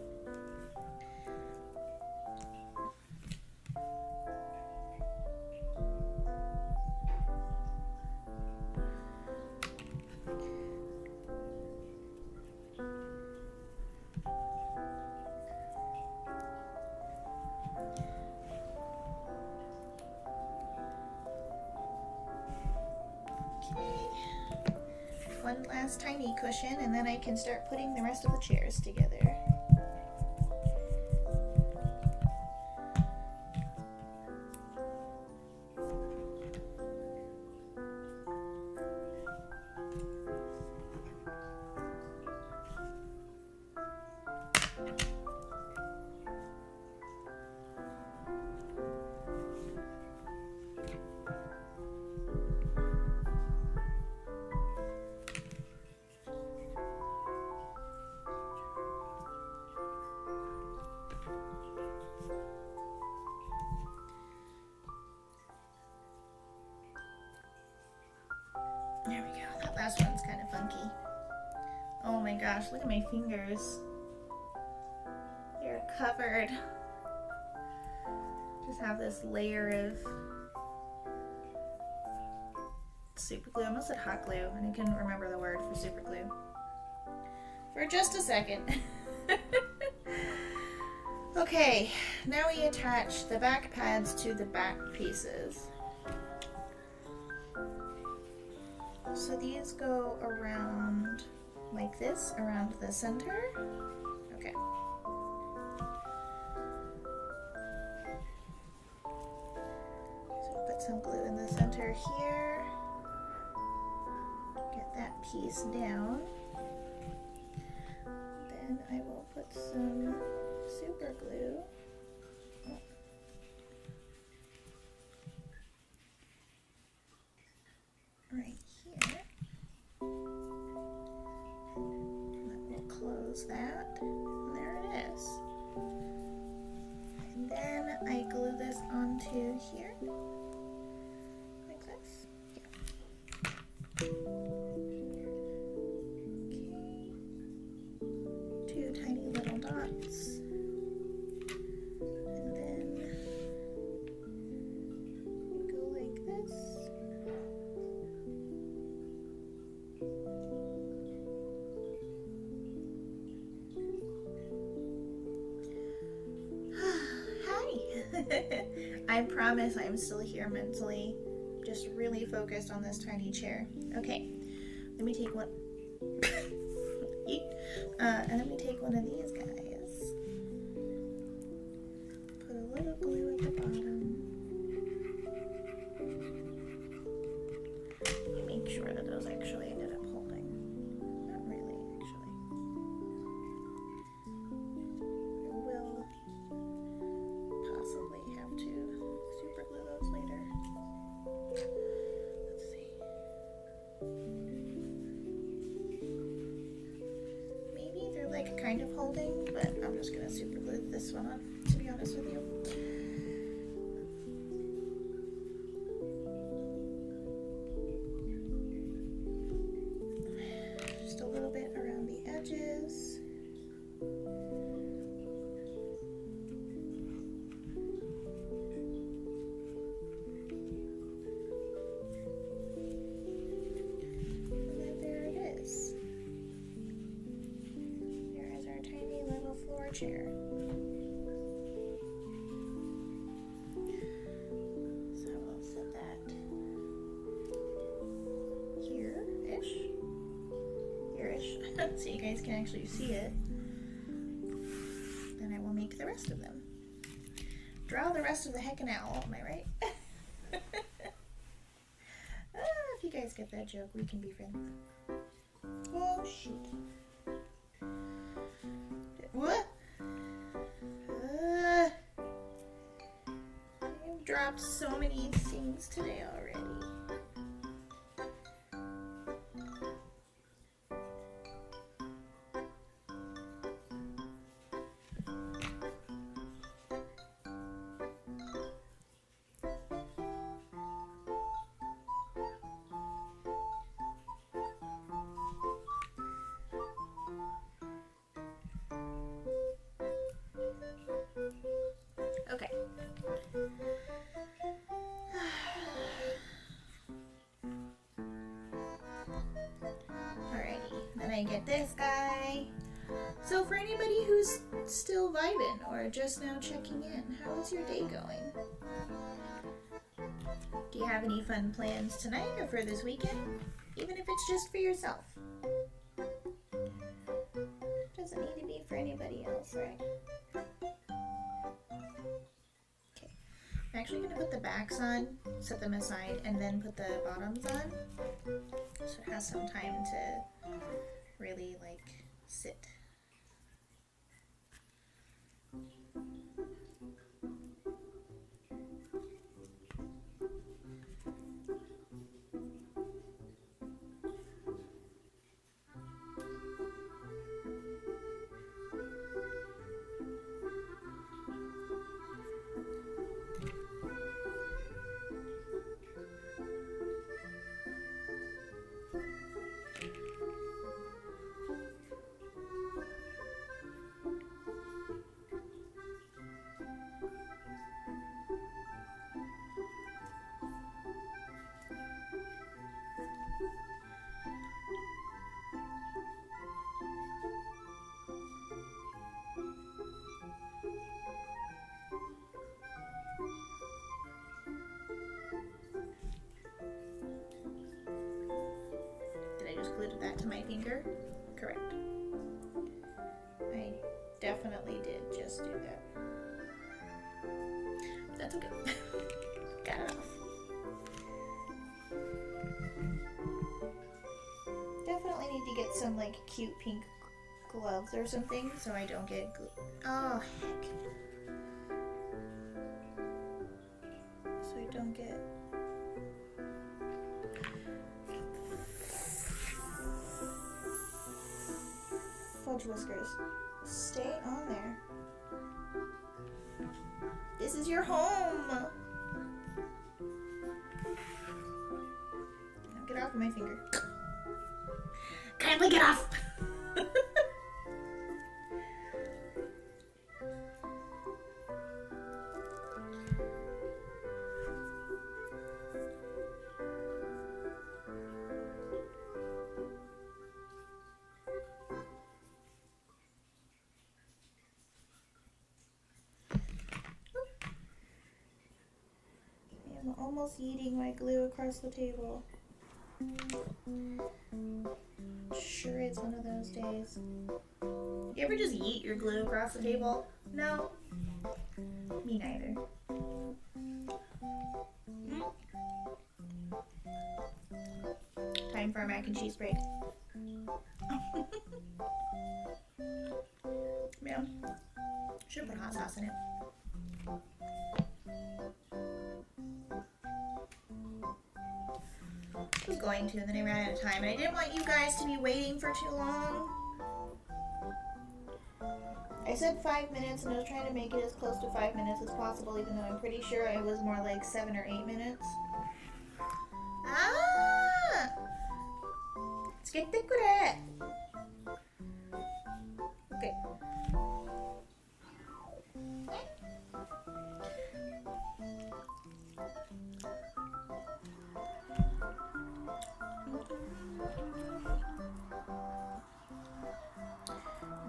One last tiny cushion, and then I can start putting the rest of the chairs together. There we go. That last one's kind of funky. Oh my gosh, look at my fingers. They're covered. Just have this layer of super glue. I almost said hot glue, and I couldn't remember the word for super glue. For just a second. Okay, now we attach the back pads to the back pieces. So these go around like this, around the center. Okay. So put some glue in the center here. Get that piece down. Then I will put some super glue. Right here. That will close that. And there it is. And then I glue this onto here. Like this. Yeah. Okay. Two tiny little dots. And then we go like this. I promise I'm still here mentally, just really focused on this tiny chair. Okay, let me take one. And let me take one of these guys. Put a little glue at the bottom. Let me make sure that those actually ended up holding. Not really, actually. I will possibly have to super glue those later. Let's see. Maybe they're like kind of holding, but I'm just gonna super glue this one on, to be honest with you. Just a little bit around the edges. Chair. it so you guys can actually see it. Then I will make the rest of them. Draw the rest of the heckin' owl, am I right? If you guys get that joke, we can be friends. Oh, shoot. What? I've dropped so many things today already. Okay. Alrighty, then I get this guy. So for anybody who's still vibing or just now checking in, how is your day going? Do you have any fun plans tonight or for this weekend? Even if it's just for yourself. Doesn't need to be for anybody else, right? I'm actually going to put the backs on, set them aside, and then put the bottoms on. So it has some time to really, like, sit. Glued that to my finger? Correct. I definitely did just do that. That's okay. Got it off. Definitely need to get some like cute pink gloves or something so I don't get oh heck. So I don't get fudge whiskers. Stay on there. This is your home. Now get off of my finger. Kindly get off. I'm almost yeeting my glue across the table. Sure, it's one of those days. You ever just yeet your glue across the table? No? Me neither. Time for a mac and cheese break. Man, should put hot sauce in it. I was going to, and then I ran out of time, and I didn't want you guys to be waiting for too long. I said 5 minutes, and I was trying to make it as close to 5 minutes as possible, even though I'm pretty sure it was more like 7 or 8 minutes. Ah! Let's get thick with it. Okay.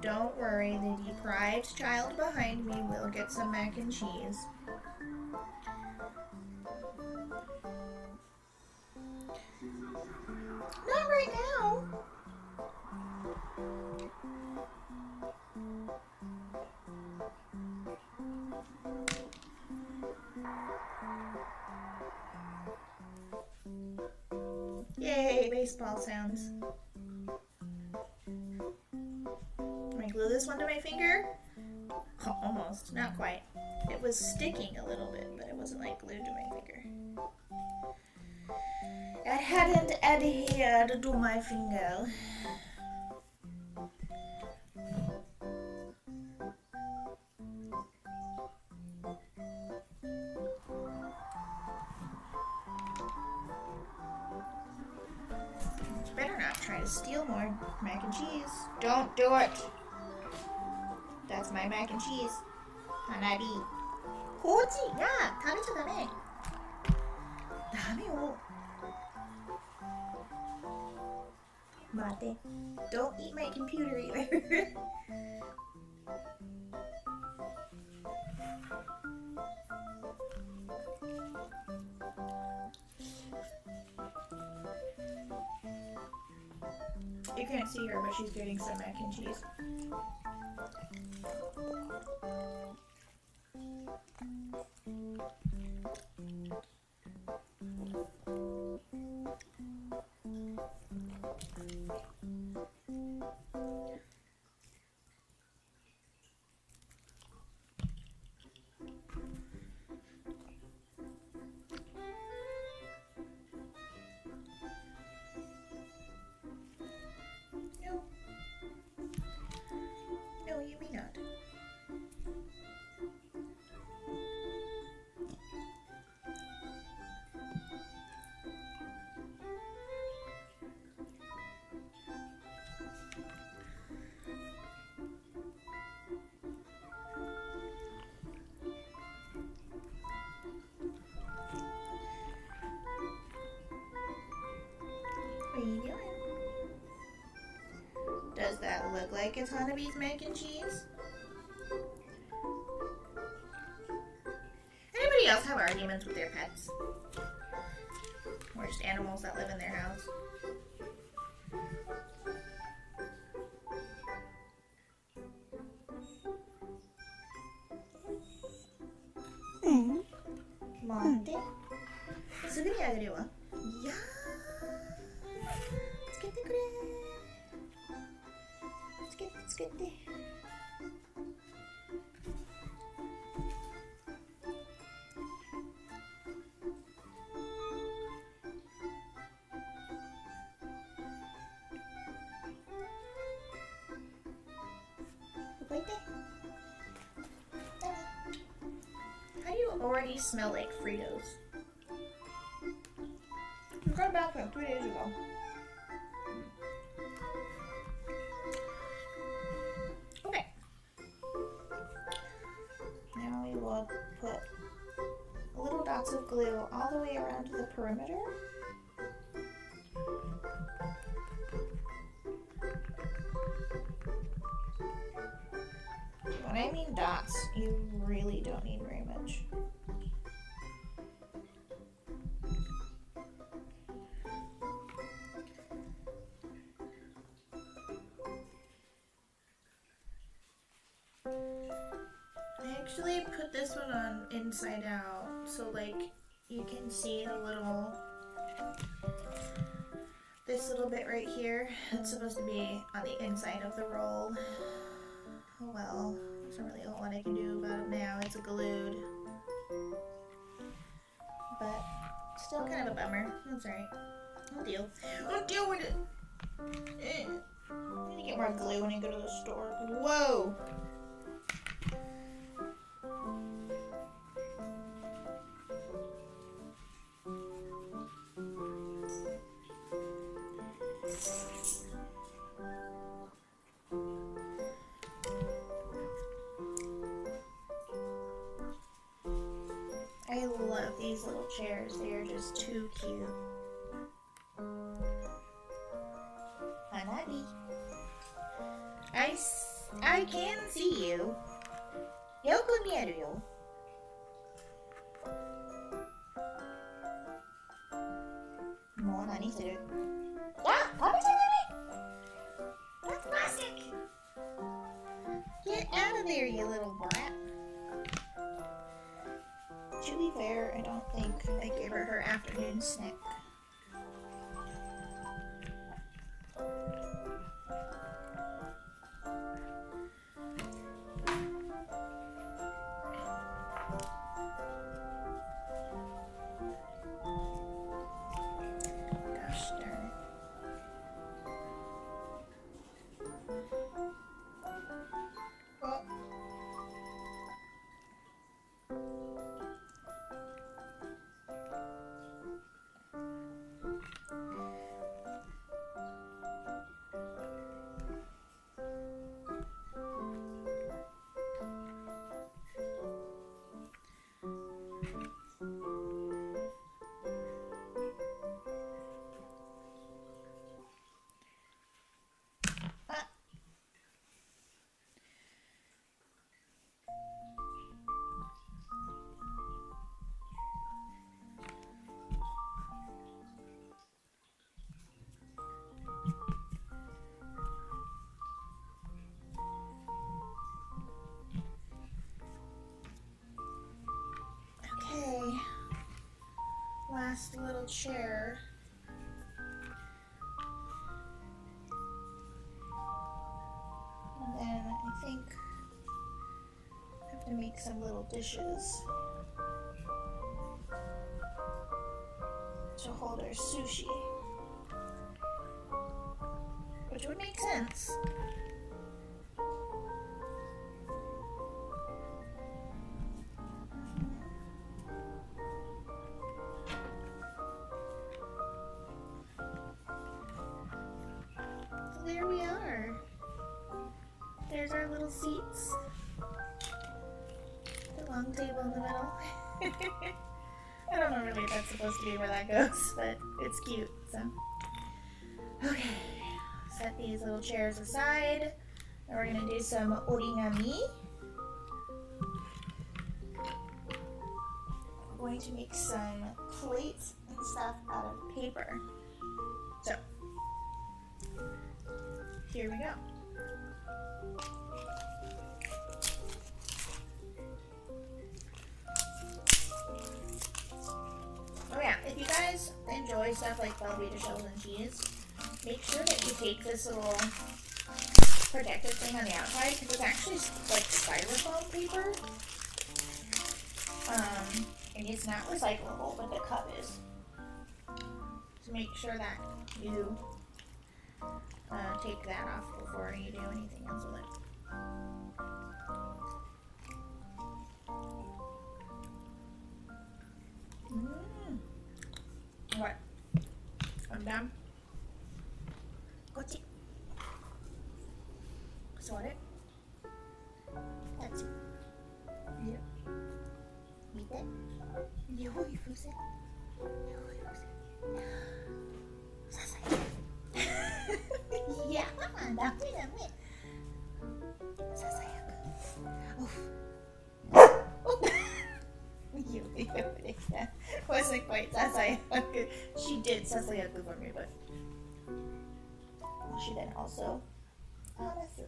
Don't worry, the deprived child behind me will get some mac and cheese. Not right now. Yay, baseball sounds. Can I glue this one to my finger? Oh, almost, not quite. It was sticking a little bit, but it wasn't like glued to my finger. I hadn't adhered to my finger. Better not try to steal more mac and cheese. Don't do it. That's my mac and cheese. Hanabi. コーチが食べちゃダメ。ダメよ。待って。Don't eat my computer either. You can't see her, but she's getting some mac and cheese. No, you may not. What are you doing? Does that look like it's Hanabi's mac and cheese? Anybody else have arguments with their pets? Or just animals that live in their house? Monte? すぐにあげるわ。いやー。つけてくれー。つけてつけて。どこ行って。How do you already smell like Fritos? We got back like 3 days ago. Okay. Now we will put little dots of glue all the way around the perimeter. When I mean dots, you really don't need very much. I actually put this one on inside out, so like you can see the little, this little bit right here. It's supposed to be on the inside of the roll. Oh well, there's not really a whole lot I can do about it now. It's glued. But still kind of a bummer. That's alright. I'll deal. I'll deal with it. I need to get more glue when I go to the store. Whoa! I love these little chairs. They are just too cute. Hanabi. I can see you. よく見えるよ。もう何してる？あ、食べちゃダメ。That's not Get out of there, you little brat. To be fair, I don't think I gave her afternoon snack. Gosh darn it. Oh. Okay, last little chair. And then I think I have to make some little dishes to hold our sushi, which would make sense. There we are. There's our little seats. The long table in the middle. I don't know really if that's supposed to be where that goes, but it's cute, so. Okay, set these little chairs aside. And we're gonna do some origami. We're going to make some plates and stuff out of paper. So, here we go. Oh yeah, if you guys enjoy stuff like Velveeta shells and cheese, make sure that you take this little protective thing on the outside, because it's actually like styrofoam paper. And it's not recyclable, but the cup is. So make sure that you take that off before you do anything else with it. What? I'm done. Kochi. Sorry. That's it. Yeah. Meet it. You use it. Yeah, dami. Sasayaku. Oof. Wasn't quite sasayaku. She did sasayaku for me, but she then also harasu.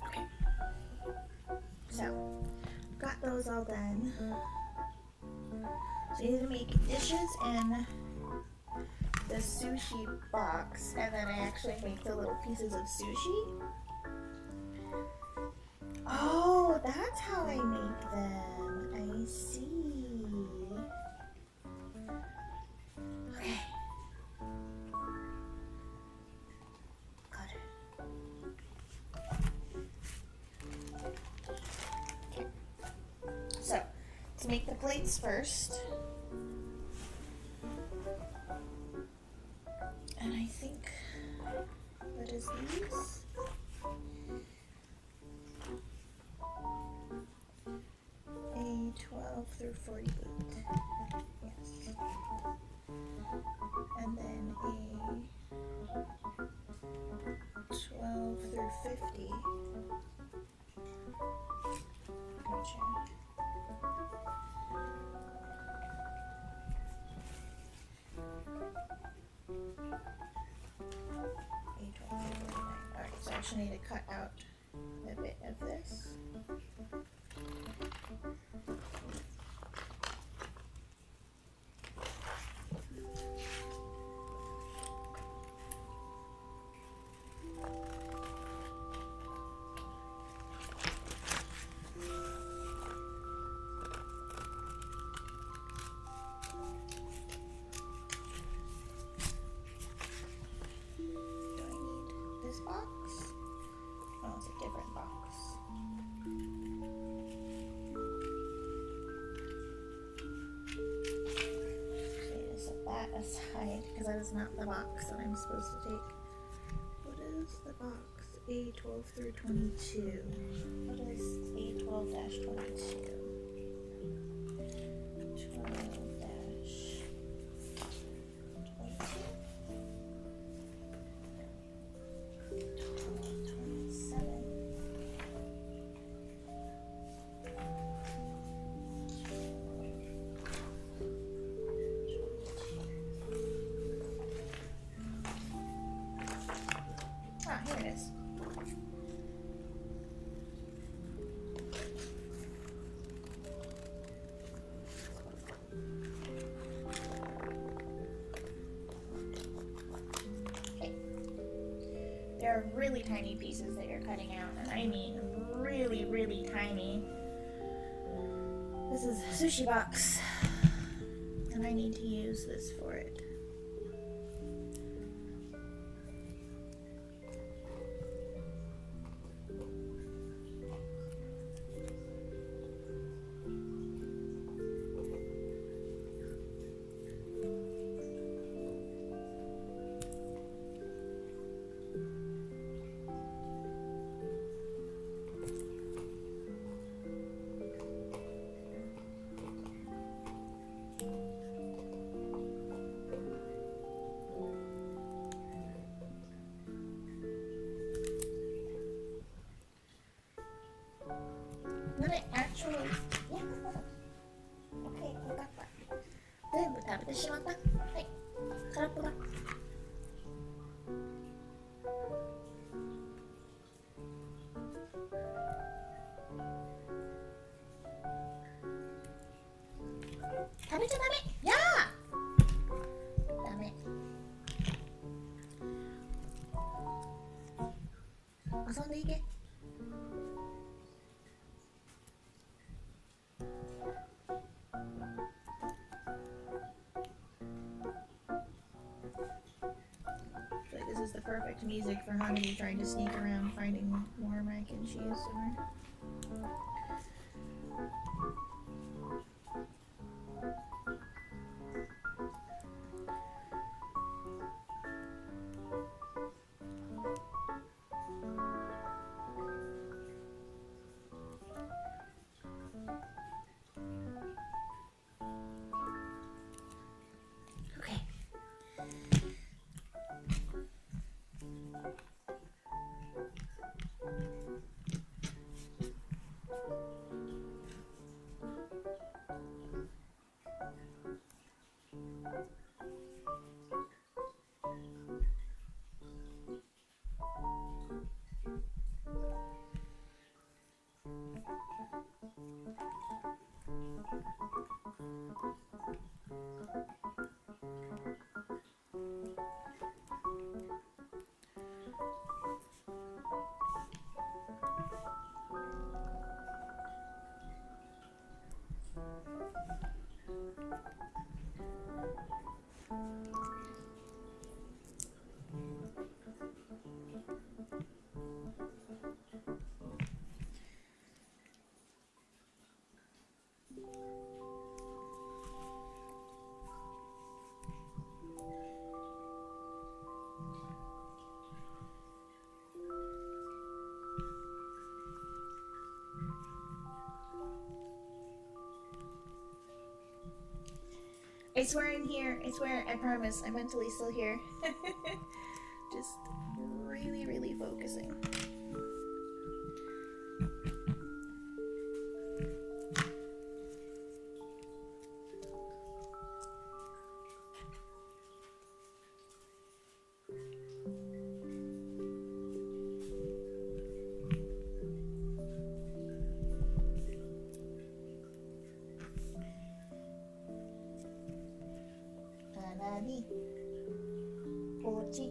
Okay. So, got those all done. So you need to make dishes in the sushi box, and then I actually make the little pieces of sushi. Oh, that's how I make them. I see. Okay. Got it. Okay. So, to make the plates first. And I think, what is these? A 12 through 48. Yes. And then a 12 through 50. Gotcha. actually need to cut out a bit of this. Aside, because that is not the box that I'm supposed to take. What is the box? A12 through 22. What is A12-22? 12-22. Here it is. Okay. There are really tiny pieces that you're cutting out, and I mean really, really tiny. This is a sushi box, and I need to use this for it. When I actually, yeah, okay, 分かった。全部食べてしまった。はい、空っぽだ。食べちゃダメ。やー。ダメ。遊んでいけ。This is the perfect music for Honey trying to sneak around finding more mac and cheese somewhere. Okay. I swear I'm here. I swear, I promise. I'm mentally still here. Just really, really focusing. Banani. Pochi.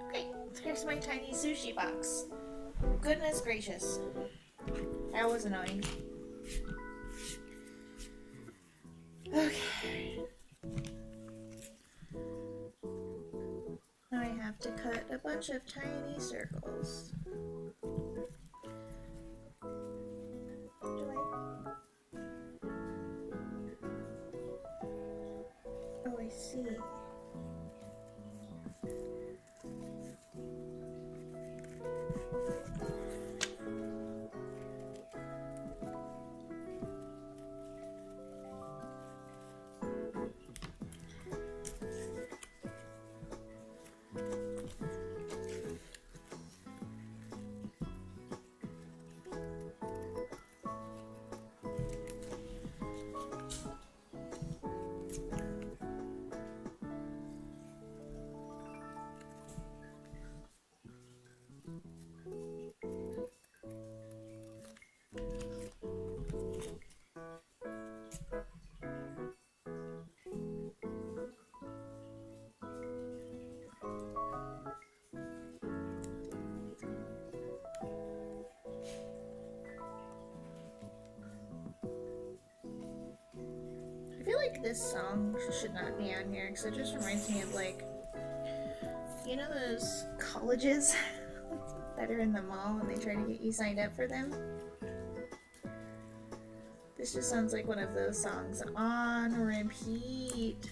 Okay, here's my tiny sushi box. Goodness gracious. That was annoying. Okay. Now I have to cut a bunch of tiny circles. Oh, I see. I feel like this song should not be on here because it just reminds me of, like, you know those colleges that are in the mall and they try to get you signed up for them? This just sounds like one of those songs on repeat.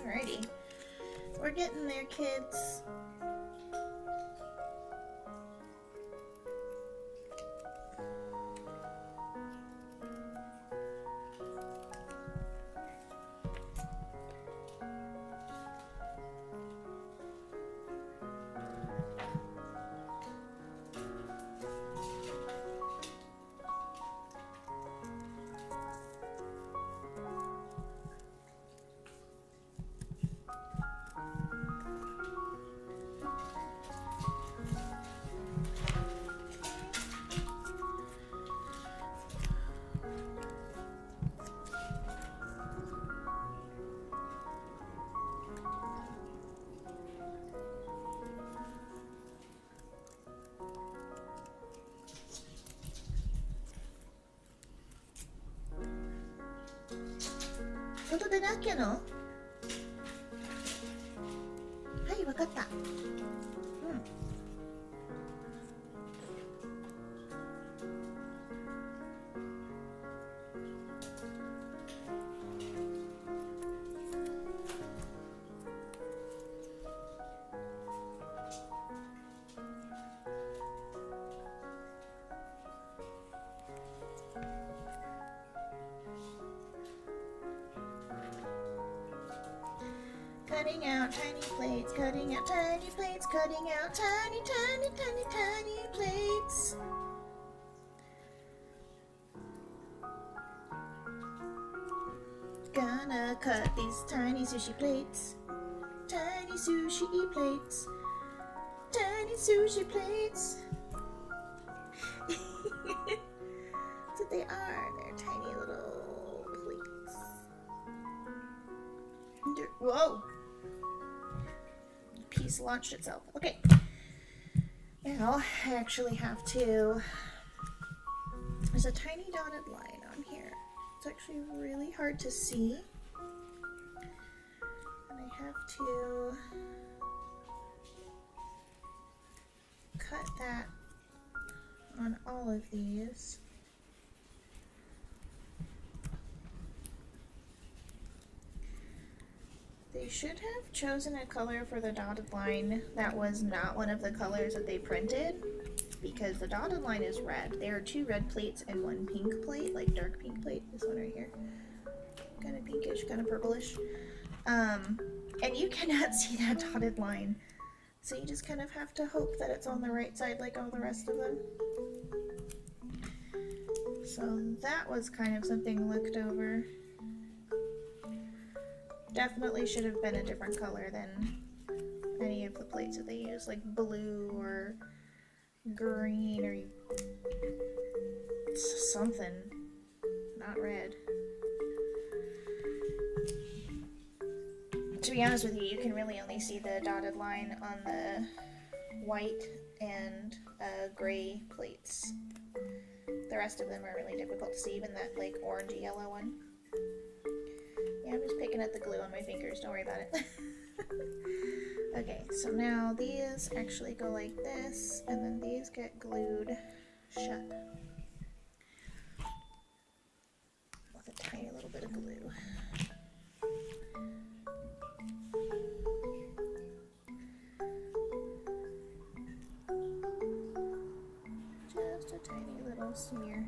Alrighty. We're getting there, kids. 外でなきゃの？はい、わかった。うん。Cutting out tiny plates, cutting out tiny plates, cutting out tiny, tiny, tiny, tiny plates. Gonna cut these tiny sushi plates, tiny sushi plates, tiny sushi plates. That's what they are, they're tiny little plates. Whoa! Piece launched itself. Okay. Now I actually have to. There's a tiny dotted line on here. It's actually really hard to see. And I have to cut that on all of these. They should have chosen a color for the dotted line that was not one of the colors that they printed, because the dotted line is red. There are 2 red plates and 1 pink plate, like dark pink plate, this one right here. Kind of pinkish, kind of purplish. And you cannot see that dotted line. So you just kind of have to hope that it's on the right side like all the rest of them. So that was kind of something looked over. Definitely should have been a different color than any of the plates that they use, like blue or green or something, not red. To be honest with you, you can really only see the dotted line on the white and gray plates. The rest of them are really difficult to see, even that like orangey yellow one. Yeah, I'm just picking at the glue on my fingers, don't worry about it. Okay, so now these actually go like this, and then these get glued shut with a tiny little bit of glue. Just a tiny little smear.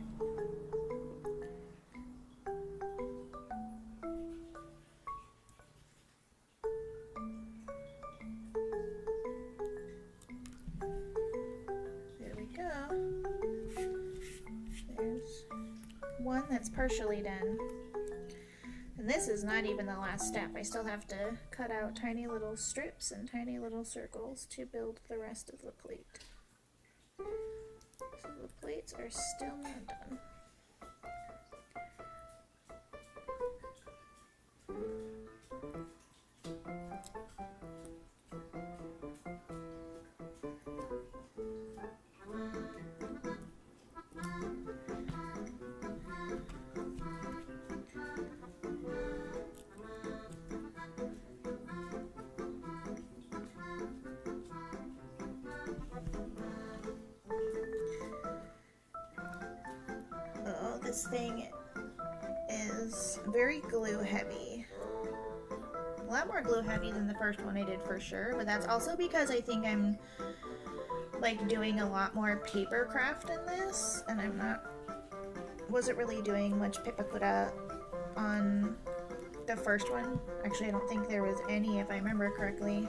One that's partially done, and this is not even the last step. I still have to cut out tiny little strips and tiny little circles to build the rest of the plate. So the plates are still not done. This thing is very glue heavy. A lot more glue heavy than the first one I did for sure, but that's also because I think I'm like doing a lot more paper craft in this, and wasn't really doing much pipakura on the first one. Actually, I don't think there was any, if I remember correctly.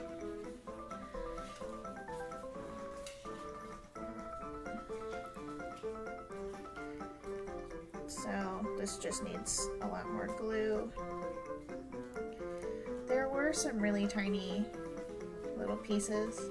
So this just needs a lot more glue. There were some really tiny little pieces.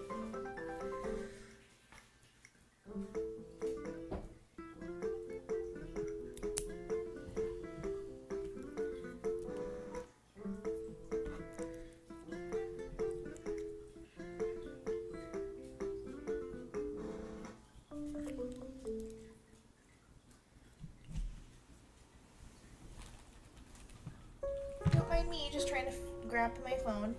me just trying to grab my phone.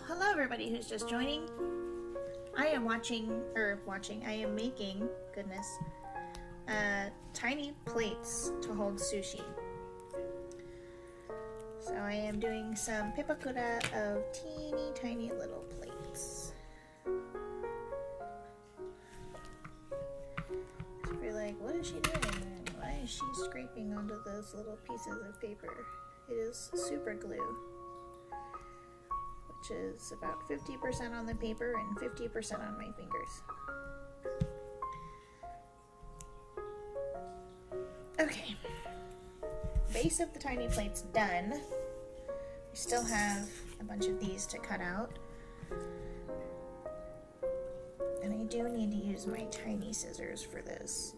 Hello everybody who's just joining. I am I am making, goodness, tiny plates to hold sushi. So I am doing some pepakura of teeny tiny little plates. So you're like, what is she doing? Why is she scraping onto those little pieces of paper? It is super glue, which is about 50% on the paper and 50% on my fingers. Okay, base of the tiny plate's done. We still have a bunch of these to cut out. And I do need to use my tiny scissors for this.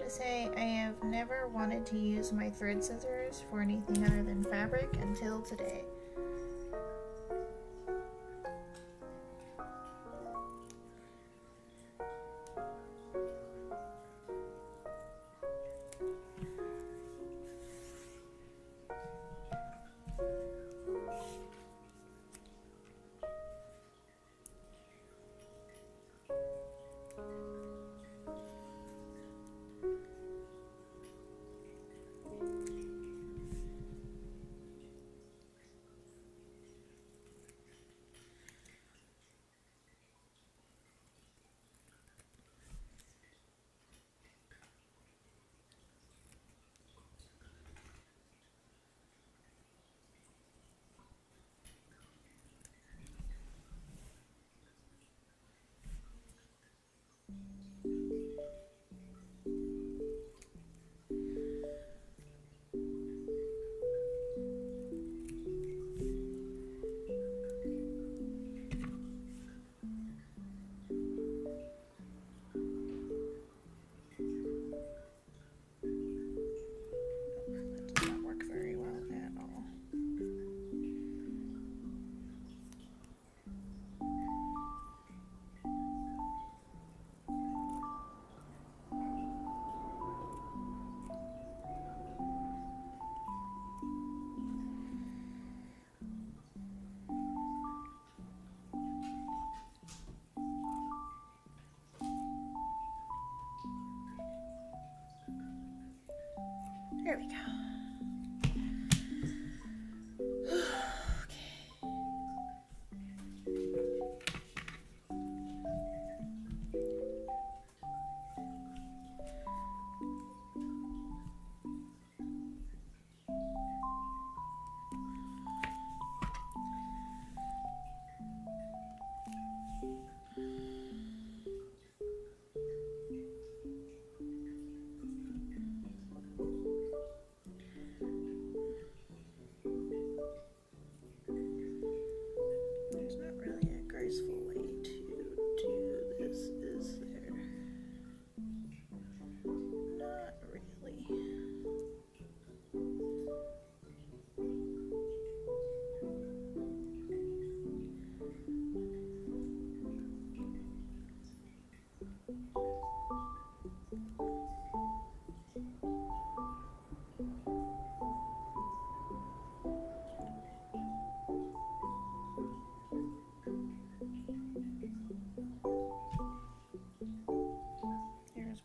Say I have never wanted to use my thread scissors for anything other than fabric until today. There we go.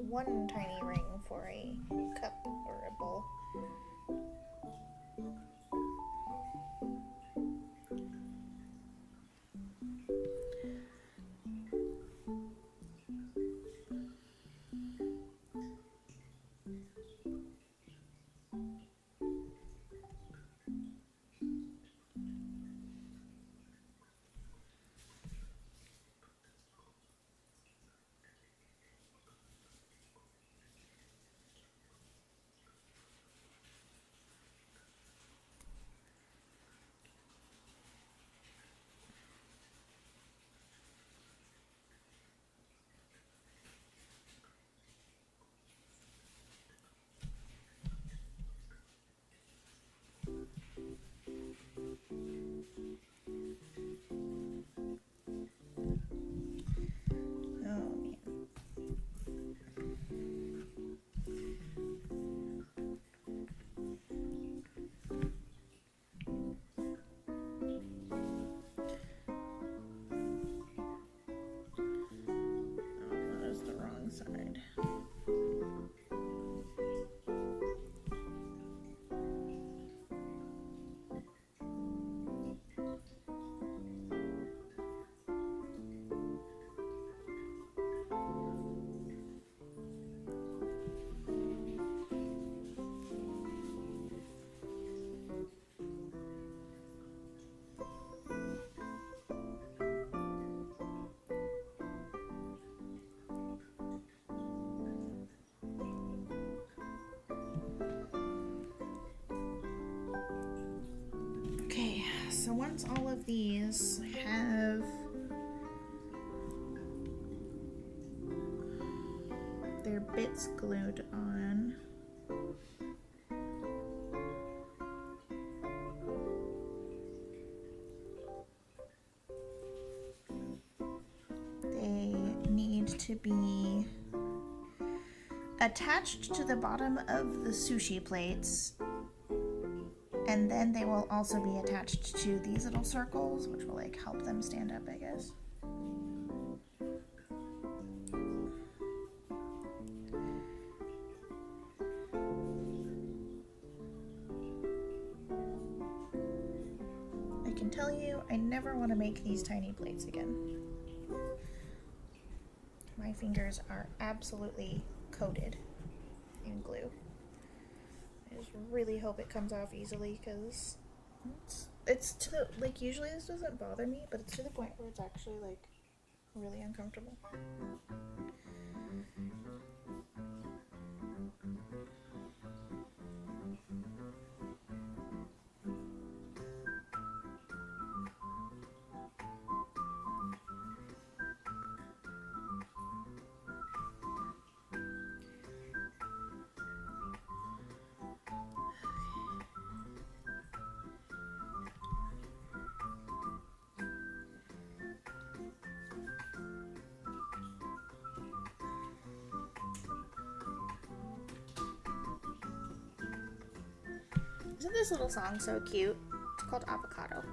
one tiny ring for a cup or a bowl. Side. Okay, so once all of these have their bits glued on, they need to be attached to the bottom of the sushi plates. And then they will also be attached to these little circles, which will like help them stand up, I guess. I can tell you, I never want to make these tiny plates again. My fingers are absolutely coated in glue. I just really hope it comes off easily, because it's to the, like, usually this doesn't bother me, but it's to the point where it's actually like really uncomfortable. Isn't this little song so cute? It's called Avocado.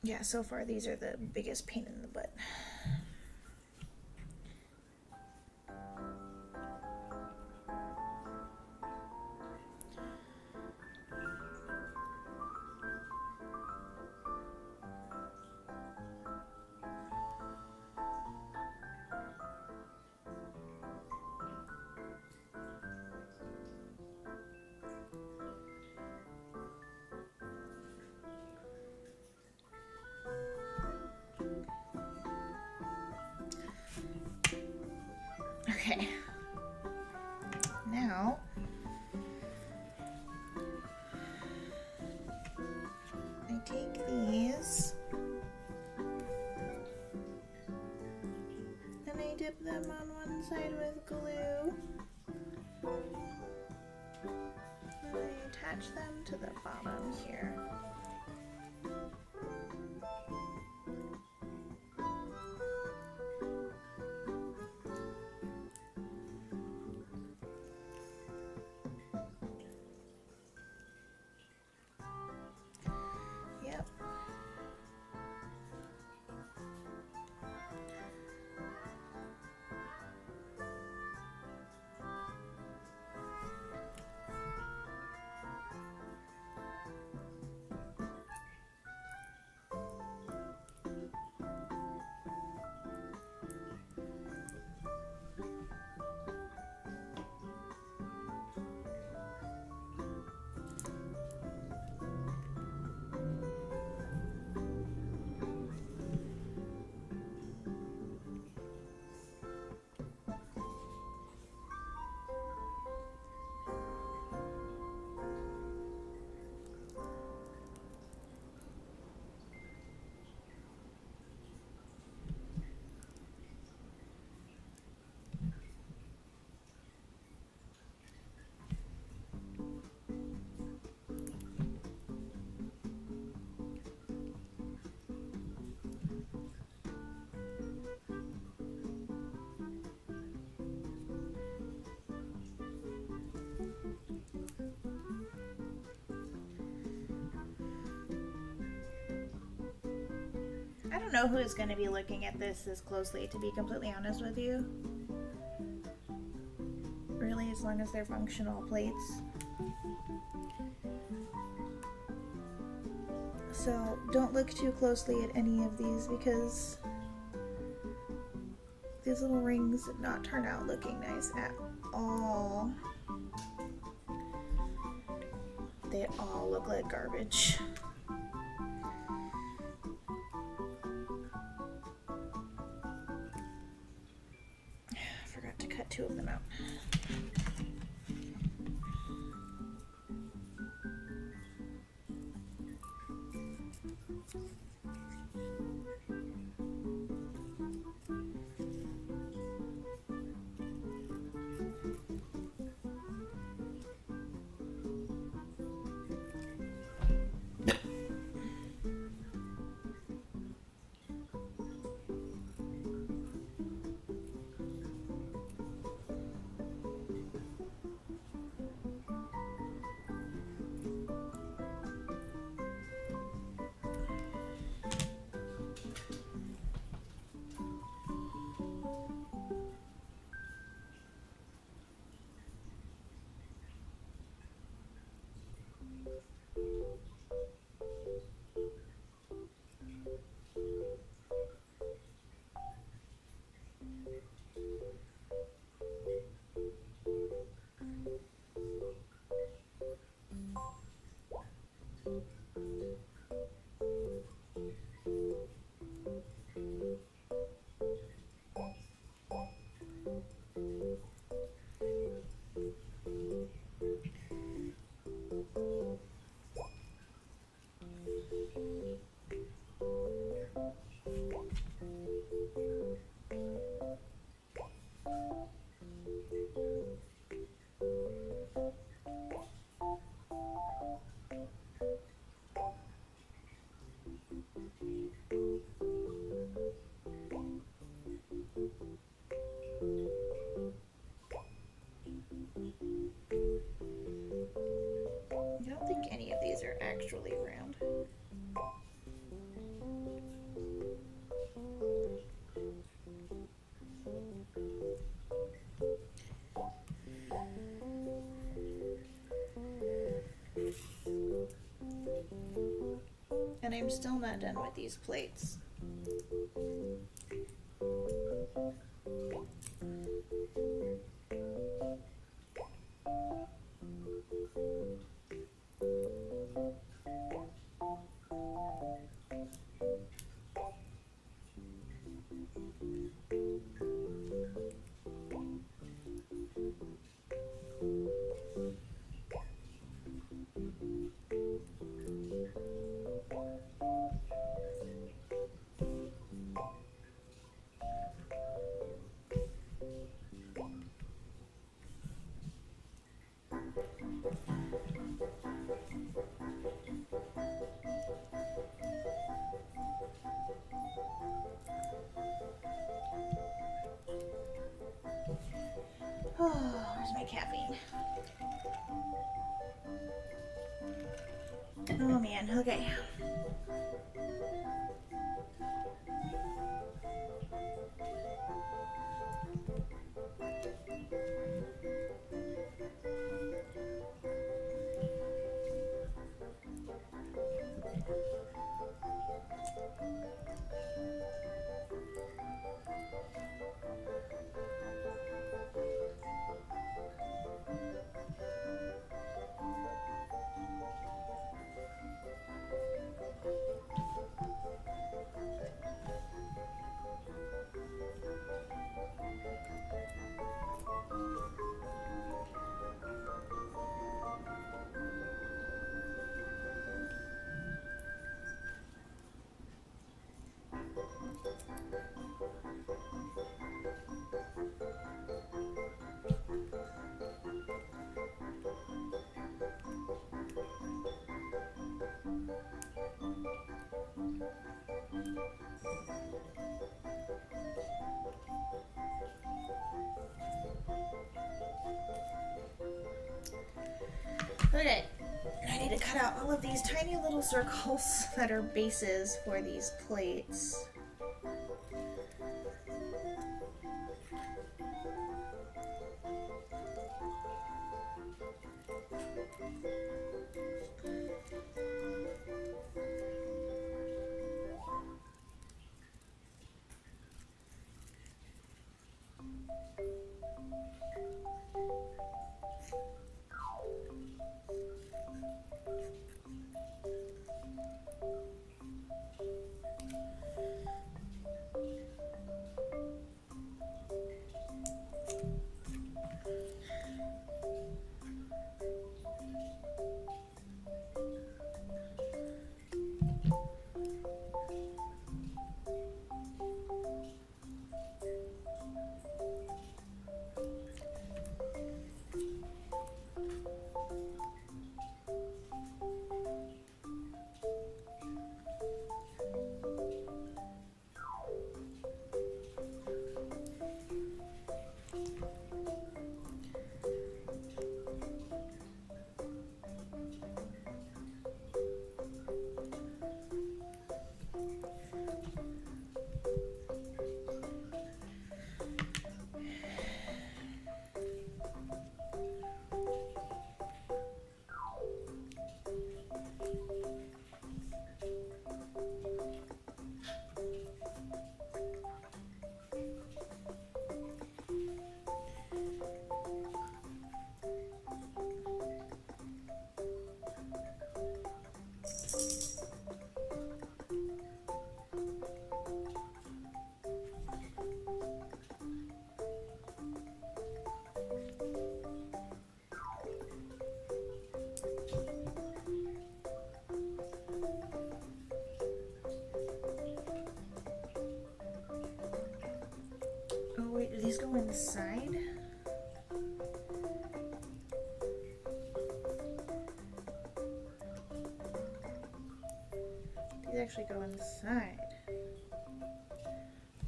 Yeah, so far these are the biggest pain in the butt. Okay, now I take these and I dip them on one side with glue and I attach them to the bottom here. Yep. I don't know who's going to be looking at this closely, to be completely honest with you. Really, as long as they're functional plates. So don't look too closely at any of these because these little rings did not turn out looking nice at all. They all look like garbage. Forgot to cut two of them out. And I'm still not done with these plates. Oh, where's my caffeine? Oh man, okay. Okay, I need to cut out all of these tiny little circles that are bases for these plates. Wait, do these go inside? These actually go inside.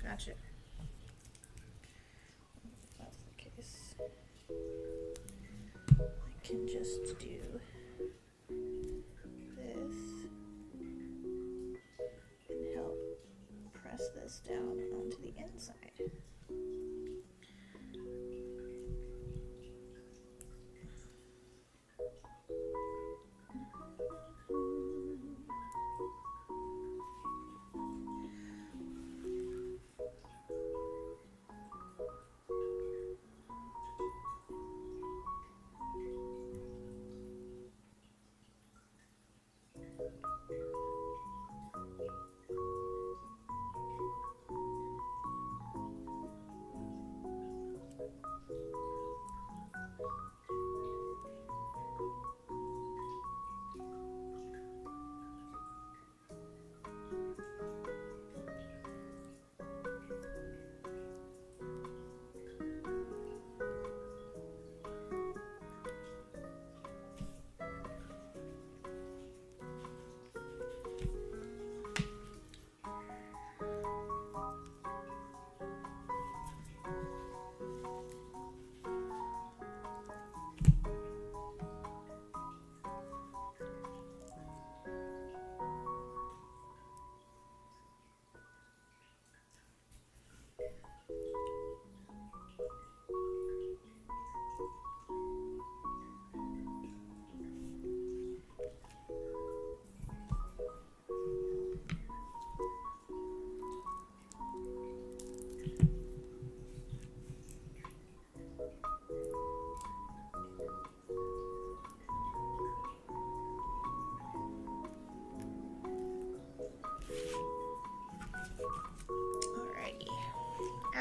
Gotcha. If that's the case, I can just do this and help press this down onto the inside.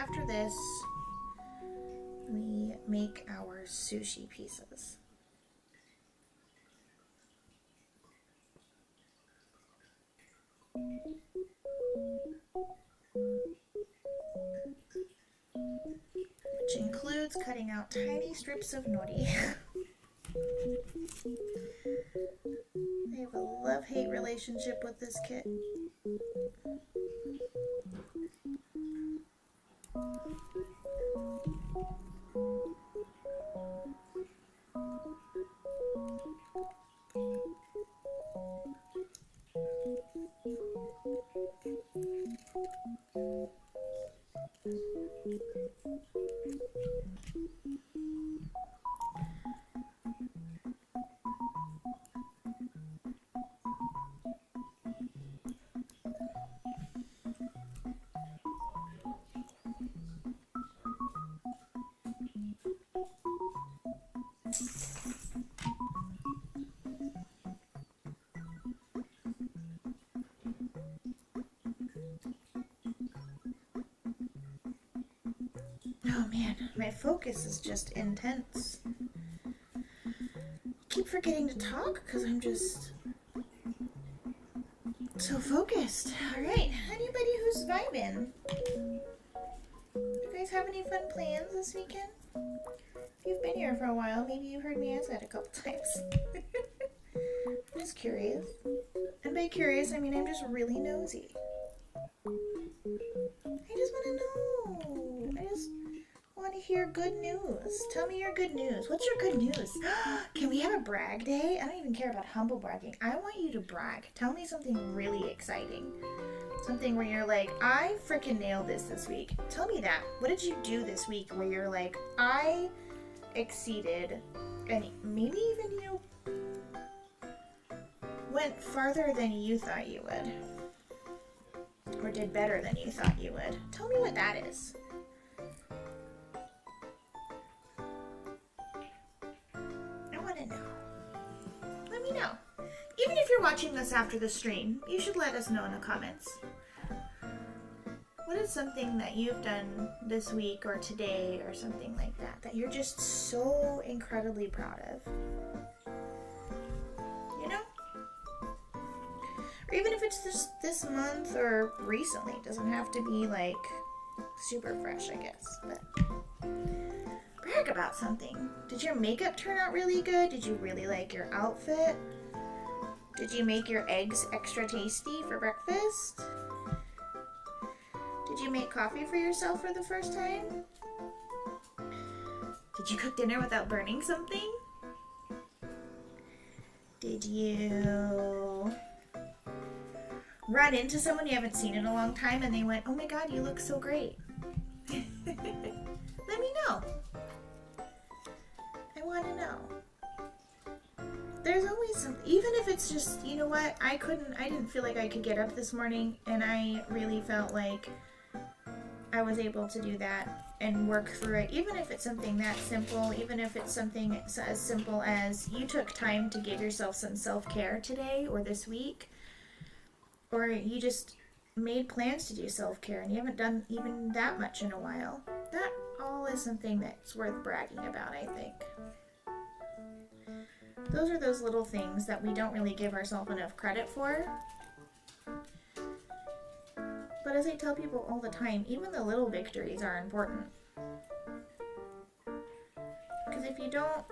after this, we make our sushi pieces. Which includes cutting out tiny strips of nori. I have a love-hate relationship with this kit. Oh man, my focus is just intense. Keep forgetting to talk because I'm just so focused. Alright, anybody who's vibing? You guys have any fun plans this weekend? If you've been here for a while, maybe you've heard me ask that a couple times. I'm just curious. And by curious, I mean I'm just really nosy. I just want to know. I just want to hear good news. Tell me your good news. What's your good news? Can we have a brag day? I don't even care about humble bragging. I want you to brag. Tell me something really exciting. Something where you're like, I freaking nailed this week. Tell me that. What did you do this week where you're like, I exceeded, and maybe even you went farther than you thought you would, or did better than you thought you would. Tell me what that is. I want to know. Let me know. Even if you're watching this after the stream, you should let us know in the comments. What is something that you've done this week or today or something like that that you're just so incredibly proud of? You know? Or even if it's just this month or recently. It doesn't have to be like super fresh, I guess. But brag about something. Did your makeup turn out really good? Did you really like your outfit? Did you make your eggs extra tasty for breakfast? Did you make coffee for yourself for the first time? Did you cook dinner without burning something? Did you run into someone you haven't seen in a long time and they went, oh my god, you look so great? Let me know. I want to know. There's always something, even if it's just, you know what, I didn't feel like I could get up this morning, and I really felt like I was able to do that and work through it, even if it's something that simple, even if it's something as simple as you took time to give yourself some self-care today or this week, or you just made plans to do self-care and you haven't done even that much in a while. That all is something that's worth bragging about, I think. Those are those little things that we don't really give ourselves enough credit for. But as I tell people all the time, even the little victories are important. Because if you don't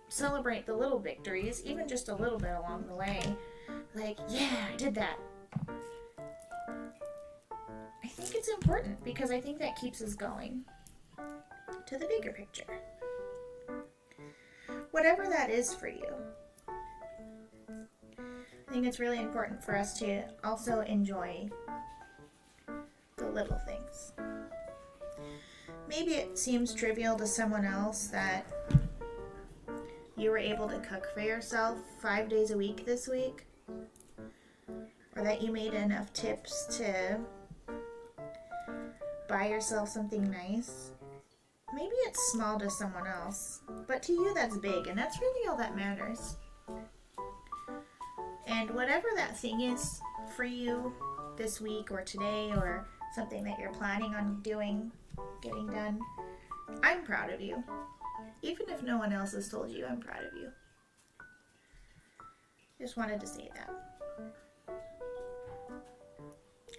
celebrate the little victories, even just a little bit along the way, like, yeah, I did that. I think it's important because I think that keeps us going to the bigger picture. Whatever that is for you. I think it's really important for us to also enjoy the little things. Maybe it seems trivial to someone else that you were able to cook for yourself 5 days a week this week, or that you made enough tips to buy yourself something nice. Maybe it's small to someone else, but to you that's big, and that's really all that matters. And whatever that thing is for you this week or today or something that you're planning on getting done, I'm proud of you. Even if no one else has told you, I'm proud of you. Just wanted to say that.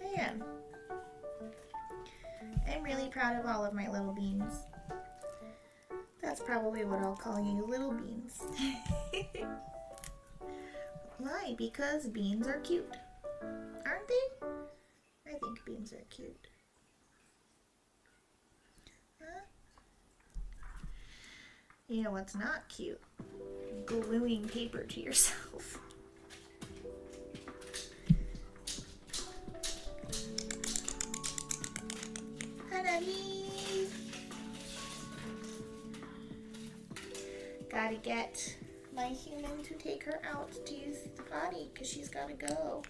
I am. I'm really proud of all of my little beans. That's probably what I'll call you, little beans. Why? Because beans are cute. Aren't they? I think beans are cute. Huh? You know what's not cute? Gluing paper to yourself. Hanabi! Gotta get my human to take her out to use the potty because she's gotta go.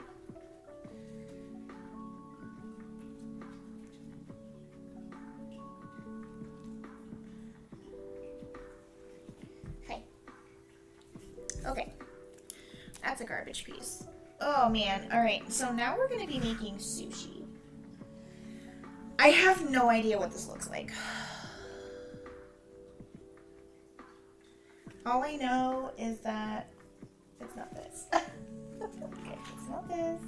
Hey. Okay. That's a garbage piece. Oh man. Alright, so now we're gonna be making sushi. I have no idea what this looks like. All I know is that it's not this. Okay, it's not this.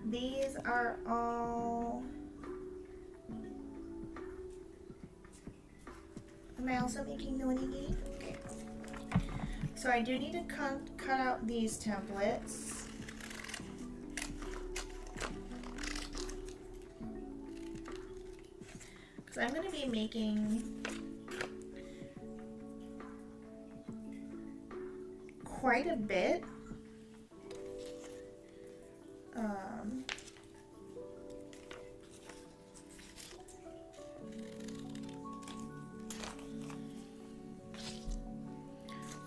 These are all... Am I also making the onigiri? Okay. So I do need to cut out these templates. I'm going to be making quite a bit. It's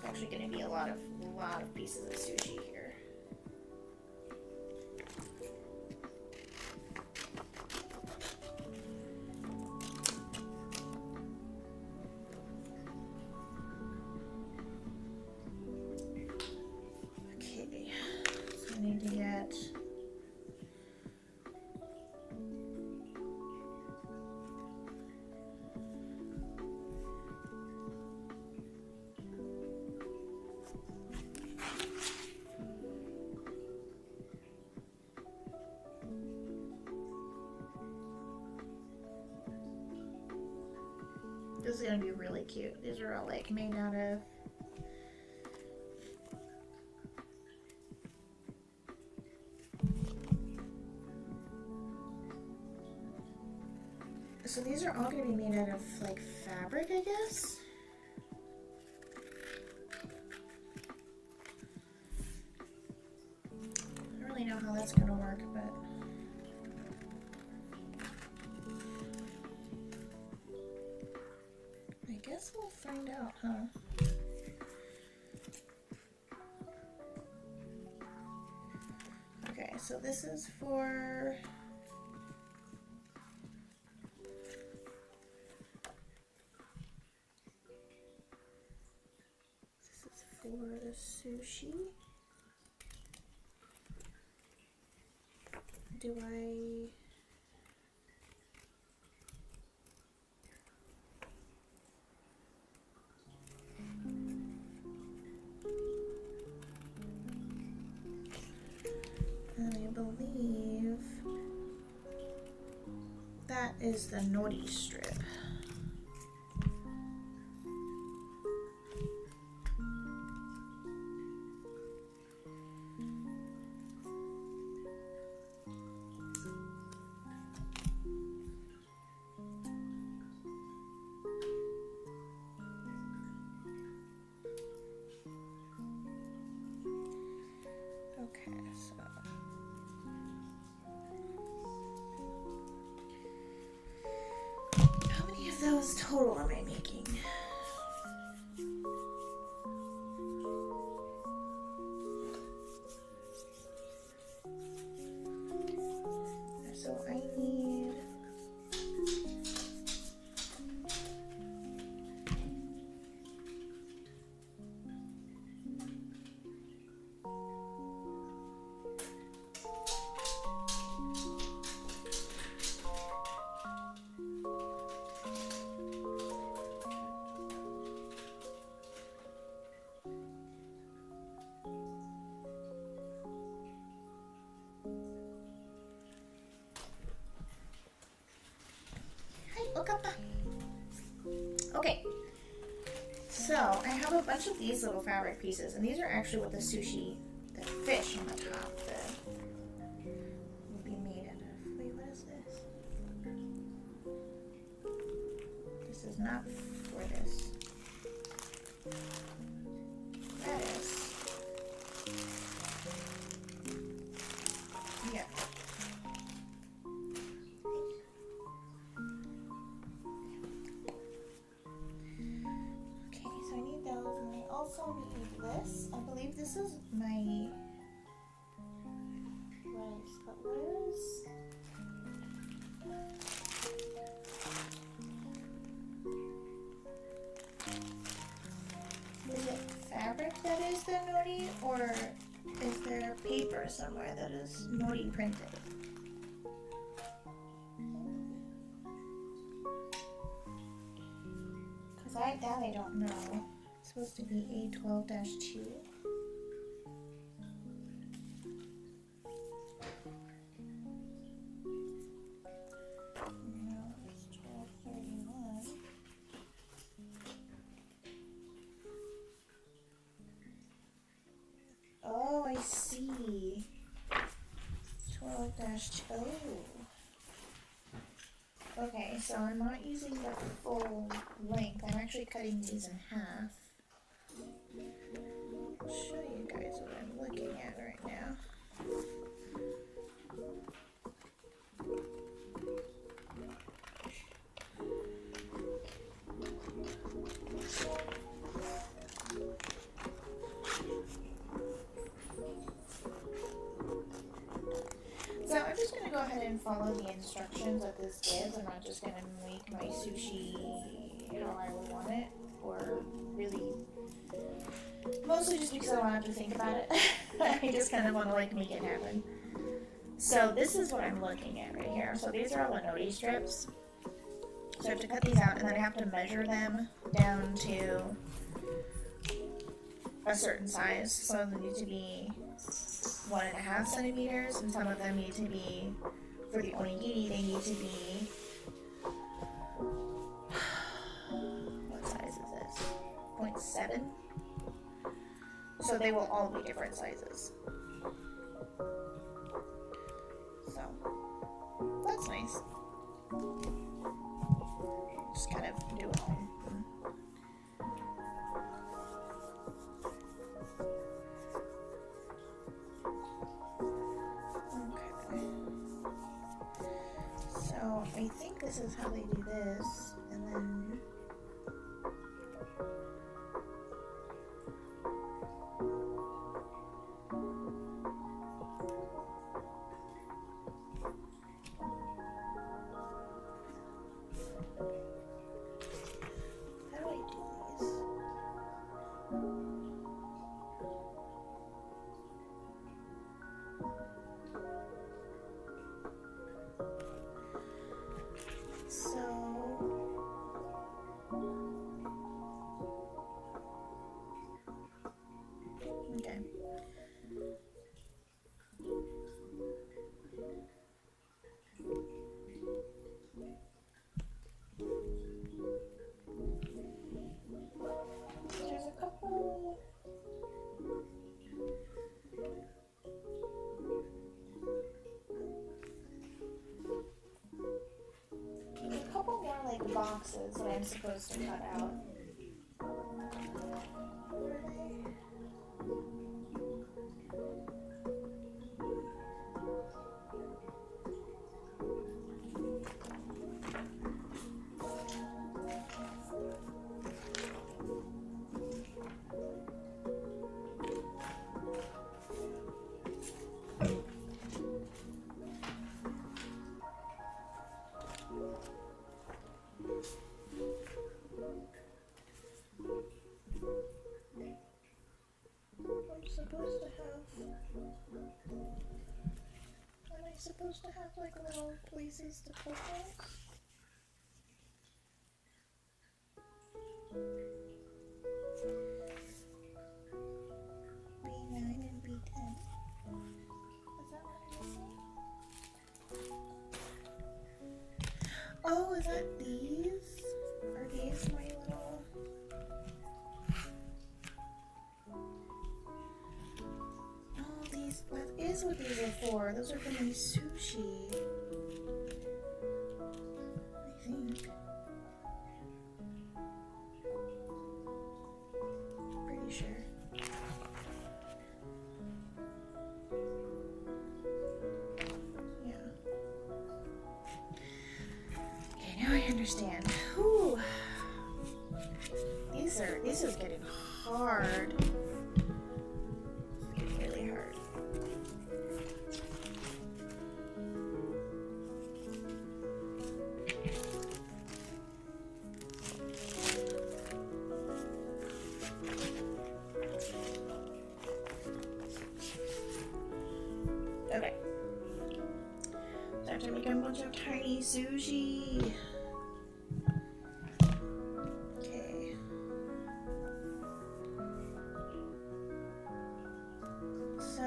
actually going to be a lot of pieces of sushi here. Need to get this is gonna be really cute. These are all like made out of so these are all going to be made out of like fabric, I guess. I don't really know how that's going to work, but I guess we'll find out, huh? Okay, so this is for... for the sushi. Do I... I believe that is the nori strip. Those total am I making? So I need Okay, so I have a bunch of these little fabric pieces, and these are actually what the sushi, the fish on the top, will be made out of. Wait, what is this? This is not for this. That is. Yeah. Okay, so I need those, and I also need this. I believe this is my rice, but where is... Is it fabric that is the nori, or is there paper somewhere that is nori printed? Because that I don't know. It's supposed to be A12-2. No, it's 1231. Oh, I see. 12-2. Okay, so I'm not using the full length. I'm actually cutting these in half. I'll show you guys what I'm looking at right now. So I'm just going to go ahead and follow the instructions that this gives. I'm not just going to make my sushi how I would want it, or really, mostly just because I don't have to think about it. I just kind of want to like make it happen. So this is what I'm looking at right here. So these are all the nori strips. So I have to cut these out, and then I have to measure them down to a certain size. So they need to be 1.5 centimeters, and some of them need to be, for the onigiri, they need to be, what size is this? 0.7. So they will all be different sizes. So that's nice. Just kind of do it all. I think this is how they do this, and then how do I do these? So, okay. There's a couple. Like boxes that I'm supposed to cut out. Am I supposed to have like little places to put things? B9 and B10. Is that what I'm missing? Oh, is that these? Are these my little That is what these are for. Those are for my sushi. I think. Pretty sure. Yeah. Okay, now I understand. Whew. This is getting hard. It's getting really hard. Okay. Time to make a bunch of tiny sushi. Okay. So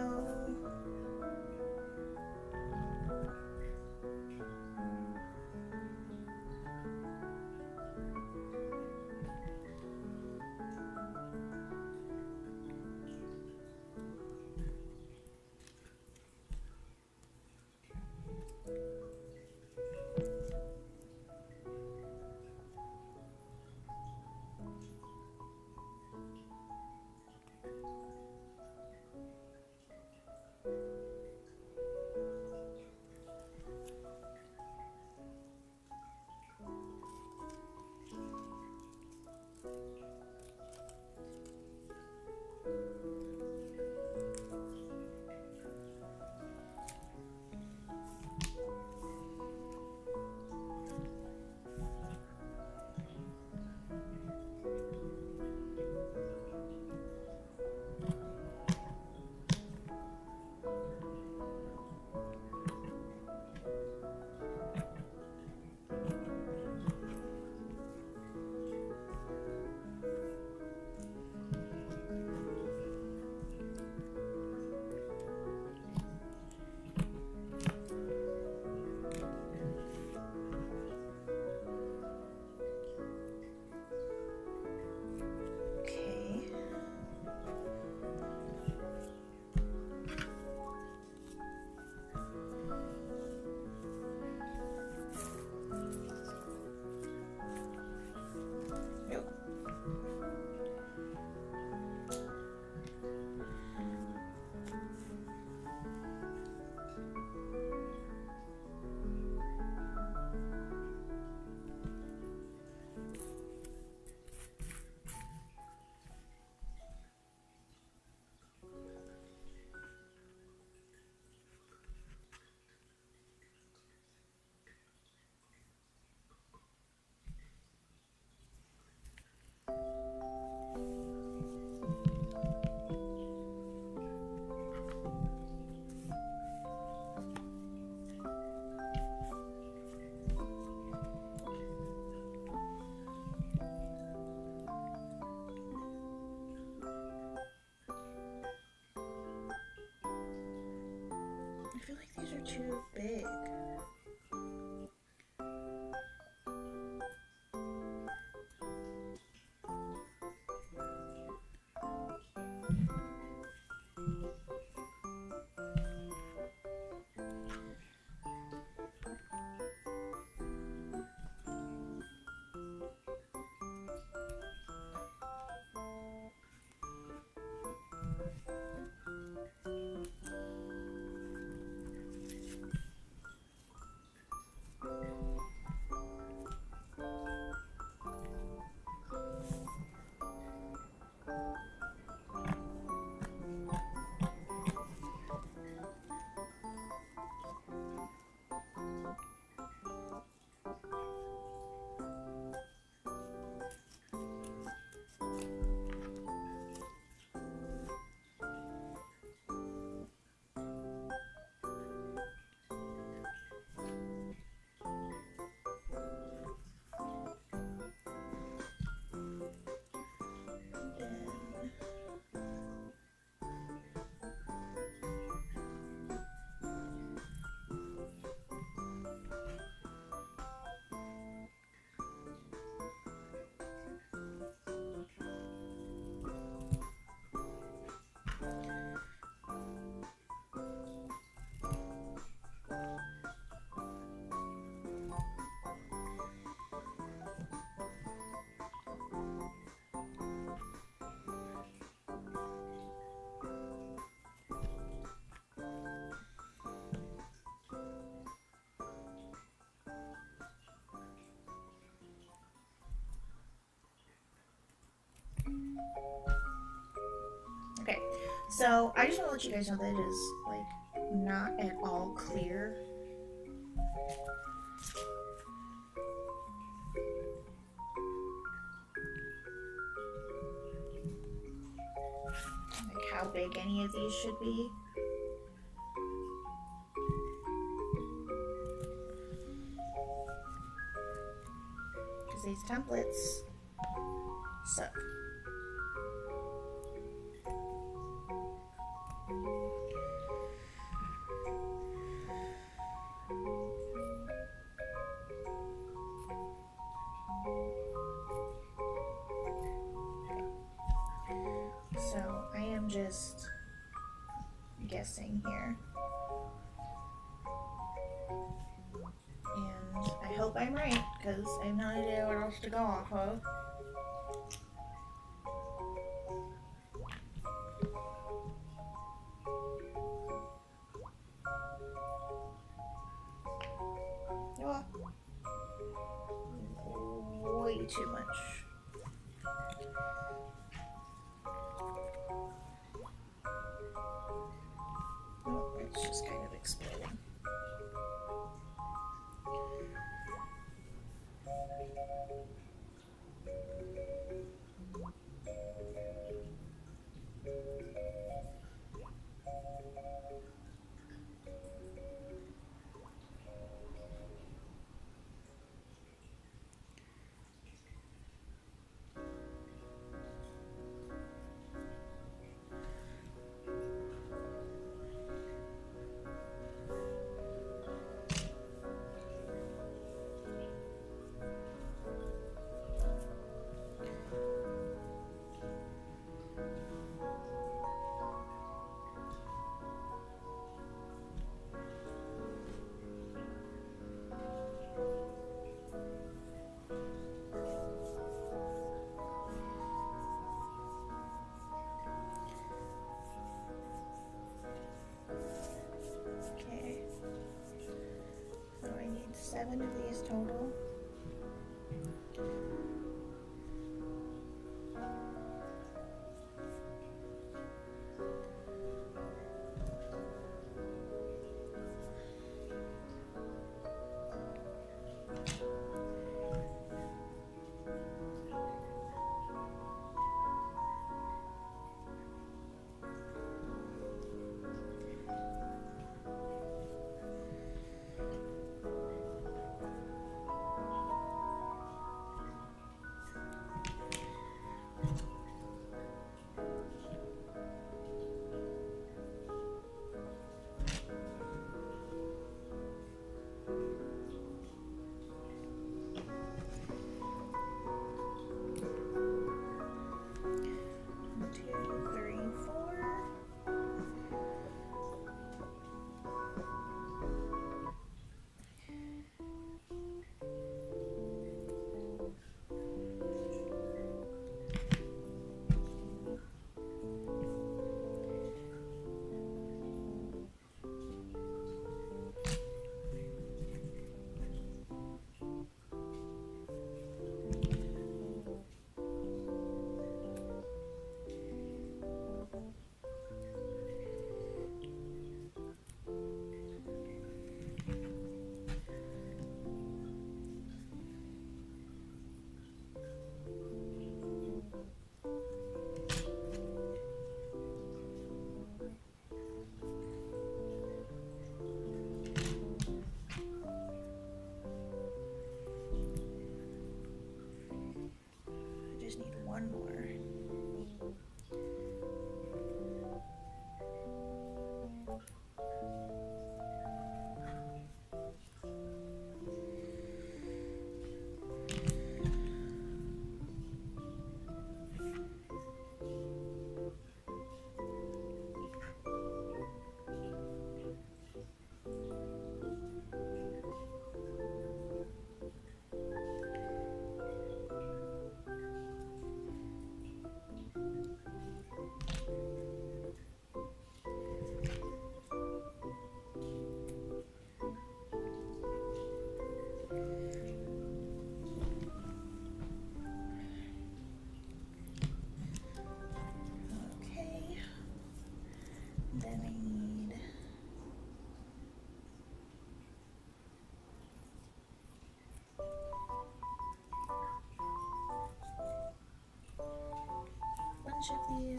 I feel like these are too big. So I just want to let you guys know that it is like not at all clear. Like how big any of these should be. Because these templates suck. So I am just guessing here. And I hope I'm right, because I have no idea what else to go off of. Oh, way too much. Oh, it's just kind of exploding.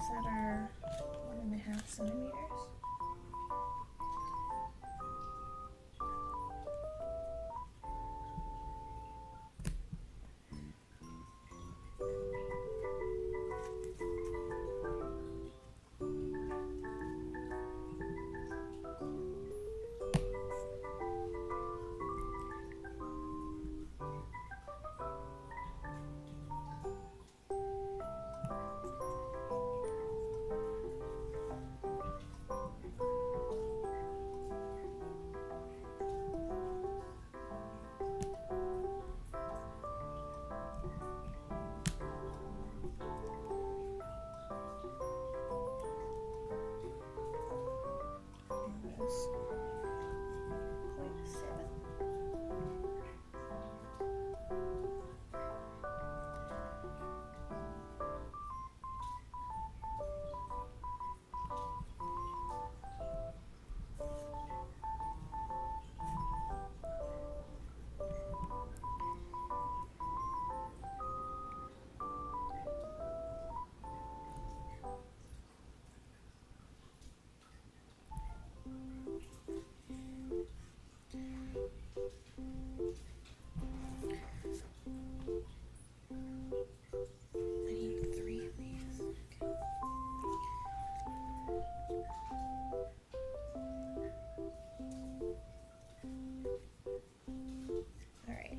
that are 1.5 centimeters.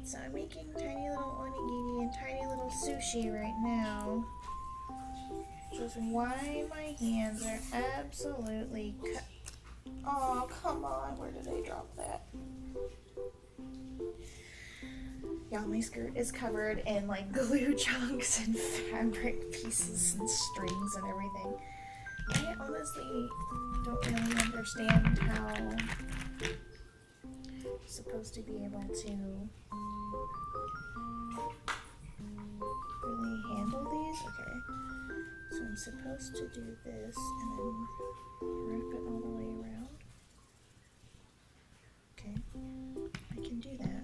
So I'm making tiny little onigiri and tiny little sushi right now. Which is why my hands are absolutely cut. Oh, come on. Where did I drop that? Yeah, my skirt is covered in like glue chunks and fabric pieces and strings and everything. I honestly don't really understand how I'm supposed to be able to really handle these. Okay, so I'm supposed to do this and then wrap it all the way around. Okay, I can do that.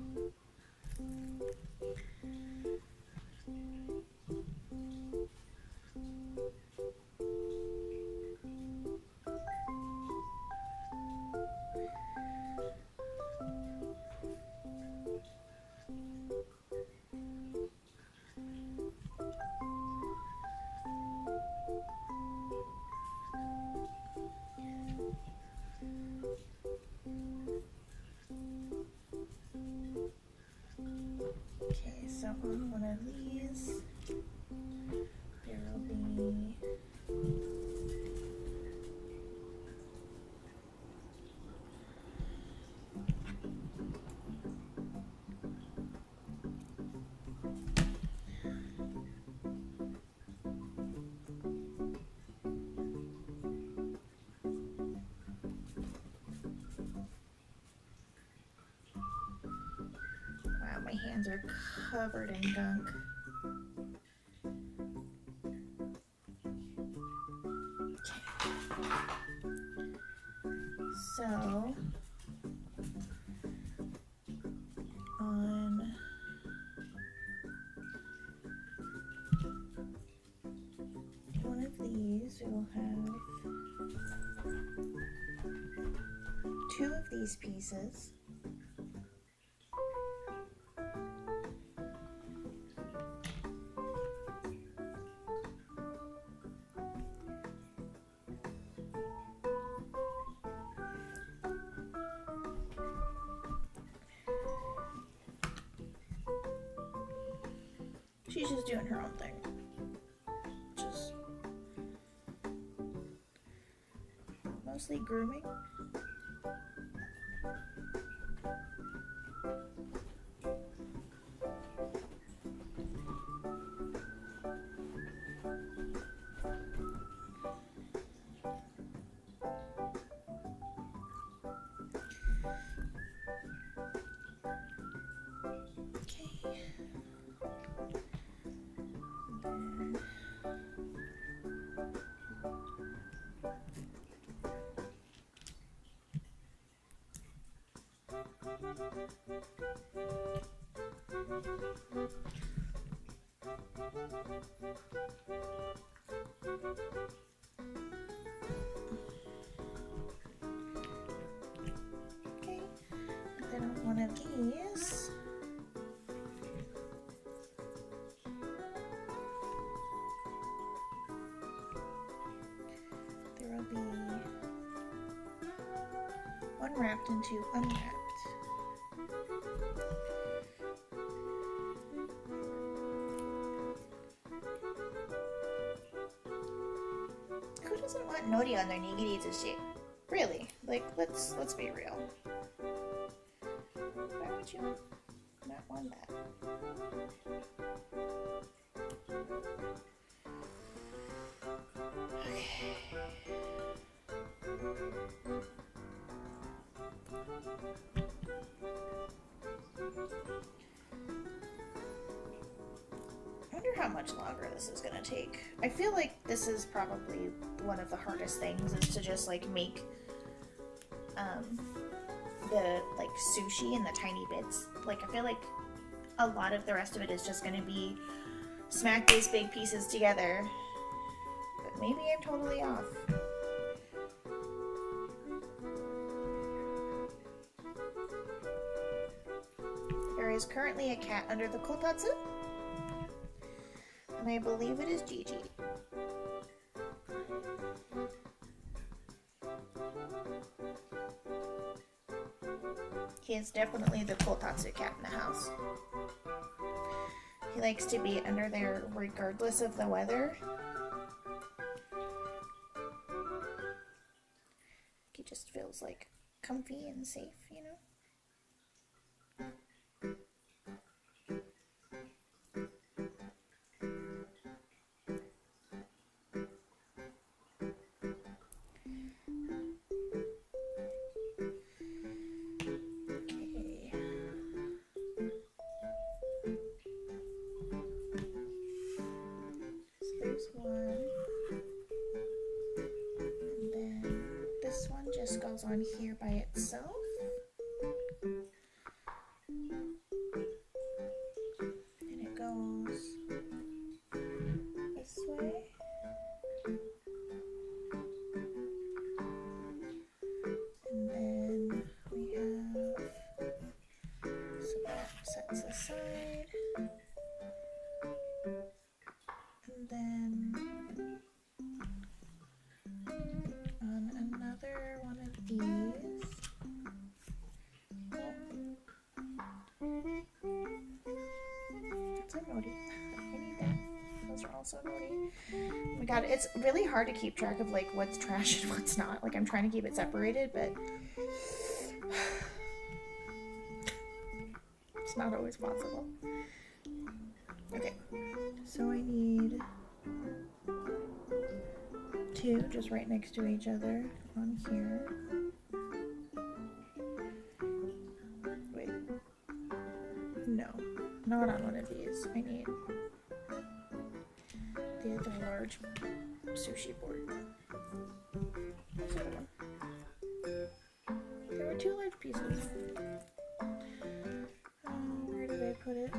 Okay, so on one of these, there will be my hands are covered in gunk. So, on one of these, we will have 2 of these pieces. She's just doing her own thing. Just mostly grooming. these. There will be one wrapped and two unwrapped. Who doesn't want nori on their nigiri sushi? Really? Like, let's be real. Why would you not want that? Okay. I wonder how much longer this is gonna take. I feel like this is probably one of the hardest things, is to just like make the like sushi in the tiny bits. Like, I feel like a lot of the rest of it is just gonna be smack these big pieces together. But maybe I'm totally off. There is currently a cat under the kotatsu, and I believe it is Gigi. He is definitely the kotatsu cat in the house. He likes to be under there regardless of the weather. He just feels like comfy and safe, you know? Goes on here by itself. And it goes this way. And then we have, so that sets aside. And then on another one of these, that's a nori. I need that. Those are also nori. Oh my god, it's really hard to keep track of like what's trash and what's not. Like, I'm trying to keep it separated, but it's not always possible. Okay, so I need two just right next to each other on here. Wait. No, not on one of these. I need the other large sushi board. What's the other one? There were two large pieces. Where did I put it?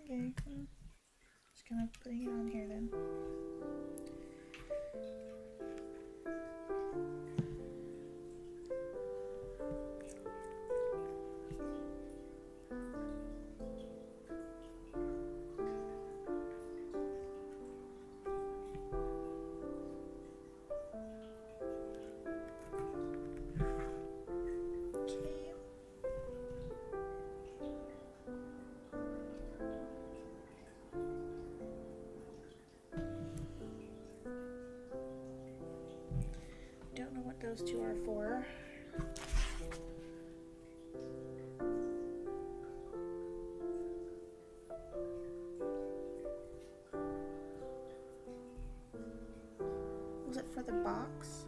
Okay, just kind of putting it on here then. Don't know what those two are for. Was it for the box?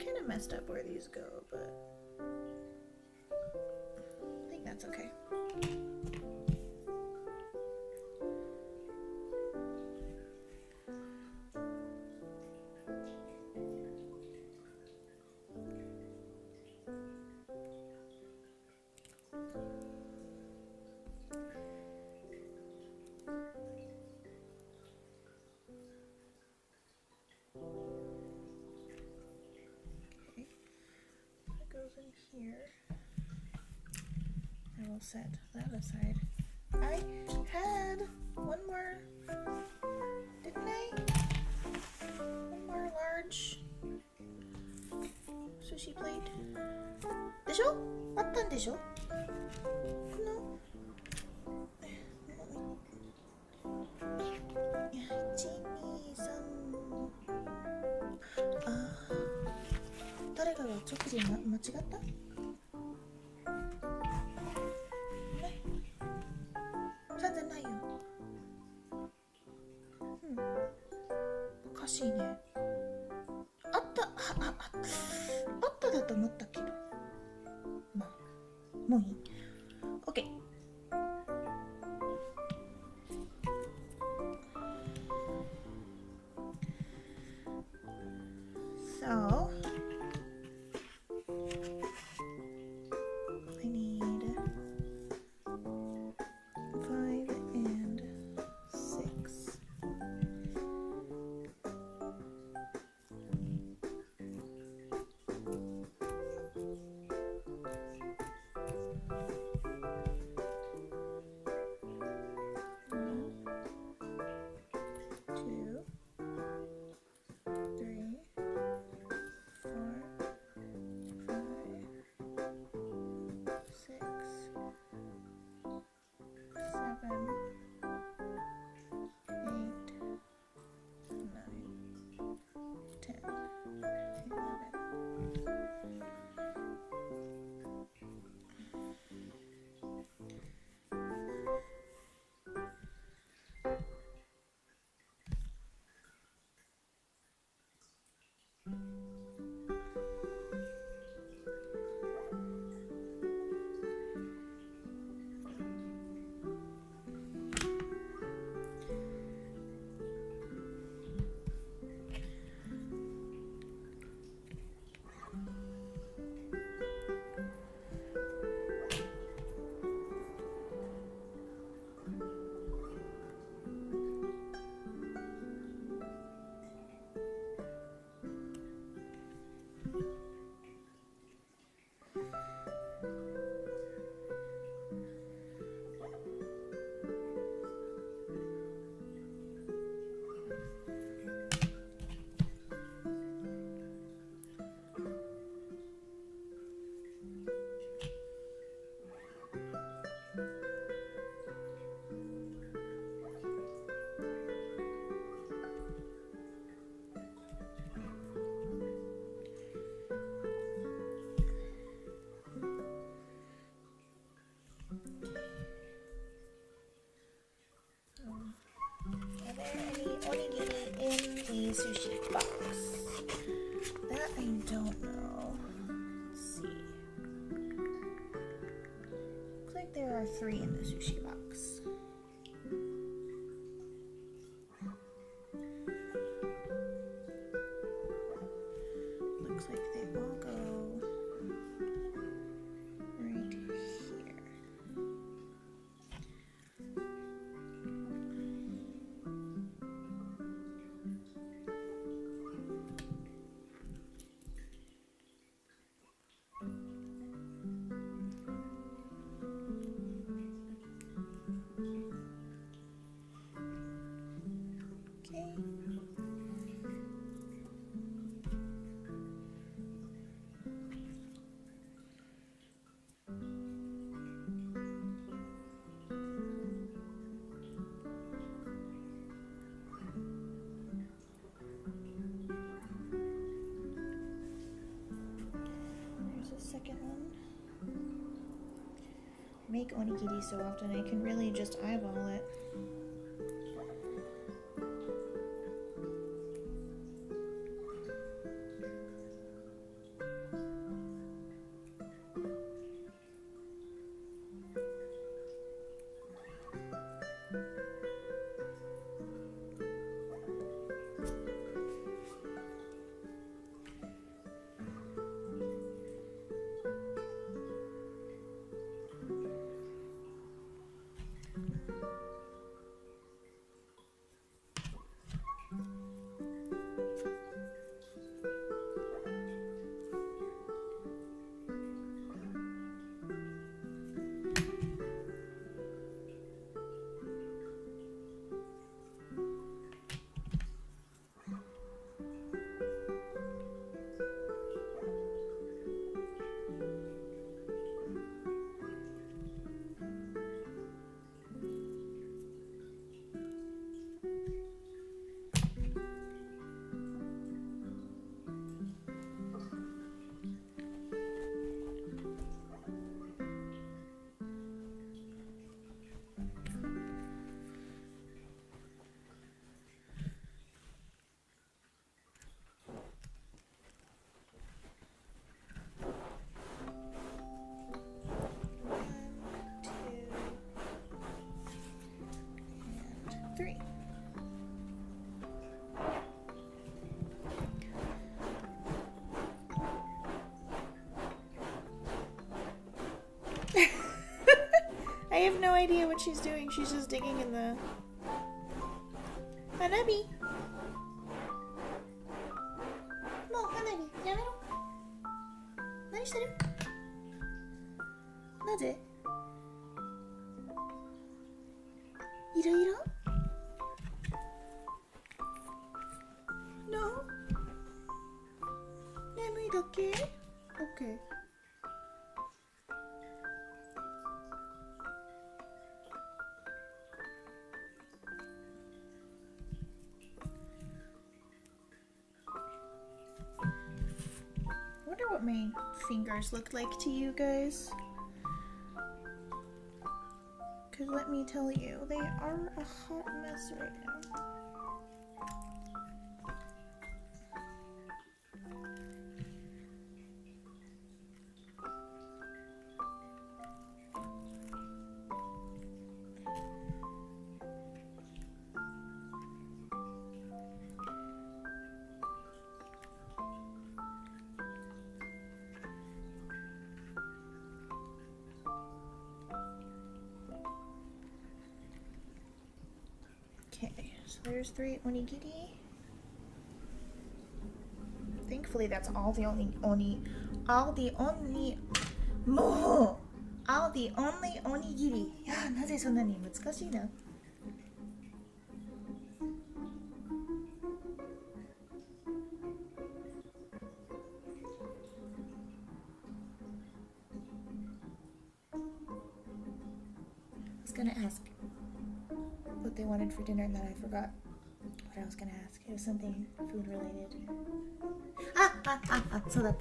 kind of messed up where these go, but I think that's okay. In here, I will set that aside. I had one more, didn't I? One more large sushi plate. でしょ？あったんでしょ？この1、2、3誰かが直で間違った？全然ないよ。おかしいね。あっただと思ったけど。まあ、もういい。OK。So I need 5 and 6. Sushi box. That I don't know. Let's see. Looks like there are 3 in the sushi box. Looks like they all go right here. Second one. Make onigiri so often I can really just eyeball it. idea what she's doing. She's just digging in the... Hanabi! No, Hanabi, yamero. Nani shiteru? Naze? Iro? No? Nemui dake? Okay. I wonder what my fingers look like to you guys. Because let me tell you, they are a hot mess right now. Okay, so there's 3 onigiri. Thankfully, that's all the only onigiri. Yeah, なぜそんなに難しいな。I was gonna ask what they wanted for dinner and then I forgot what I was gonna ask. It was something food related. So that.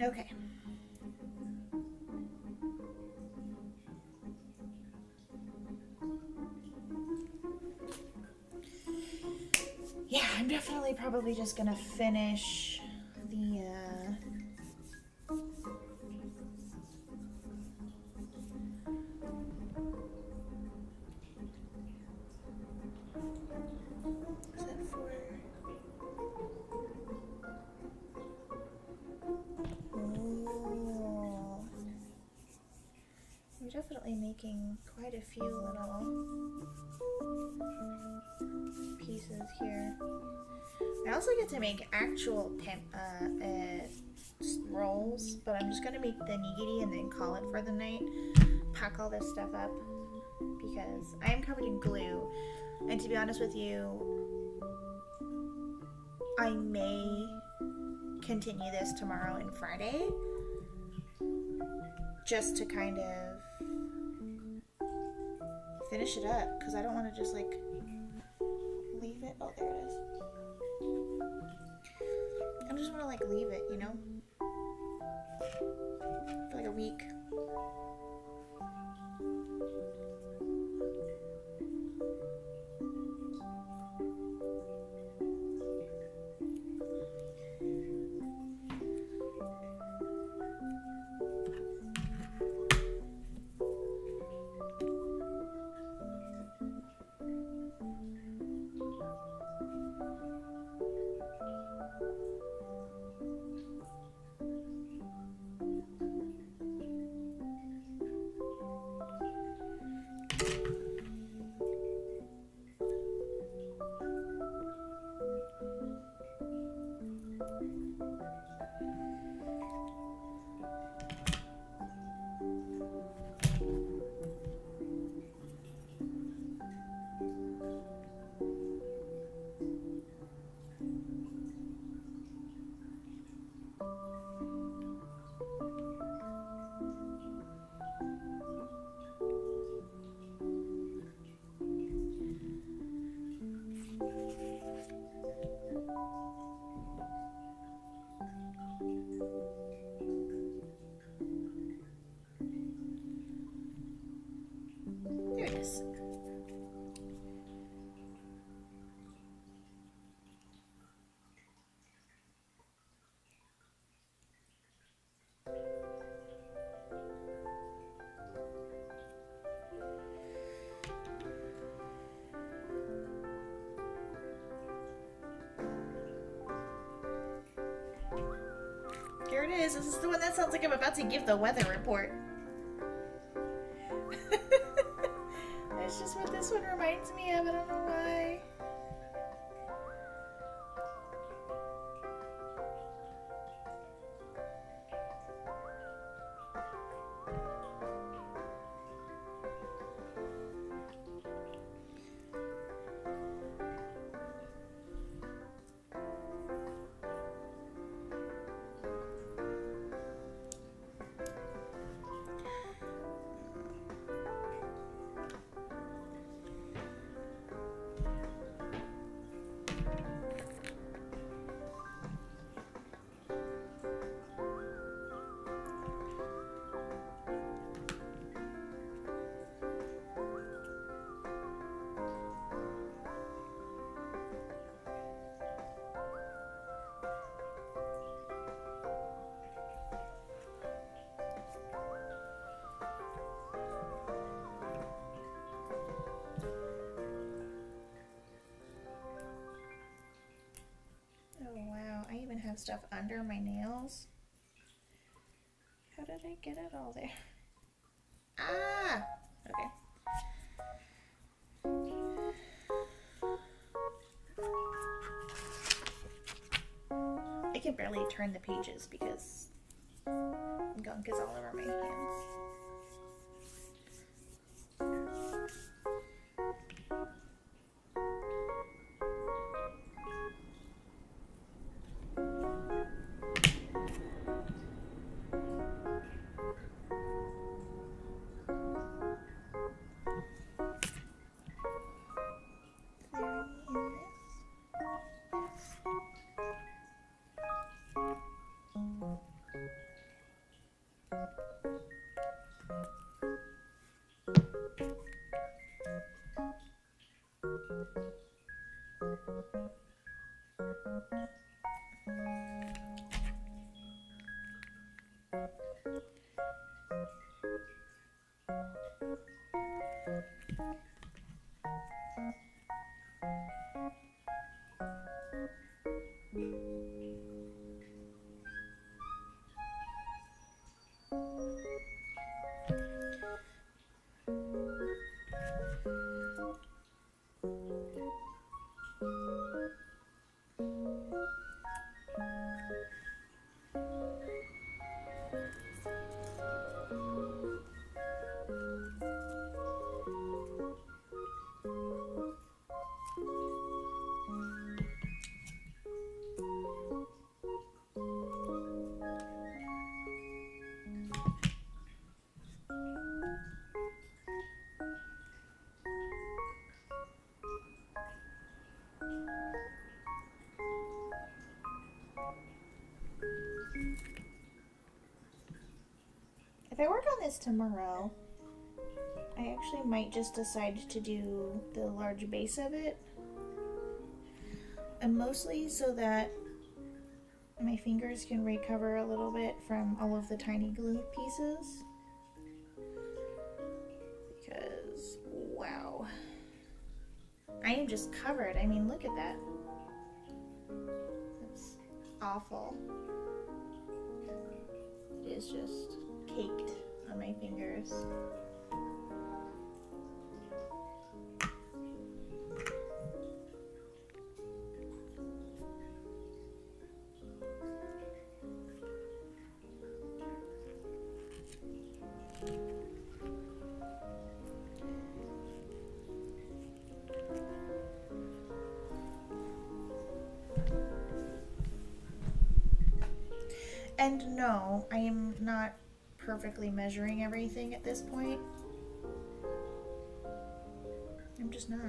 Okay. Yeah, I'm definitely probably just gonna finish the is that for... Oh, I'm definitely making quite a few little pieces here. I also get to make actual rolls, but I'm just gonna make the nigiri and then call it for the night. Pack all this stuff up because I am covered in glue, and to be honest with you, I may continue this tomorrow and Friday just to kind of finish it up because I don't want to just like leave it. Oh, there it is. I just want to like leave it, you know, for like a week. this is the one that sounds like I'm about to give the weather report. That's just what this one reminds me of. I don't know why. Have stuff under my nails. How did I get it all there? Ah! Okay. I can barely turn the pages because gunk is all over my hands. If I work on this tomorrow, I actually might just decide to do the large base of it. And mostly so that my fingers can recover a little bit from all of the tiny glue pieces. Because, wow. I am just covered. I mean, look at that. That's awful. It is just caked on my fingers. And no, I am not perfectly measuring everything at this point. I'm just not.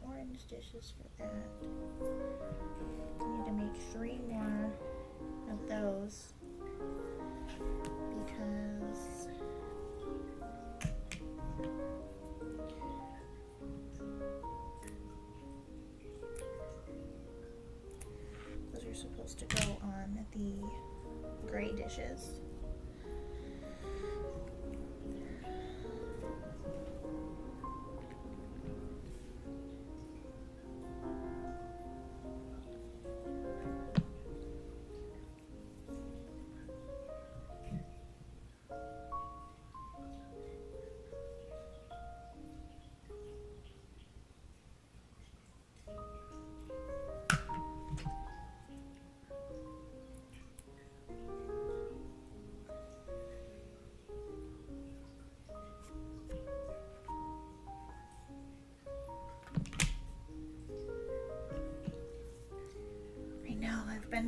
Orange dishes for that. I need to make 3 more of those because those are supposed to go on the gray dishes.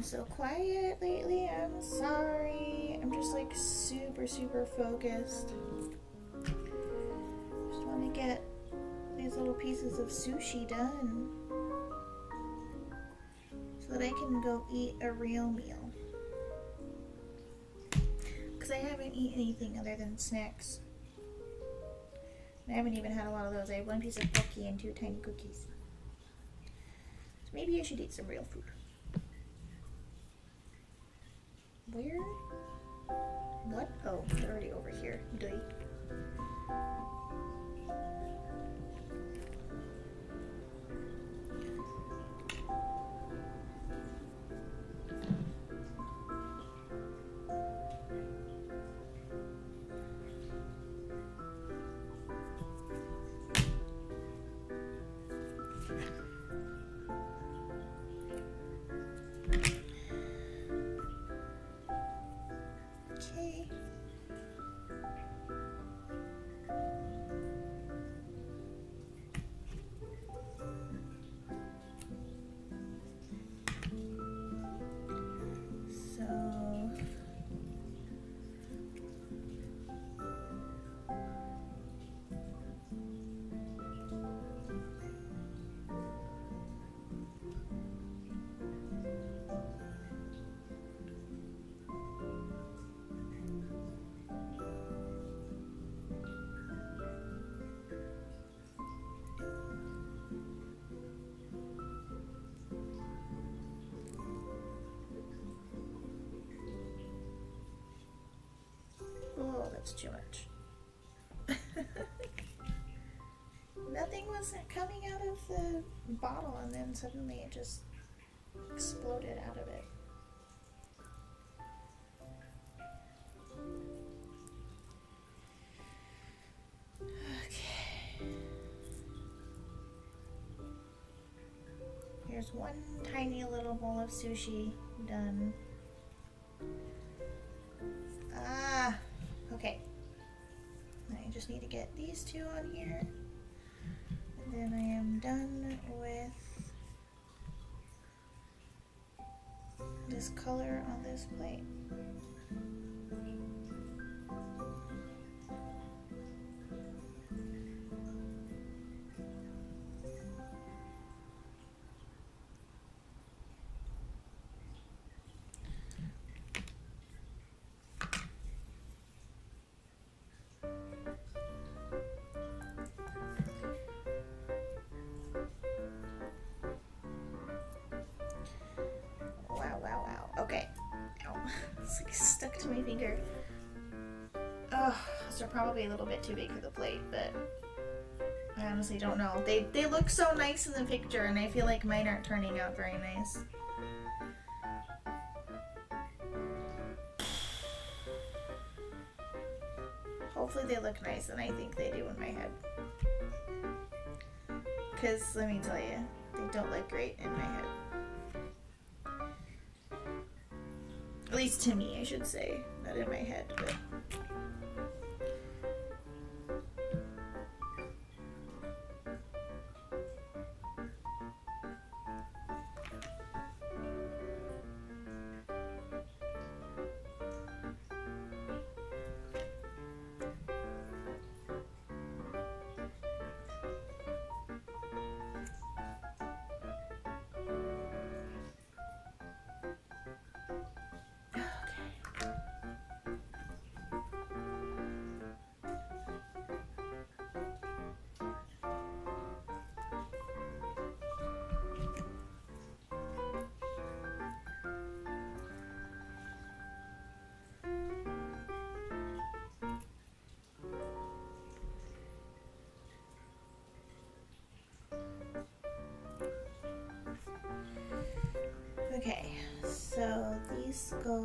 so quiet lately. I'm sorry. I'm just like super, super focused. Just want to get these little pieces of sushi done so that I can go eat a real meal. Because I haven't eaten anything other than snacks. I haven't even had a lot of those. I have one piece of poke and 2 tiny cookies. So maybe I should eat some real food. Where? What? Oh, they're already over here. Doy. Okay. Oh, that's too much. Nothing was coming out of the bottle, and then suddenly it just exploded out of it. Okay. Here's one tiny little bowl of sushi done. Ah, okay. I just need to get these 2 on here. And then I am done with this color on this plate. Okay. Ow. It's like stuck to my finger. Oh, those are probably a little bit too big for the plate, but I honestly don't know. They look so nice in the picture, and I feel like mine aren't turning out very nice. Hopefully they look nice, and I think they do in my head. Because, let me tell you, they don't look great in my head. At least to me, I should say. Not in my head, but... Okay, so these goes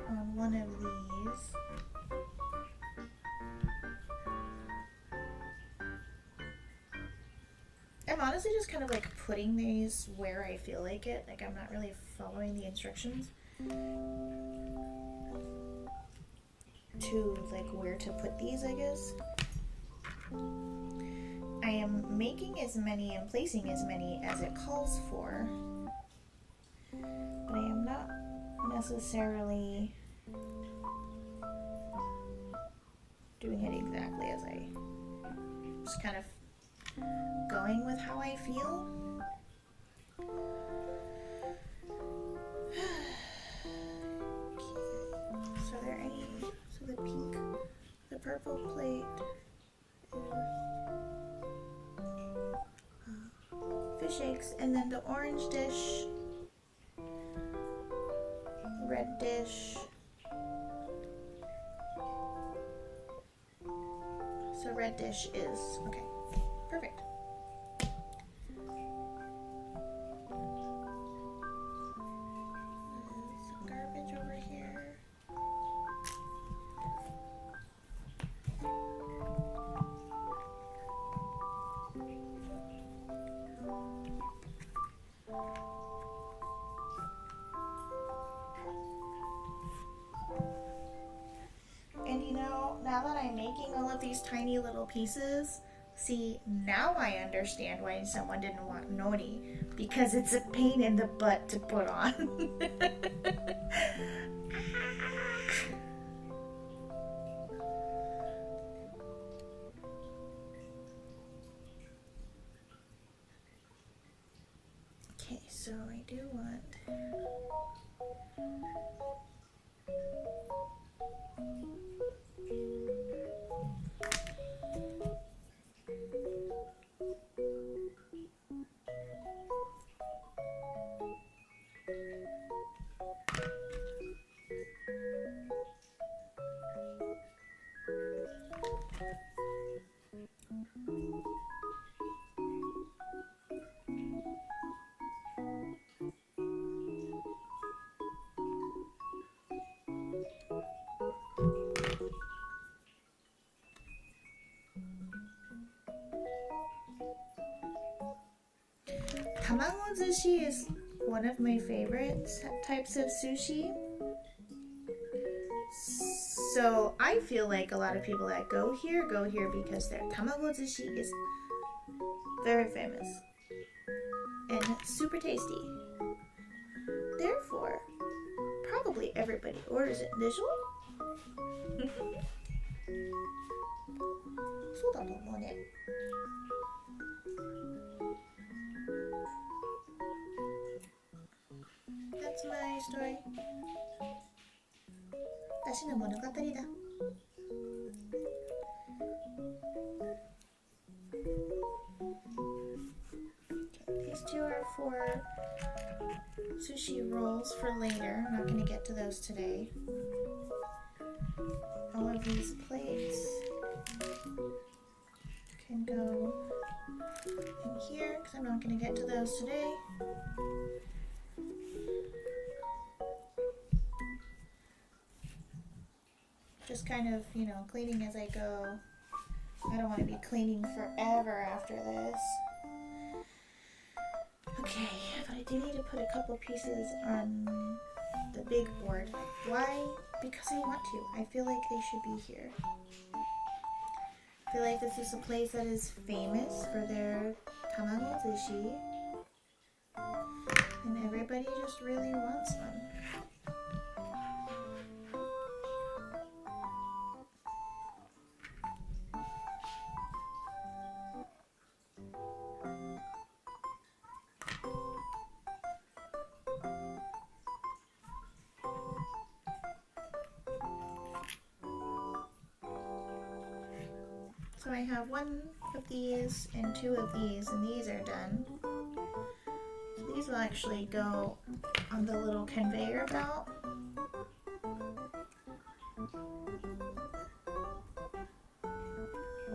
on one of these. I'm honestly just kind of like putting these where I feel like it. Like I'm not really following the instructions. to like where to put these, I guess. I am making as many and placing as many as it calls for, but I am not necessarily doing it exactly as I just kind of going with how I feel. So there any, so the pink, the purple plate is fish eggs, and then the orange dish, red dish. So red dish is, okay, perfect. Some garbage over here. And you know, now that I'm making all of these tiny little pieces, see, now I understand why someone didn't want nori, because it's a pain in the butt to put on. Okay, so I do want tamago-zushi is one of my favorite types of sushi. So I feel like a lot of people that go here because their tamago-zushi is very famous and super tasty. Therefore, probably everybody orders it. でしょ? そうだと思うね。That's my story. 私の物語だ。These two are for sushi rolls for later. I'm not going to get to those today. All of these plates can go in here because I'm not going to get to those today. Just kind of, you know, cleaning as I go. I don't want to be cleaning forever after this. Okay, but I do need to put a couple pieces on the big board. Why? Because I want to. I feel like they should be here. I feel like this is a place that is famous for their tamago-zushi. And everybody just really wants one. So I have one of these and two of these, and these are done. So these will actually go on the little conveyor belt.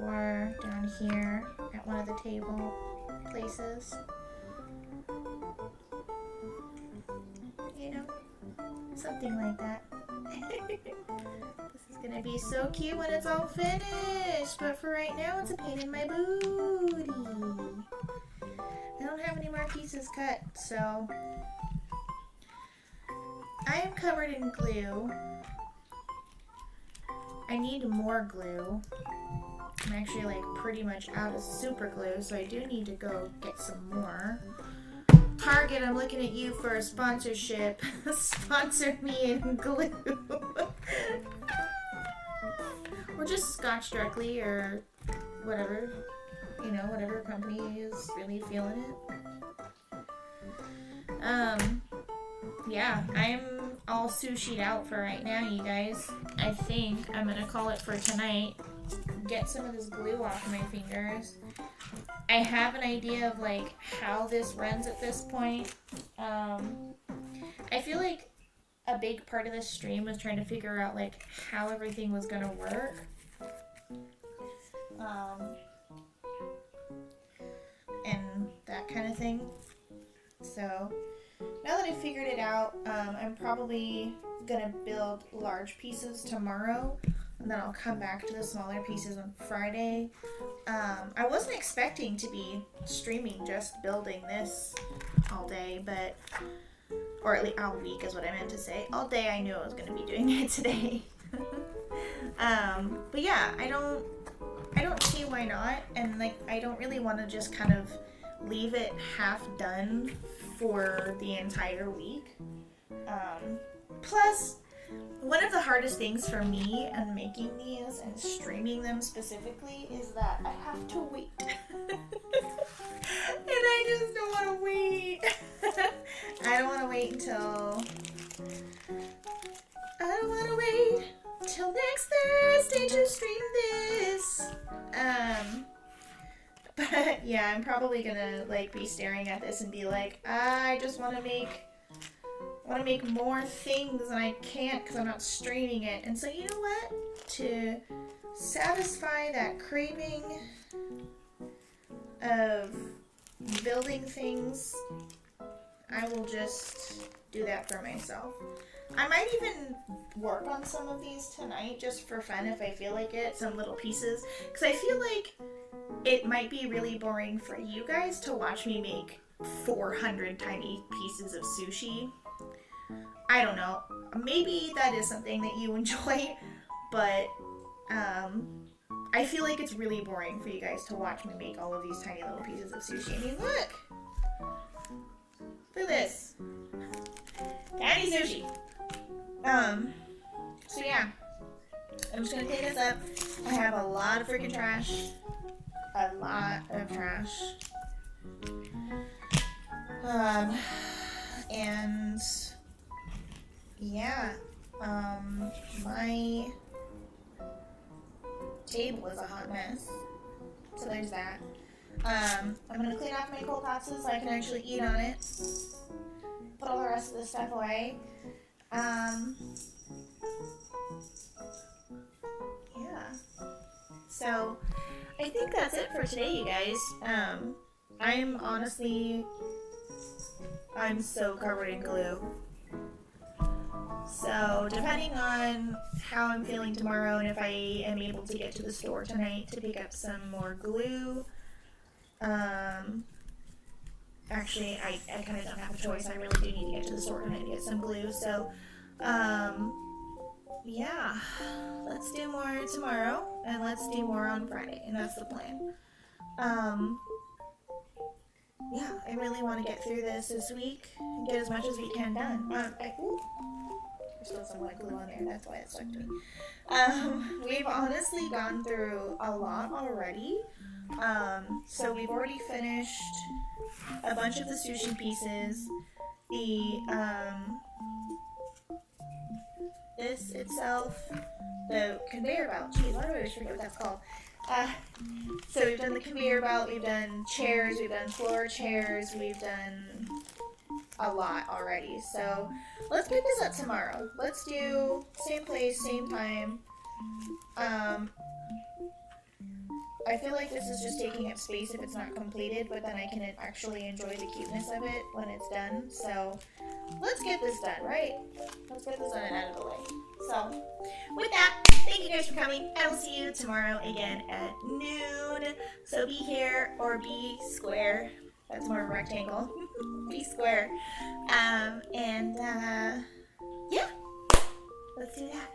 Or down here at one of the table places. You know, something like that. This is gonna be so cute when it's all finished, but for right now it's a pain in my booty. I don't have any more pieces cut, so I am covered in glue. I need more glue. I'm actually like pretty much out of super glue, so I do need to go get some more. Target, I'm looking at you for a sponsorship. Sponsor me in glue. Or just Scotch directly, or whatever. You know, whatever company is really feeling it. Yeah, I'm all sushi'd out for right now, you guys. I think I'm gonna call it for tonight. Get some of this glue off my fingers. I have an idea of like how this runs at this point. I feel like a big part of this stream was trying to figure out like how everything was gonna work. And that kind of thing. So now that I figured it out, I'm probably gonna build large pieces tomorrow, and then I'll come back to the smaller pieces on Friday. I wasn't expecting to be streaming just building this all day, but, or at least all week is what I meant to say. All day I knew I was gonna be doing it today. But yeah, I don't see why not, and like I don't really want to just kind of leave it half done for the entire week. Plus, one of the hardest things for me in making these and streaming them specifically is that I have to wait. And I just don't want to wait. I don't want to wait till next Thursday to stream this. But yeah, I'm probably gonna like be staring at this and be like, I just want to make more things, and I can't because I'm not streaming it. And so you know what? To satisfy that craving of building things, I will just do that for myself. I might even work on some of these tonight just for fun if I feel like it, some little pieces, because I feel like it might be really boring for you guys to watch me make 400 tiny pieces of sushi. I don't know. Maybe that is something that you enjoy, but I feel like it's really boring for you guys to watch me make all of these tiny little pieces of sushi. I mean, look! Look at this. Tiny sushi. So yeah. I'm just gonna clean this up. I have a lot of freaking trash. A lot of trash. And yeah, my table is a hot mess. So there's that. I'm gonna clean off my cold pasta so I can actually eat on it. Put all the rest of this stuff away. Yeah. So I think that's it for today, you guys. I'm so covered in glue. So depending on how I'm feeling tomorrow and if I am able to get to the store tonight to pick up some more glue, actually I kind of don't have a choice. I really do need to get to the store tonight to get some glue. So yeah, let's do more tomorrow and let's do more on Friday, and that's the plan. Yeah, I really want to get through this week and get as much as we can done. There's still some white glue on there, that's why it stuck to me. We've honestly gone through a lot already. So we've already finished a bunch of the sushi pieces. This itself, the conveyor belt. Geez, why do I always forget what that's called? So we've done the conveyor belt, we've done chairs, we've done floor chairs, we've done a lot already. So let's pick this up tomorrow. Let's do same place, same time. I feel like this is just taking up space if it's not completed, but then I can actually enjoy the cuteness of it when it's done. So let's get this done, right? Let's get this done and out of the way. So with that, thank you guys for coming. I will see you tomorrow again at noon. So be here or be square. That's more of a rectangle. Be square. Yeah. Let's do that.